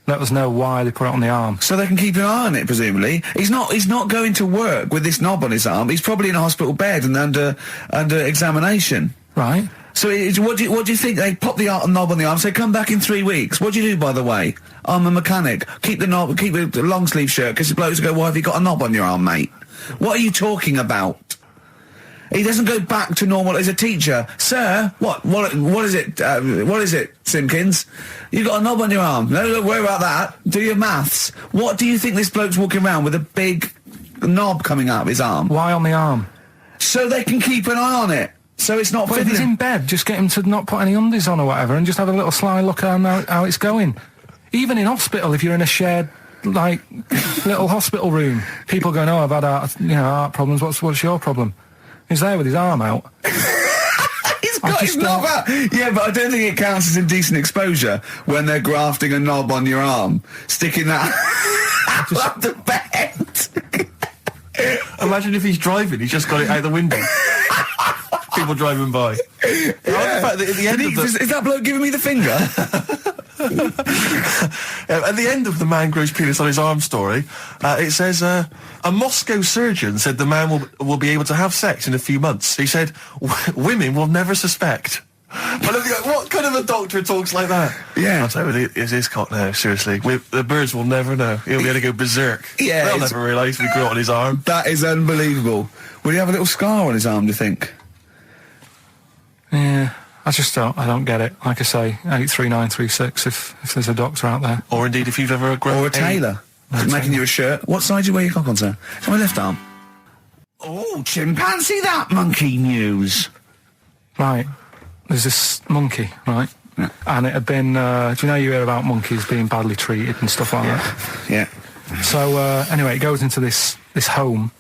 let us know why they put it on the arm. So they can keep an eye on it, presumably. He's not going to work with this knob on his arm. He's probably in a hospital bed and under examination. Right. So what do you think? They pop the knob on the arm, say, come back in 3 weeks. What do you do, by the way? I'm a mechanic. Keep the long sleeve shirt, because the blokes go, why have you got a knob on your arm, mate? What are you talking about? He doesn't go back to normal as a teacher. Sir, what is it? What is it, Simpkins? You got a knob on your arm. No, don't worry about that. Do your maths. What do you think this bloke's walking around with a big knob coming out of his arm? Why on the arm? So they can keep an eye on it. So it's not... But if he's in bed, just get him to not put any undies on or whatever, and just have a little sly look at how it's going. Even in hospital, if you're in a shared, like, little hospital room, people going, oh, I've had heart problems. What's your problem? He's there with his arm out. He's got his knob out. Yeah, but I don't think it counts as indecent exposure when they're grafting a knob on your arm, sticking that up the bed. Imagine if he's driving, he's just got it out the window. People driving by. Yeah. The fact that at the end Is that bloke giving me the finger? At the end of the man grows penis on his arm story, it says, a Moscow surgeon said the man will be able to have sex in a few months. He said, women will never suspect. But what kind of a doctor talks like that? Yeah. I'll tell you, it's his cock now, seriously. The birds will never know. He'll be able to go berserk. Yeah. They'll never realise we grew it on his arm. That is unbelievable. Will he have a little scar on his arm, do you think? Yeah. I don't get it. Like I say, 83936 if there's a doctor out there. Or indeed if you've ever grown... Or a tailor. Making you a shirt. What side do you wear your cock on, sir? It's on my left arm. Oh, chimpanzee that monkey news. Right. There's this monkey, right? Yeah. And it had been, do you know you hear about monkeys being badly treated and stuff like that? Yeah. So, anyway, it goes into this home.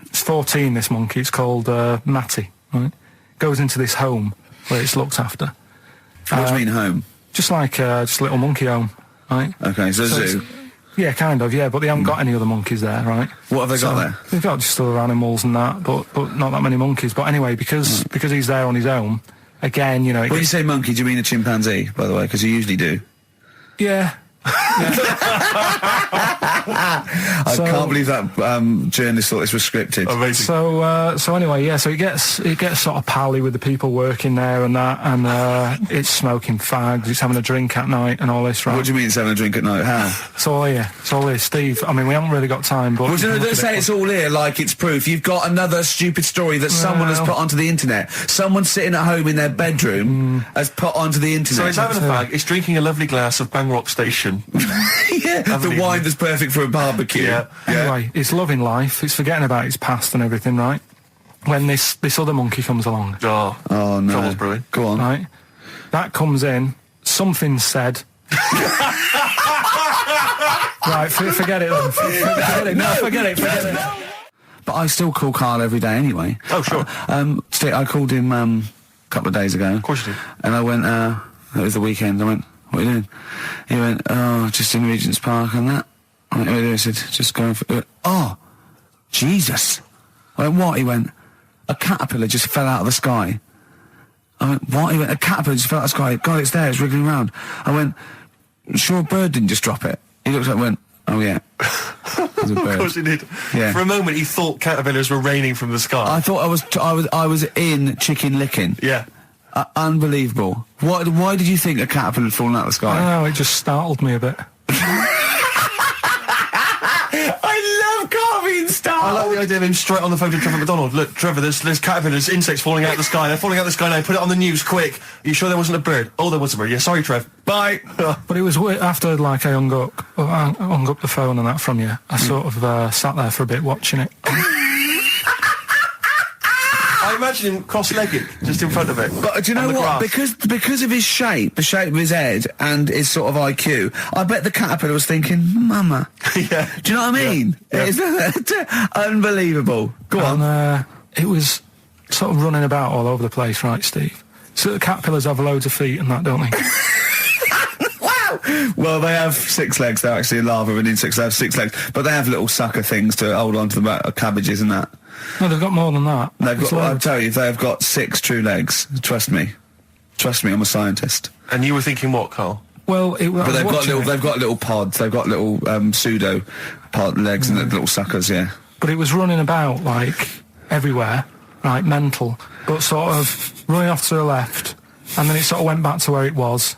It's 14, this monkey. It's called Matty, right? Goes into this home where it's looked after. What do you mean home? Just like just a little monkey home, right? Okay, so zoo. Yeah, kind of, yeah, but they haven't got any other monkeys there, right? What have they got there? They've got just other animals and that, but not that many monkeys. But anyway, because he's there on his own, again, you know... When you say monkey, do you mean a chimpanzee, by the way? Because you usually do. Yeah. I can't believe that journalist thought this was scripted. Amazing. So anyway, yeah. So it gets sort of pally with the people working there and that, and it's smoking fags. It's having a drink at night and all this, right? What do you mean it's having a drink at night? How? It's all here. It's all here, Steve. I mean, we haven't really got time, but Well, don't say it's all here like it's proof. You've got another stupid story that someone has put onto the internet. Someone sitting at home in their bedroom has put onto the internet. So it's having a fag, it's drinking a lovely glass of Bangrock Station. Yeah, the wine that's perfect for a barbecue. Yeah. Anyway, it's loving life. It's forgetting about its past and everything, right? When this other monkey comes along, Oh no. Trouble's brewing. Go on. right? That comes in. Something's said. Right, forget it then. Forget it. No, forget it. But I still call Karl every day anyway. Oh, sure. Today I called him a couple of days ago. Of course you did. And I went, it was the weekend, I went, what are you doing? He went, oh, just in Regent's Park and that. I went, what are you doing? I said, just going for... oh, Jesus. I went, what? He went, a caterpillar just fell out of the sky. I went, what? He went, a caterpillar just fell out of the sky. God, it's there, it's wriggling around. I went, sure a bird didn't just drop it? He looked up and went, oh yeah. It was a bird. Of course he did. Yeah. For a moment he thought caterpillars were raining from the sky. I thought I was in Chicken Licking. Yeah. Unbelievable. Why did you think a caterpillar had fallen out of the sky? I don't know, it just startled me a bit. I love Karl being I startled. like the idea of him straight on the phone to Trevor McDonald. Look, Trevor, there's caterpillars, insects falling out of the sky. They're falling out of the sky now. Put it on the news, quick. Are you sure there wasn't a bird? Oh, there was a bird. Yeah, sorry, Trev. Bye. But it was after, like, I hung up the phone and that from you. I sort of sat there for a bit watching it. I imagine him cross-legged, just in front of it. But do you know what? Because of his shape, the shape of his head, and his sort of IQ, I bet the caterpillar was thinking, Mama. Yeah. Do you know what I mean? Yeah. It's unbelievable. Go on. And it was sort of running about all over the place, right, Steve? So the caterpillars have loads of feet and that, don't they? Wow! Well, they have 6 legs. They're actually larvae of insects. They have 6 legs. But they have little sucker things to hold on to the back of cabbages and that. No, they've got more than that. I'll tell you, they have got 6 true legs. Trust me. Trust me, I'm a scientist. And you were thinking what, Karl? Well, But they've got little pods. They've got little pseudo pod legs and little suckers. Yeah. But it was running about like everywhere, right, mental, but sort of running off to the left, and then it sort of went back to where it was,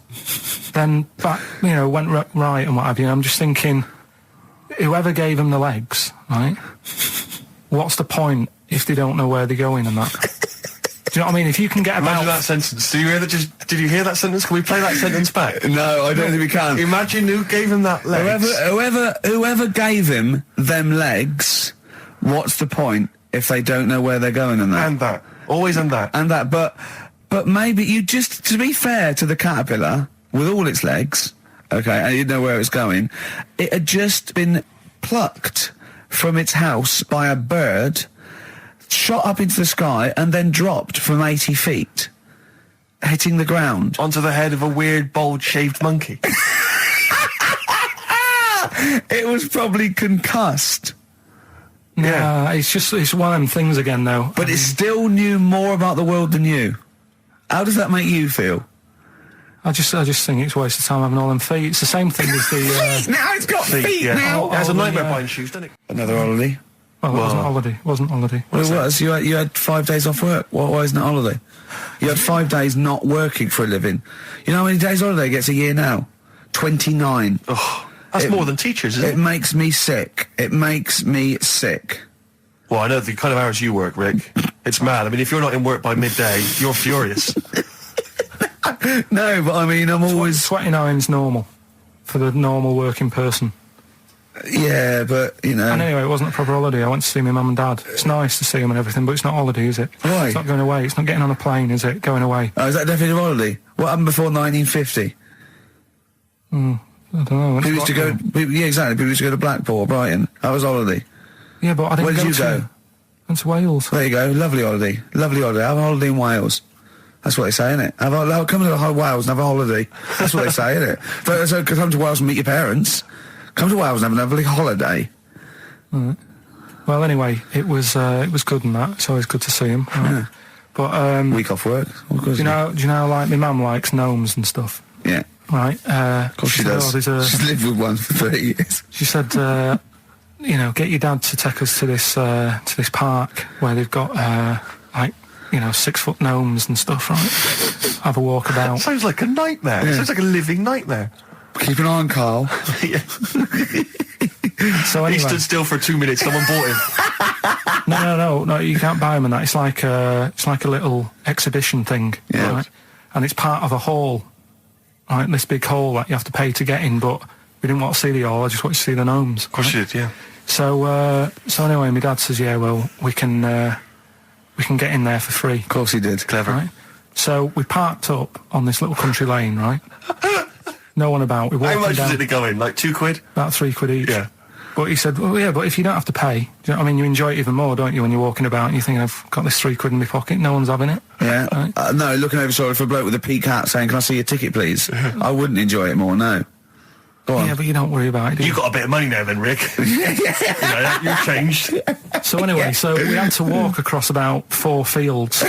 then back, went right and what have you. And I'm just thinking, whoever gave them the legs, right, what's the point if they don't know where they're going and that? Do you know what I mean? If you can get Imagine that sentence. Did you hear that sentence? Can we play that sentence back? No, I don't think we can. Imagine who gave him that legs. Whoever gave him them legs, what's the point if they don't know where they're going and that? And that. Always and that. And that, but maybe you just, to be fair to the caterpillar, with all its legs, okay, and you didn't know where it was going, it had just been plucked from its house by a bird, shot up into the sky, and then dropped from 80 feet, hitting the ground. Onto the head of a weird, bald-shaved monkey. It was probably concussed. Yeah, it's one of them things again, though. But it still knew more about the world than you. How does that make you feel? I just think it's a waste of time having all them feet. It's the same thing as the... Feet! Now it's got feet now! It has a nightmare buying shoes, doesn't it? Another holiday. Well, it wasn't holiday. Well, it was. You had 5 days off work. Why isn't it holiday? You had 5 days not working for a living. You know how many days holiday gets a year now? 29. Oh, that's more than teachers, isn't it? It makes me sick. It makes me sick. Well, I know the kind of hours you work, Rick. It's mad. I mean, if you're not in work by midday, you're furious. No, but I mean, I'm always... 29's normal for the normal working person. Yeah, but, And anyway, it wasn't a proper holiday. I went to see my mum and dad. It's nice to see them and everything, but it's not holiday, is it? Why? It's not going away. It's not getting on a plane, is it? Going away. Oh, is that definitely a holiday? What happened before 1950? I don't know. People used to go... Yeah, exactly. People used to go to Blackpool or Brighton. That was holiday. Yeah, but I didn't Where did you to... go? Went to Wales. There you go. Lovely holiday. Lovely holiday. Have a holiday in Wales. That's what they say, innit? Come to Wales and have a holiday. That's what they say, innit? So come to Wales and meet your parents. Come to Wales and have a lovely holiday. Right. Well, anyway, it was good and that. It's always good to see him. Right? Yeah. But week off work. Do you know, like my mum likes gnomes and stuff. Yeah. Right. Of course she does. She's lived with one for 30 years. She said, get your dad to take us to this park where they've got 6-foot gnomes and stuff, right? Have a walk about. Sounds like a nightmare. Yeah. Sounds like a living nightmare. Keep an eye on Karl. Yeah. So anyway, he stood still for 2 minutes. Someone bought him. No. You can't buy them and that. It's like a little exhibition thing, yeah. Right? And it's part of a hall, right? This big hall that you have to pay to get in. But we didn't want to see the hall. I just wanted to see the gnomes. Of course you did, yeah. So anyway, my dad says, yeah, well, we can get in there for free. Of course he did. Clever. Right? So we parked up on this little country lane, right? No one about. We walked How much down, did it go in? Like £2? about £3 each. Yeah. But he said, well, yeah, but if you don't have to pay, do you know what I mean? You enjoy it even more, don't you, when you're walking about and you think, I've got this £3 in my pocket, no one's having it. Yeah. Right? No, looking over shoulder for a bloke with a peak hat saying, can I see your ticket, please? I wouldn't enjoy it more, no. Go on. Yeah, but you don't worry about it, do you? You got a bit of money now then, Rick. You've changed. So anyway, so we had to walk across about 4 fields.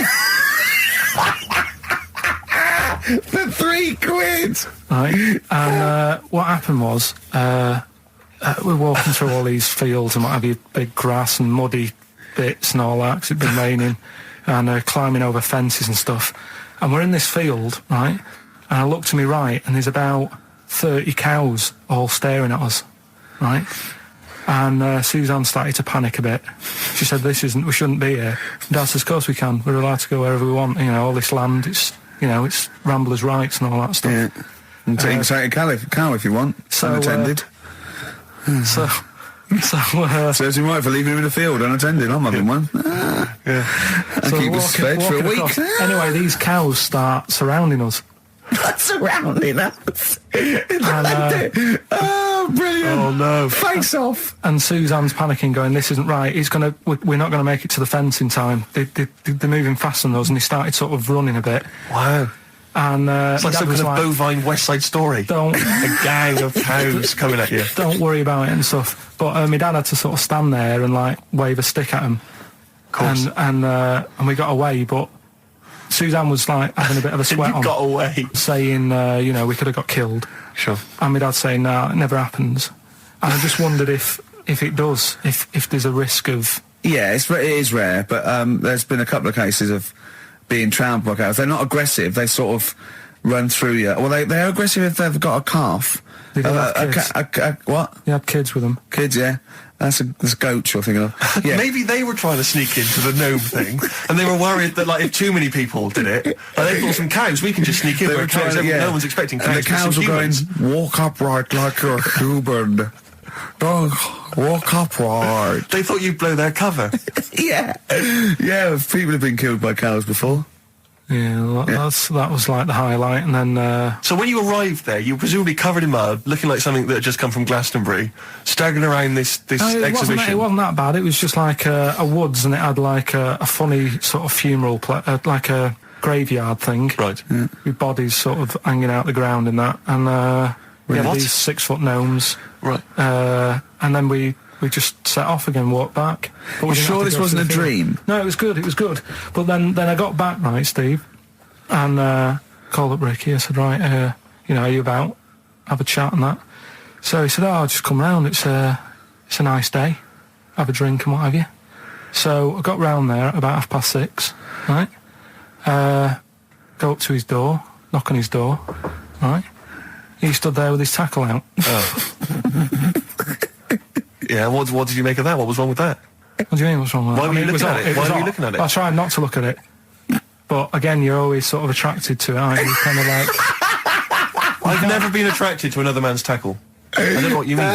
For £3! Right? And what happened was, we're walking through all these fields and what have you, big grass and muddy bits and all that, 'cause it'd been raining, and climbing over fences and stuff. And we're in this field, right? And I look to my right, and there's about 30 cows all staring at us, right? And Suzanne started to panic a bit. She said, we shouldn't be here. Dad says, of course we can. We're allowed to go wherever we want. All this land, it's ramblers' rights and all that stuff. Yeah. And take a cow if you want. So, unattended. Serves him right for leaving him in the field unattended. I'm having one. Yeah. And keep us fed for a week. Across. Anyway, these cows start surrounding us. Surrounding us. Oh, brilliant. Oh, no. Face off. And Suzanne's panicking, going, this isn't right. We're not going to make it to the fence in time. They're moving faster than us, and they started sort of running a bit. Wow. And it's like some kind of bovine West Side Story. A gang of cows coming at you. Don't worry about it and stuff. But my dad had to sort of stand there and wave a stick at them. Of course. And we got away, but Suzanne was like having a bit of a sweat You on, got away. saying, we could have got killed. Sure. And my dad saying, no, it never happens. And I just wondered if it does, if there's a risk of... Yeah, it is rare, but there's been a couple of cases of being trampled by cows. They're not aggressive. They sort of run through you. Well, they're aggressive if they've got a calf. They did have kids. What? You had kids with them. Kids, yeah. That's goat you're thinking of. Yeah. Maybe they were trying to sneak into the gnome thing, and they were worried that, like, if too many people did it, like, they thought some cows, we can just sneak in. They Where were cows, trying to, no one's expecting cows. And the cows were going, walk upright like you're a human. Don't walk upright. They thought you'd blow their cover. Yeah. Yeah, people have been killed by cows before. Yeah, that was like the highlight, and then... So when you arrived there, you were presumably covered in mud, looking like something that had just come from Glastonbury, staggering around this exhibition. It wasn't that bad. It was just like a woods, and it had like a funny sort of funeral, like a graveyard thing. Right. Yeah. With bodies sort of hanging out the ground and that. And we had these 6-foot gnomes. Right. And then we just set off again, walked back. But You sure this wasn't a dream? No, it was good. But then I got back, right, Steve, and called up Ricky. I said, right, are you about? Have a chat and that. So he said, I'll just come round. It's a nice day. Have a drink and what have you. So I got round there at about 6:30, right? Go up to his door, knock on his door, right? He stood there with his tackle out. Oh. Yeah, what did you make of that? What was wrong with that? What do you mean, what's wrong with that? Why were you looking at it? Why were you looking at it? I tried not to look at it. But again, you're always sort of attracted to it, aren't you? Kind of like... I've never been attracted to another man's tackle. I don't know what you mean.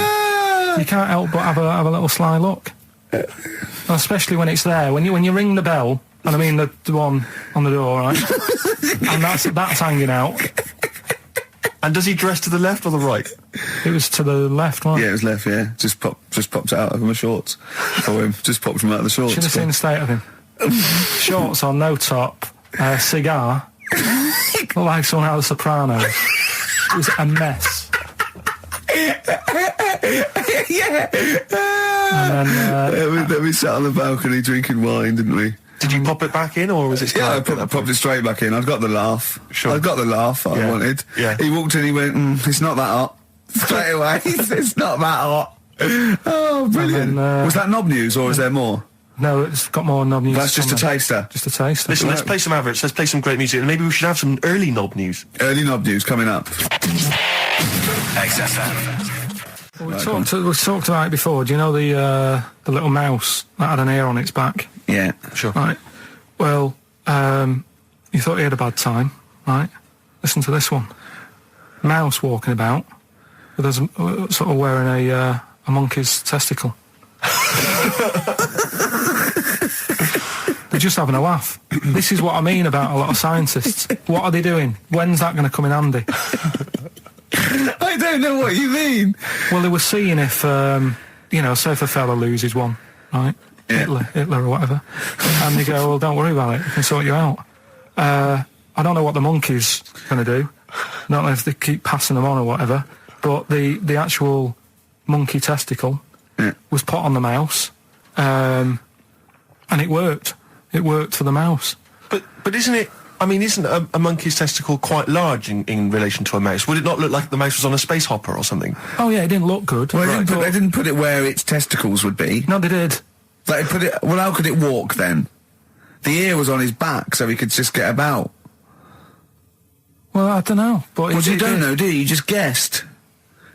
You can't help but have a little sly look. And especially when it's there. When you ring the bell, and I mean the one on the door, right? And that's hanging out. And does he dress to the left or the right? It was to the left, right? Yeah, it was left, yeah. Just popped it out of my shorts for him. Just popped him out of the shorts. Should have seen the state of him. Shorts on, no top, cigar. Looked like someone out of The Sopranos. It was a mess. Yeah. And then... we sat on the balcony drinking wine, didn't we? Did you pop it back in, or was it still... Yeah, I popped it straight back in. I've got the laugh. Sure. I've got the laugh I wanted. Yeah. He walked in, he went, it's not that hot. Straight away, it's not that hot. Oh, brilliant. then, was that knob news, or is there more? No, it's got more knob news. That's just a coming. taster. Just a taster. Listen, let's play some adverts, let's play some great music, and maybe we should have some early knob news. Early knob news coming up. XFM. We talked about it before. Do you know the little mouse that had an ear on its back? Yeah. Sure. Right. Well, you thought he had a bad time, right? Listen to this one. Mouse walking about with us sort of wearing a monkey's testicle. They're just having a laugh. This is what I mean about a lot of scientists. What are they doing? When's that going to come in handy? I don't know what you mean. Well, they were seeing if, say if a fella loses one, right? Yeah. Hitler or whatever. And they go, well, don't worry about it. We can sort you out. I don't know what the monkey's going to do. I don't know if they keep passing them on or whatever. But the actual monkey testicle was put on the mouse. And it worked. It worked for the mouse. But isn't it... I mean, isn't a monkey's testicle quite large in relation to a mouse? Would it not look like the mouse was on a space hopper or something? Oh, yeah, it didn't look good. Well, they didn't put it where its testicles would be. No, they did. They put it... Well, how could it walk then? The ear was on his back, so he could just get about. Well, I don't know. But Well, you don't know, do you? You just guessed.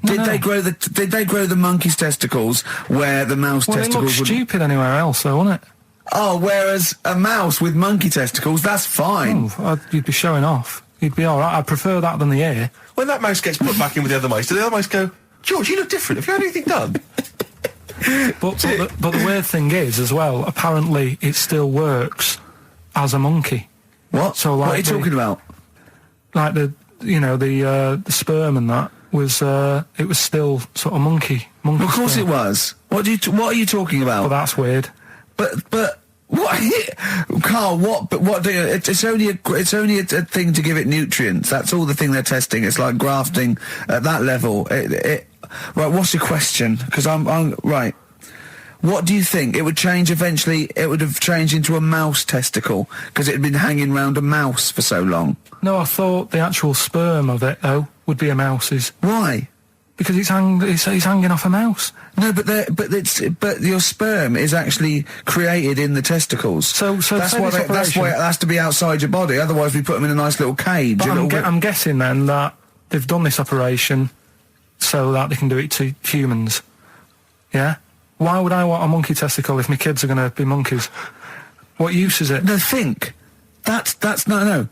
Did they grow the monkey's testicles where the mouse testicles it looked would... stupid anywhere else, though, wouldn't it? Oh, whereas a mouse with monkey testicles, that's fine. You'd be showing off. You'd be all right. I'd prefer that than the ear. When that mouse gets put back in with the other mice, do the other mice go, George, you look different. Have you had anything done? But the weird thing is, as well, apparently it still works as a monkey. What? So, like, what are you talking about? Like the sperm and that was it was still sort of monkey. Of course sperm. it was. What are you talking about? Well, that's weird. But what, Karl? What do you? It's only a thing to give it nutrients. That's all the thing they're testing. It's like grafting at that level. Right. What's your question? Because I'm right. What do you think? It would change eventually, it would have changed into a mouse testicle, because it had been hanging round a mouse for so long. No, I thought the actual sperm of it, though, would be a mouse's. Why? Because it's hanging off a mouse. No, but your sperm is actually created in the testicles. So that's why it has to be outside your body. Otherwise, we put them in a nice little cage. But I'm guessing then that they've done this operation so that they can do it to humans. Yeah. Why would I want a monkey testicle if my kids are going to be monkeys? What use is it? No, think. That's no.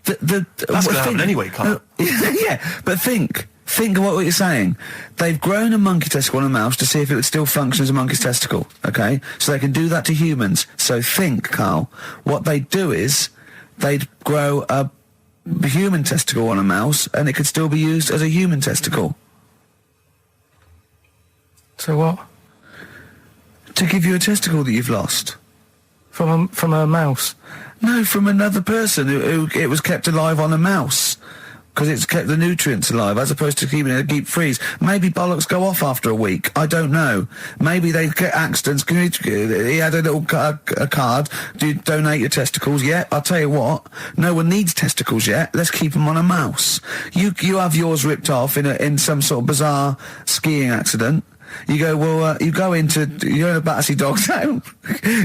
That's going to happen anyway, Karl. Yeah, but think. Think of what you're saying. They've grown a monkey testicle on a mouse to see if it would still function as a monkey's testicle, okay? So they can do that to humans. So think, Karl. What they'd do is they'd grow a human testicle on a mouse and it could still be used as a human testicle. So what? To give you a testicle that you've lost. From a mouse? No, from another person who it was kept alive on a mouse. Because it's kept the nutrients alive, as opposed to keeping it in a deep freeze. Maybe bollocks go off after a week. I don't know. Maybe they get accidents. He had a little a card. Do you donate your testicles? Yeah, I'll tell you what. No one needs testicles yet. Let's keep them on a mouse. You have yours ripped off in some sort of bizarre skiing accident. You go, well, you're in a Battersea dog town.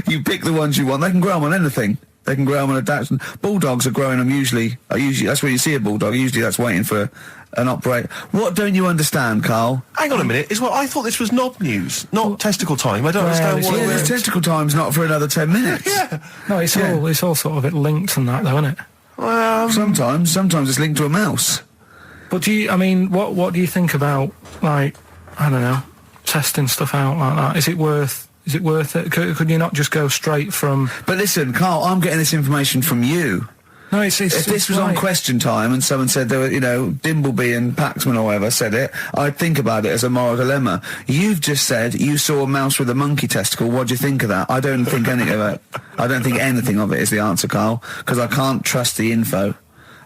You pick the ones you want. They can grow them on anything. They can grow them on a Dachshund. Bulldogs are growing them usually, that's where you see a bulldog. Usually that's waiting for an operator. What don't you understand, Karl? Hang on a minute. I thought this was knob news, not testicle time. I don't understand what this testicle time's not for another 10 minutes. Yeah. No, it's all sort of it linked and that, though, isn't it? Well, sometimes it's linked to a mouse. But what do you think about, like, I don't know, testing stuff out like that? Is it worth it? Could you not just go straight from... But listen, Karl, I'm getting this information from you. No, if this was on Question Time and someone said there were, Dimbleby and Paxman or whatever said it, I'd think about it as a moral dilemma. You've just said you saw a mouse with a monkey testicle. What do you think of that? I don't think anything of it. I don't think anything of it is the answer, Karl, because I can't trust the info.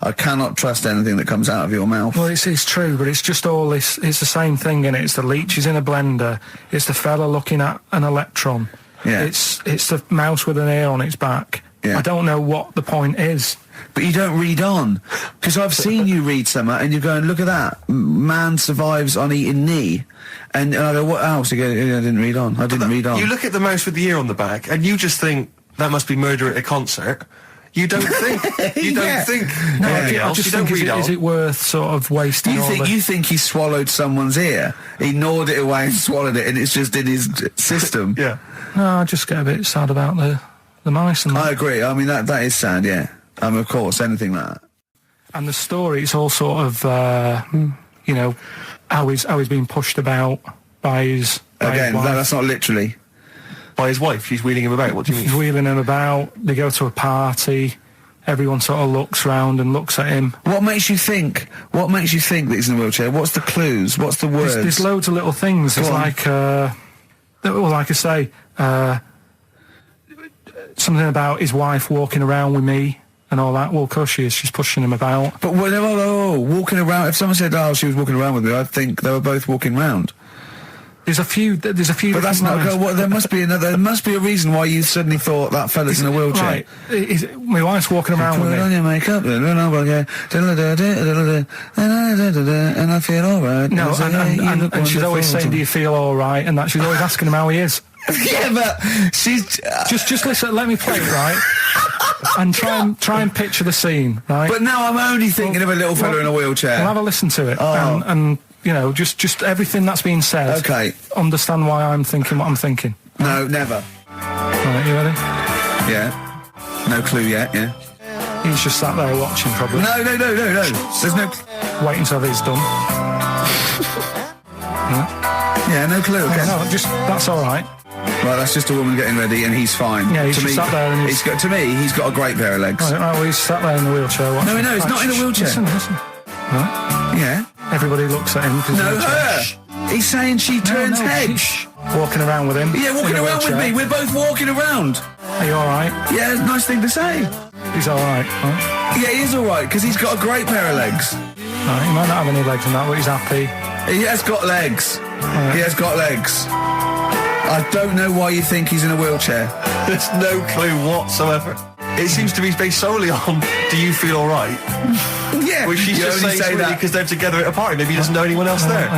I cannot trust anything that comes out of your mouth. Well, it's true, but it's just all this... It's the same thing, innit? It's the leeches in a blender. It's the fella looking at an electron. Yeah. It's the mouse with an ear on its back. Yeah. I don't know what the point is. But you don't read on. Because I've seen you read something and you're going, look at that. Man survives on eating knee. And I go, what else? You go, I didn't read on. I didn't read on. You look at the mouse with the ear on the back and you just think, that must be murder at a concert. You don't think. You don't think. No, anything else. I just you don't think, read on. is it worth sort of wasting You think he swallowed someone's ear? He gnawed it away and swallowed it and it's just in his system? Yeah. No, I just get a bit sad about the mice and that. I agree. I mean, that is sad, yeah. Of course, anything like that. And the story, it's all sort of, how he's being pushed about by his... Again, that's not literally... By his wife, she's wheeling him about. What do you mean? She's wheeling him about. They go to a party. Everyone sort of looks round and looks at him. What makes you think that he's in a wheelchair? What's the clues? What's the words? There's loads of little things. There's like I say, something about his wife walking around with me and all that. Well, of course she is. She's pushing him about. But walking around. If someone said, "Oh, she was walking around with me," I'd think they were both walking round. There's a few. But that's not. There must be another. There must be a reason why you suddenly thought that fella's in a wheelchair. Right. My wife's walking around with me. Put on your makeup, and I feel all right. No, and she's always saying, "Do you feel all right?" And that she's always asking him how he is. Yeah, but she's just listen. Let me play it, right? And try and picture the scene, right? But now I'm only thinking of a little fella in a wheelchair. We'll have a listen to it, Oh. and just everything that's being said. Okay. Understand why I'm thinking what I'm thinking. No, never. Right, you ready? Yeah. No clue yet. Yeah. He's just sat there watching, probably. No. There's no. Waiting until he's done. Yeah, no clue. Okay. No, that's all right. Well, that's just a woman getting ready, and he's fine. Yeah, he's just sat there and he's got a great pair of legs. Right, well, he's sat there in the wheelchair watching. No, he's not in a wheelchair. Listen. Right. Yeah. Everybody looks at him. No, her. He's saying she turns heads. Walking around with him. Yeah, walking around with me. We're both walking around. Are you all right? Yeah, nice thing to say. He's all right. Right? Yeah, he is all right because he's got a great pair of legs. Right, he might not have any legs in that, but he's happy. He has got legs. Right. He has got legs. I don't know why you think he's in a wheelchair. There's no clue whatsoever. It seems to be based solely on, do you feel all right? Yeah. Which she's you just only saying say that because they're together at a party. Maybe he doesn't know anyone else there.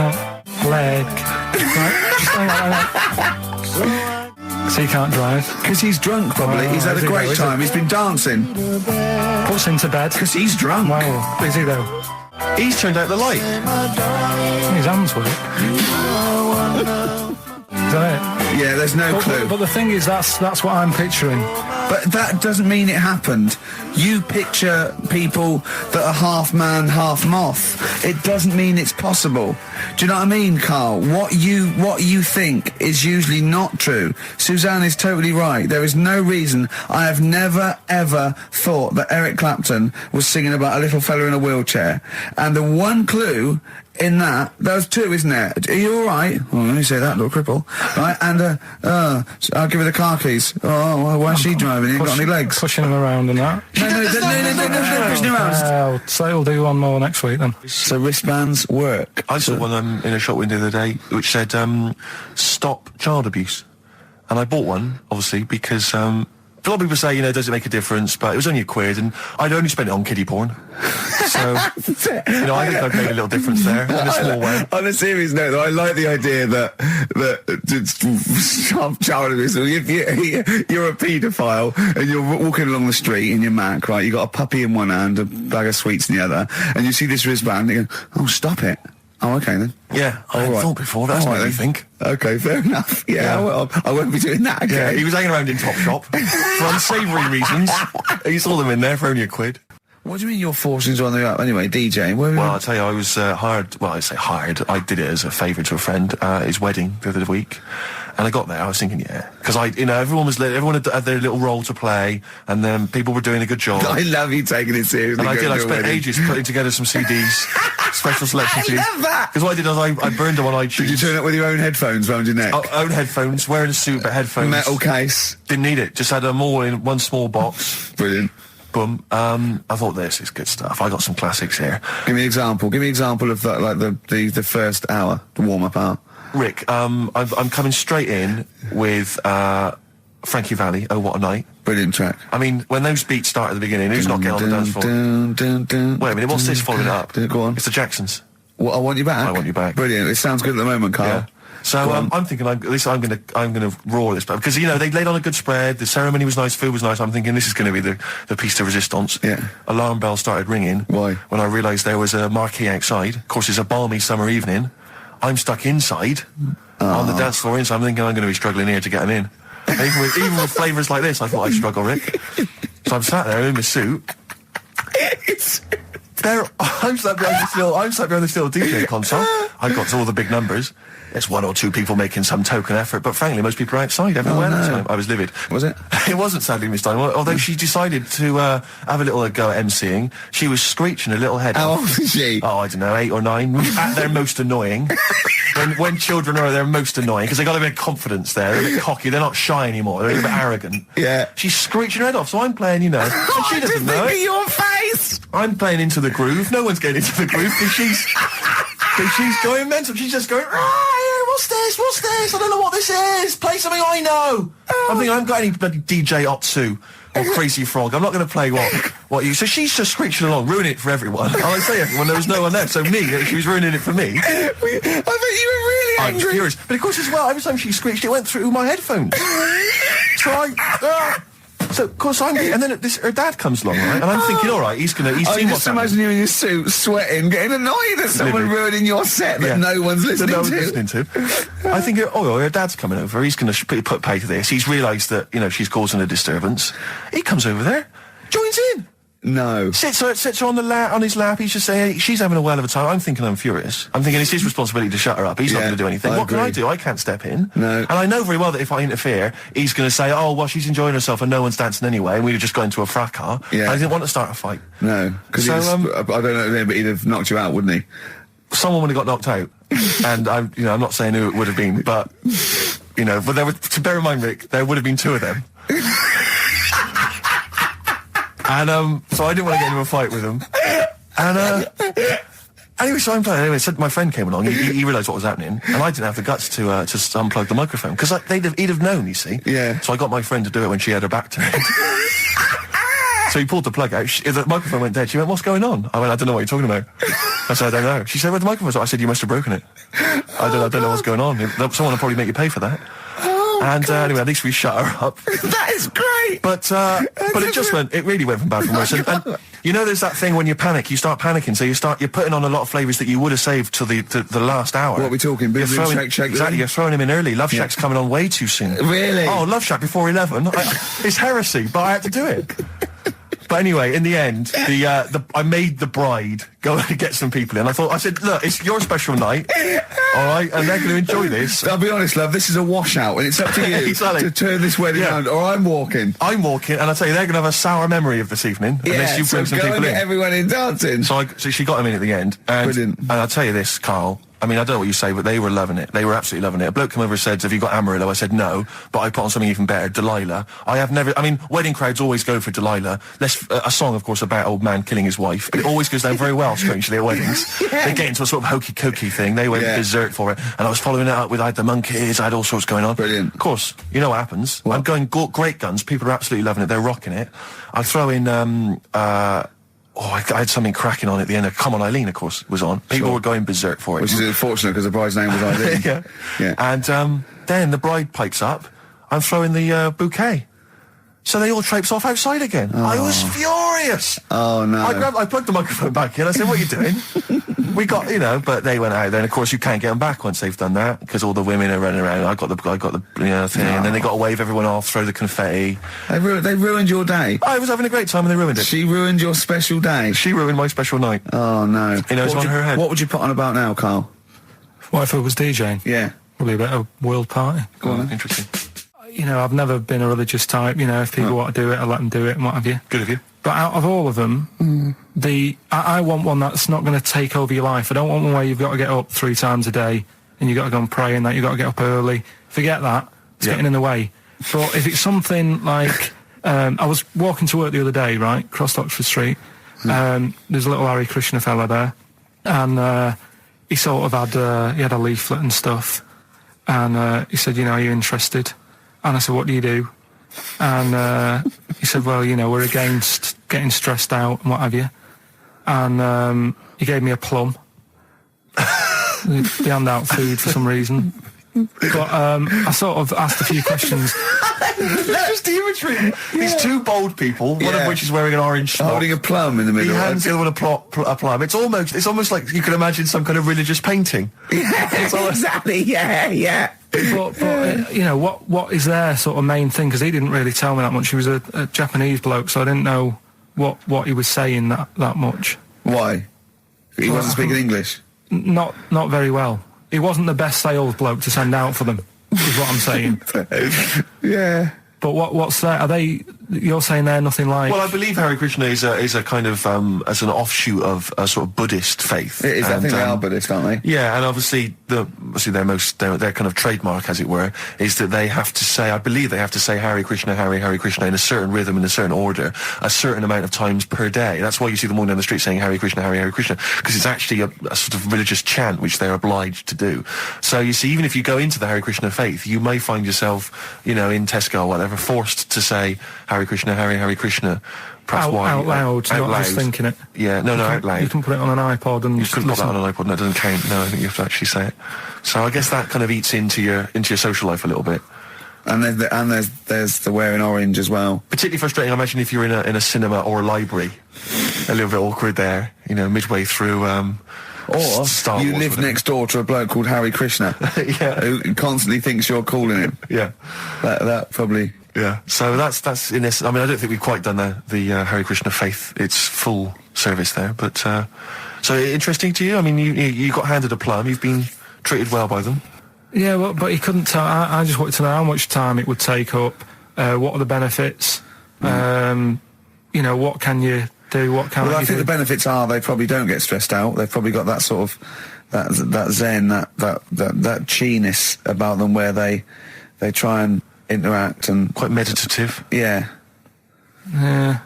Leg. Right, just hang on. So he can't drive. because he's drunk. Probably he's had a is he great though, is time. He's been dancing Puts him to bed. because he's drunk. Wow. Is he though? He's turned out the light. His hands work. Is that it? Yeah, there's no clue. But the thing is, that's what I'm picturing. But that doesn't mean it happened. You picture people that are half man, half moth. It doesn't mean it's possible. Do you know what I mean, Karl? What you think is usually not true. Suzanne is totally right. There is no reason. I have never, ever thought that Eric Clapton was singing about a little fella in a wheelchair. And the one clue in that, there's two, isn't there? Are you all right? Well, let me say that, little cripple. Right, and I'll give her the car keys. Oh, well, why's she driving? He ain't got any legs. Pushing him around and that. No, pushing him around. So he'll do one more next week then. So wristbands work. I saw one in a shop window the other day which said, stop child abuse. And I bought one, obviously, because a lot of people say, does it make a difference? But it was only £1, and I'd only spent it on kiddie porn. So, I think I've made a little difference there in a small way. On a serious note, though, I like the idea that child abuse. If you're a paedophile and you're walking along the street in your Mac, right? You got a puppy in one hand, a bag of sweets in the other, and you see this wristband, and you go, "Oh, stop it." Oh, okay then. Yeah, I hadn't thought before. That's made me think. Okay, fair enough. Yeah. Well, I won't be doing that again. Yeah, he was hanging around in Topshop for unsavoury reasons. He saw them in there for only £1. What do you mean your fortunes are on the up? Anyway, DJing. Well, I'll tell you, I was hired. Well, I say hired. I did it as a favour to a friend. His wedding the other week, and I got there. I was thinking, because everyone had their little role to play, and then people were doing a good job. I love you taking it seriously. And I did. I spent ages putting together some CDs, special selection CDs. I love that. Because what I did is I burned them on iTunes. Did you turn up with your own headphones around your neck? Own headphones, wearing a suit, but headphones. Metal case. Didn't need it. Just had them all in one small box. Brilliant. Boom. I thought this is good stuff. I got some classics here. Give me an example. Give me an example of that, like the first hour, the warm-up hour. Rick, I'm coming straight in with Frankie Valli, Oh What a Night. Brilliant track. I mean, when those beats start at the beginning, who's not getting on the dance floor? Wait a minute, what's this following it up? Go on. It's the Jacksons. What, I Want You Back? I Want You Back. Brilliant. It sounds good at the moment, Karl. Yeah. So I'm thinking, I'm gonna roar this, because they laid on a good spread. The ceremony was nice, food was nice. I'm thinking this is going to be the piece de resistance. Yeah. Alarm bell started ringing. Why? When I realised there was a marquee outside. Of course, it's a balmy summer evening. I'm stuck inside on the dance floor. So I'm thinking I'm going to be struggling here to get them in. Even with flavours like this, I thought I'd struggle, Rick. So I'm sat there in my suit. I'm sat behind this little DJ console. I've got all the big numbers. There's one or two people making some token effort, but frankly, most people are outside everywhere. No. This time. I was livid. Was it? It wasn't, sadly, this time. Although she decided to have a little go at MCing. She was screeching a little head How off. old is she? Oh, I don't know, 8 or 9. At their most annoying. when children are their most annoying, because they got a bit of confidence there. They're a bit cocky. They're not shy anymore. They're a bit arrogant. Yeah. She's screeching her head off, so I'm playing, and she doesn't know it. Your face. I'm playing into the groove. No one's getting into the groove because she's going mental. She's just going, what's this? I don't know what this is. Play something I know. I'm thinking I haven't got any bloody DJ Otsu or Crazy Frog. I'm not going to play what you... So she's just screeching along, ruining it for everyone. And I say everyone, there was no one there. So she was ruining it for me. I bet you were really I'm angry. furious. But of course as well, every time she screeched, it went through my headphones. So, of course, and then her dad comes along, right? And I'm thinking, all right, he's seen I what's just imagine you in your suit, sweating, getting annoyed at someone ruining your set that no one's listening to. I think, her dad's coming over. He's going to put pay to this. He's realised that, she's causing a disturbance. He comes over there, joins in. No. Sits her on his lap. He's just saying, she's having a well of a time. I'm thinking I'm furious. I'm thinking it's his responsibility to shut her up. He's not going to do anything. What can I do? I can't step in. No. And I know very well that if I interfere, he's going to say, oh, well, she's enjoying herself and no one's dancing anyway, and we've just got into a fracas. Yeah. I didn't want to start a fight. No. Because I don't know, but he'd have knocked you out, wouldn't he? Someone would have got knocked out. And I'm not saying who it would have been, but, but to bear in mind, Rick, there would have been 2 of them. And so I didn't want to get into a fight with him. And Anyway, so I'm playing. Anyway, so my friend came along. He realised what was happening, and I didn't have the guts to unplug the microphone because he'd have known. You see. Yeah. So I got my friend to do it when she had her back to me. So he pulled the plug out. The microphone went dead. She went, "What's going on?" I went, "I don't know what you're talking about." I said, "I don't know." She said, "Where's the microphone?" I said, "You must have broken it." I don't know what's going on. Someone will probably make you pay for that. Anyway, at least we shut her up. That is great. But it really went from bad from worse. And you know, there's that thing when you panic, you start panicking, so you're putting on a lot of flavours that you would have saved till the last hour. What are we talking? Boom, boom, shake, shake. Exactly, you're throwing him in early. Love Shack's coming on way too soon. Really? Oh, Love Shack before 11. It's heresy, but I had to do it. But anyway, in the end, I made the bride go and get some people in. I said, look, it's your special night, all right, and they're going to enjoy this. I'll be honest, love, this is a washout, and it's up to you Exactly. to turn this wedding around, or I'm walking. I'm walking, and I tell you, they're going to have a sour memory of this evening, unless you bring some go people and in. get everyone in dancing. So she got him in at the end, and Brilliant. And I'll tell you this, Karl. I mean, I don't know what you say, but they were loving it. They were absolutely loving it. A bloke came over and said, "Have you got Amarillo?" I said, "No," but I put on something even better, Delilah. Wedding crowds always go for Delilah. A song, of course, about old man killing his wife. It always goes down very well, strangely, at weddings. They get into a sort of hokey-cokey thing. They went berserk for it. And I was following it up with, I had the monkeys, I had all sorts going on. Brilliant. Of course, you know what happens. What? I'm going great guns. People are absolutely loving it. They're rocking it. I throw in, I had something cracking on at the end. Come On Eileen, of course, was on. People were going berserk for it. Which is unfortunate because the bride's name was Eileen. Yeah. And then the bride pipes up. I'm throwing the bouquet. So they all traipse off outside again. Oh. I was furious. Oh, no. I plugged the microphone back in. I said, "What are you doing?" We got, but they went out. Then, of course, you can't get them back once they've done that because all the women are running around. I got the thing, and then they got to wave everyone off, throw the confetti. They ruined your day. I was having a great time and they ruined it. She ruined your special day. She ruined my special night. Oh, no. It's on her head. What would you put on about now, Karl? What if I was DJing? Yeah. Probably a bit of world party. Go on, then. Interesting. I've never been a religious type. If people want to do it, I let them do it and what have you. Good of you. But out of all of them, I want one that's not going to take over your life. I don't want one where you've got to get up 3 times a day and you've got to go and pray and that you've got to get up early. Forget that. It's getting in the way. But if it's something like... I was walking to work the other day, right, across Oxford Street. There's a little Hare Krishna fella there. And he sort of had... he had a leaflet and stuff. And he said, are you interested? And I said, "What do you do?" And he said, "Well, we're against getting stressed out and what have you." And he gave me a plum. They hand out food for some reason. But I sort of asked a few questions. Just the imagery. These two bold people, one of which is wearing an orange smock. Holding a plum in the middle. He hands the other one a plum. It's almost like you can imagine some kind of religious painting. Exactly, yeah. But what is their sort of main thing? Because he didn't really tell me that much. He was a Japanese bloke, so I didn't know what he was saying that much. Why? He wasn't speaking English? Not very well. He wasn't the best sales bloke to send out for them, is what I'm saying. Yeah. But what's that? Are they? You're saying they're nothing like? Well, I believe Hare Krishna is a kind of as an offshoot of a sort of Buddhist faith. It is. I think they are Buddhist, aren't they? Yeah, and obviously their kind of trademark, as it were, is that they have to say. I believe they have to say Hare Krishna, Hare Krishna in a certain rhythm, in a certain order, a certain amount of times per day. That's why you see them walking down the street saying Hare Krishna, Hare Krishna, because it's actually a sort of religious chant which they're obliged to do. So you see, even if you go into the Hare Krishna faith, you may find yourself, in Tesco or whatever, forced to say Hare Krishna, Hare Krishna. Perhaps out loud, out not loud. just thinking it. Yeah, no, out loud. You can put it on an iPod and you can put that on an iPod. No, it doesn't count. No, I think you have to actually say it. So I guess that kind of eats into your social life a little bit. And there's the wearing orange as well. Particularly frustrating, I imagine, if you're in a cinema or a library. A little bit awkward there, midway through. Or Star you Wars, live next door to a bloke called Hare Krishna, who constantly thinks you're calling him. Yeah, that probably. Yeah, so that's in this. I mean, I don't think we've quite done the Hare Krishna faith its full service there, but so interesting to you. I mean, you got handed a plum. You've been treated well by them. Yeah, but he couldn't tell. I just wanted to know how much time it would take up. What are the benefits? What can you do? What can I think the benefits are they probably don't get stressed out. They've probably got that sort of that zen, that chi-ness about them where they try and interact and quite meditative. Yeah. Yeah.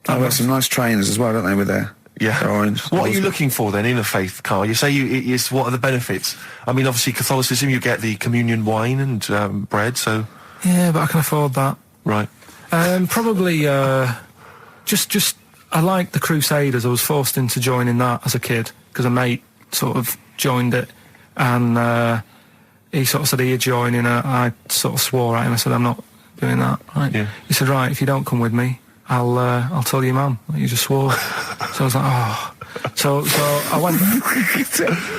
I've got some nice trainers as well, don't they, with their Yeah. Orange. What are you looking for then in a faith, Karl? You say what are the benefits? I mean, obviously Catholicism, you get the communion wine and bread, so... Yeah, but I can afford that. Right. Probably, just, I like the Crusaders. I was forced into joining that as a kid, because a mate sort of joined it, and he sort of said he'd join in. I sort of swore at him. I said, I'm not doing that. Right? Yeah. He said, right, if you don't come with me, I'll tell your mum that you just swore. So I was like, oh. So I went.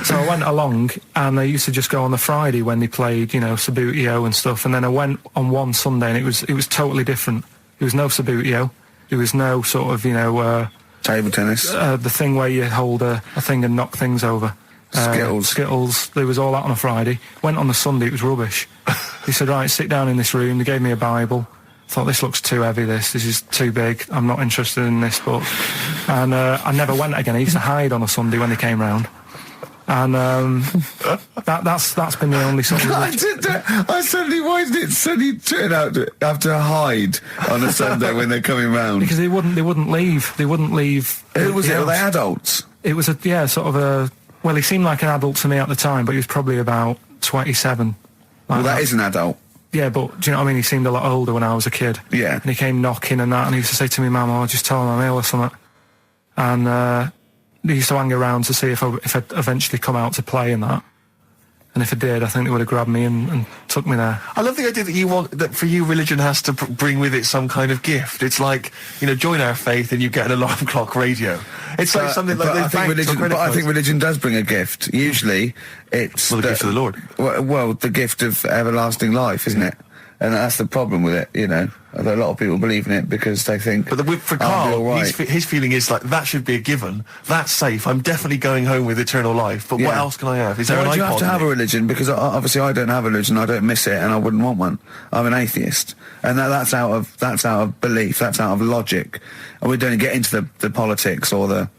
So I went along, and they used to just go on the Friday when they played, Sabutio and stuff. And then I went on one Sunday, and it was totally different. There was no Sabutio. There was no sort of, table tennis. The thing where you hold a thing and knock things over. Skittles. There was all that on a Friday. Went on the Sunday, it was rubbish. He said, right, sit down in this room. They gave me a Bible. Thought, this looks too heavy, this is too big, I'm not interested in this book. And I never went again. I used to hide on a Sunday when they came round. And that's been the only sort of... I suddenly, why did it suddenly turn out to have to hide on a Sunday when they're coming round? Because they wouldn't leave. They wouldn't leave. Who was it? Were they adults? It was well, he seemed like an adult to me at the time, but he was probably about 27. Well, that is an adult. Yeah, but do you know what I mean? He seemed a lot older when I was a kid. Yeah. And he came knocking and that, and he used to say to me, Mum, I'll just tell him I'm ill or something. And he used to hang around to see if I'd eventually come out to play and that. And if I did, I think they would have grabbed me and took me there. I love the idea that for you, religion has to bring with it some kind of gift. It's like, join our faith and you get an alarm clock radio. It's like something like I think religion does bring a gift. Usually, it's the gift of the Lord. Well, the gift of everlasting life, isn't it? And that's the problem with it, A lot of people believe in it because they think... But for Karl, his feeling is like, that should be a given. That's safe. I'm definitely going home with eternal life. But what else can I have? Is there an iPod? Why do you have to have a religion? Because obviously I don't have a religion. I don't miss it, and I wouldn't want one. I'm an atheist, and that's out of belief. That's out of logic. And we don't get into the politics or the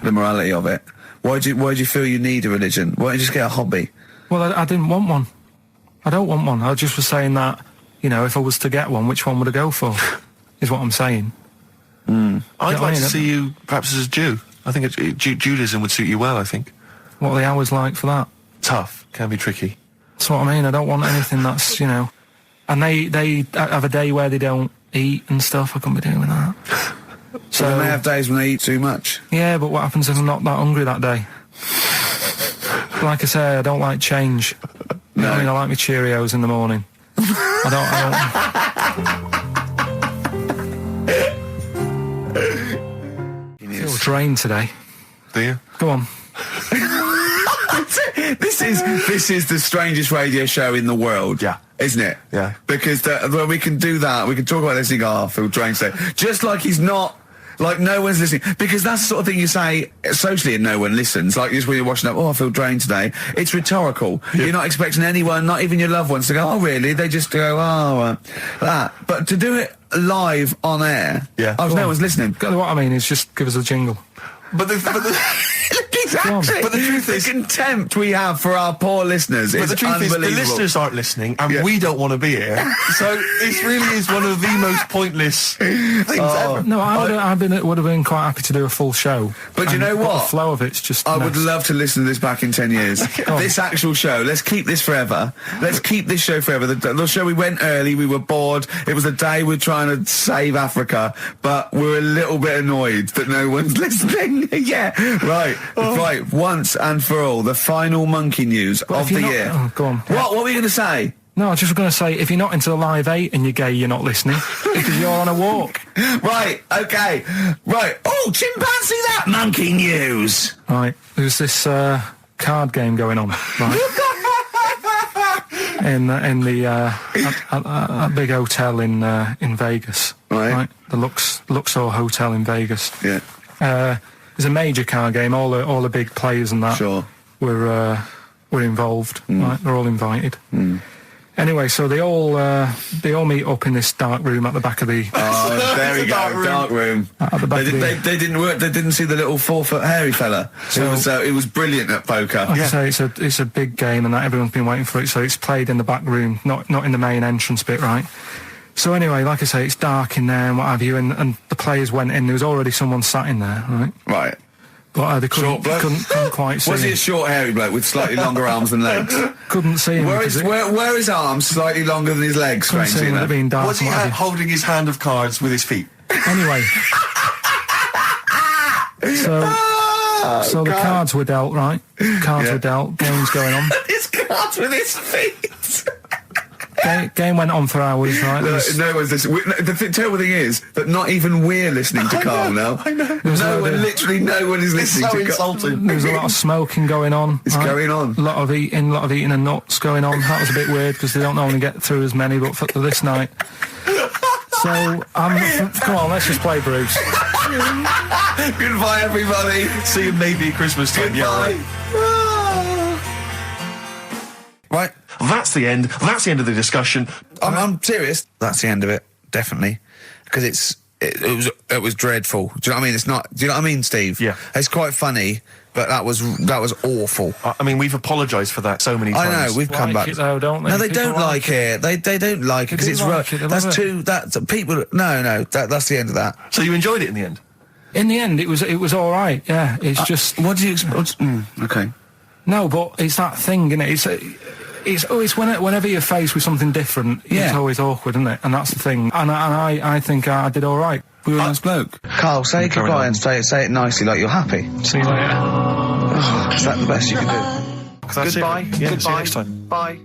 morality of it. Why do you feel you need a religion? Why don't you just get a hobby? Well, I didn't want one. I don't want one. I just was saying that, if I was to get one, which one would I go for? Is what I'm saying. I'd like to see you perhaps as a Jew. I think Judaism would suit you well, I think. What are the hours like for that? Tough. Can be tricky. That's what I mean. I don't want anything that's, And they have a day where they don't eat and stuff. I couldn't be doing that. So they have days when they eat too much. Yeah, but what happens if I'm not that hungry that day? Like I say, I don't like change. You know what I mean? I like my Cheerios in the morning. I feel drained today. Do you? Go on. This is the strangest radio show in the world. Yeah. Isn't it? Yeah. Because when we can do that, we can talk about this and go, I feel drained today. Just like he's not... Like, no one's listening. Because that's the sort of thing you say socially and no one listens. Like, just when you're watching up, I feel drained today. It's rhetorical. Yeah. You're not expecting anyone, not even your loved ones, to go, oh, really? They just go, that. But to do it live on air, no one's listening. What I mean is just give us a jingle. But the exactly. But the truth is, the contempt we have for our poor listeners is unbelievable. The listeners aren't listening, and we don't want to be here. So this really is one of the most pointless things ever. No, I would have been quite happy to do a full show. But you know what? The flow of it's just. I would love to listen to this back in 10 years. This actual show. Let's keep this forever. Let's keep this show forever. The show we went early. We were bored. It was a day we're trying to save Africa, but we're a little bit annoyed that no one's listening. Yeah, right. Right, once and for all, the final monkey news of the year. Oh, go on. What were you going to say? No, I was just going to say, if you're not into the Live 8 and you're gay, you're not listening, because you're on a walk. Right, okay. Right. Oh, chimpanzee that monkey news. Right, there's this card game going on, right? in the big hotel in Vegas. Right. The Luxor Hotel in Vegas. Yeah. It's a major card game. All the big players and that were involved. Right? They're all invited. Anyway, so they all meet up in this dark room at the back of the. Oh, there we go, dark room. At the back they didn't work. They didn't see the little 4-foot hairy fella. So it was brilliant at poker. Like I say, it's a big game, and that everyone's been waiting for it. So it's played in the back room, not in the main entrance bit, right? So anyway, like I say, it's dark in there and what have you, and the players went in. There was already someone sat in there, right? Right. But they Short bloke? couldn't quite see Was he him. a short, hairy bloke with slightly longer arms than legs? Couldn't see him. Where because is his arms slightly longer than his legs, couldn't see strangely him with it enough? being dark Was he and what have you. holding his hand of cards with his feet? Anyway. So the cards were dealt, right? Cards were dealt, game's going on. His cards with his feet! Game went on for hours, right? No one's listening. The terrible thing is that not even we're listening to Karl now. I know. Literally no one is listening so to Karl. insulting. There was a lot of smoking going on. It's going on. A lot of eating and nuts going on. That was a bit weird because they don't normally get through as many, but for this night. So, come on, let's just play Bruce. Goodbye, everybody. See you maybe at Christmas time. Goodbye. Yeah, Right. That's the end. That's the end of the discussion. I'm serious. That's the end of it, definitely, because it was dreadful. Do you know what I mean? It's not. Do you know what I mean, Steve? Yeah. It's quite funny, but that was awful. I mean, we've apologised for that so many times. I know we've come Like back. it though, don't they? No, they People don't like it. They don't like it because do it's like it, they that's love too. That's people. No. That's the end of that. So you enjoyed it in the end? In the end, it was all right. Yeah, it's just What do you expect? Okay. no, but it's that thing, isn't it? It's whenever you're faced with something different, Yeah. it's always awkward, isn't it? And that's the thing. And I think I did all right. We were a nice bloke. Karl, say Carry goodbye on. and say it nicely, like you're happy. See you later. Is that the best you can do? Goodbye. Yeah, see you next time. Bye.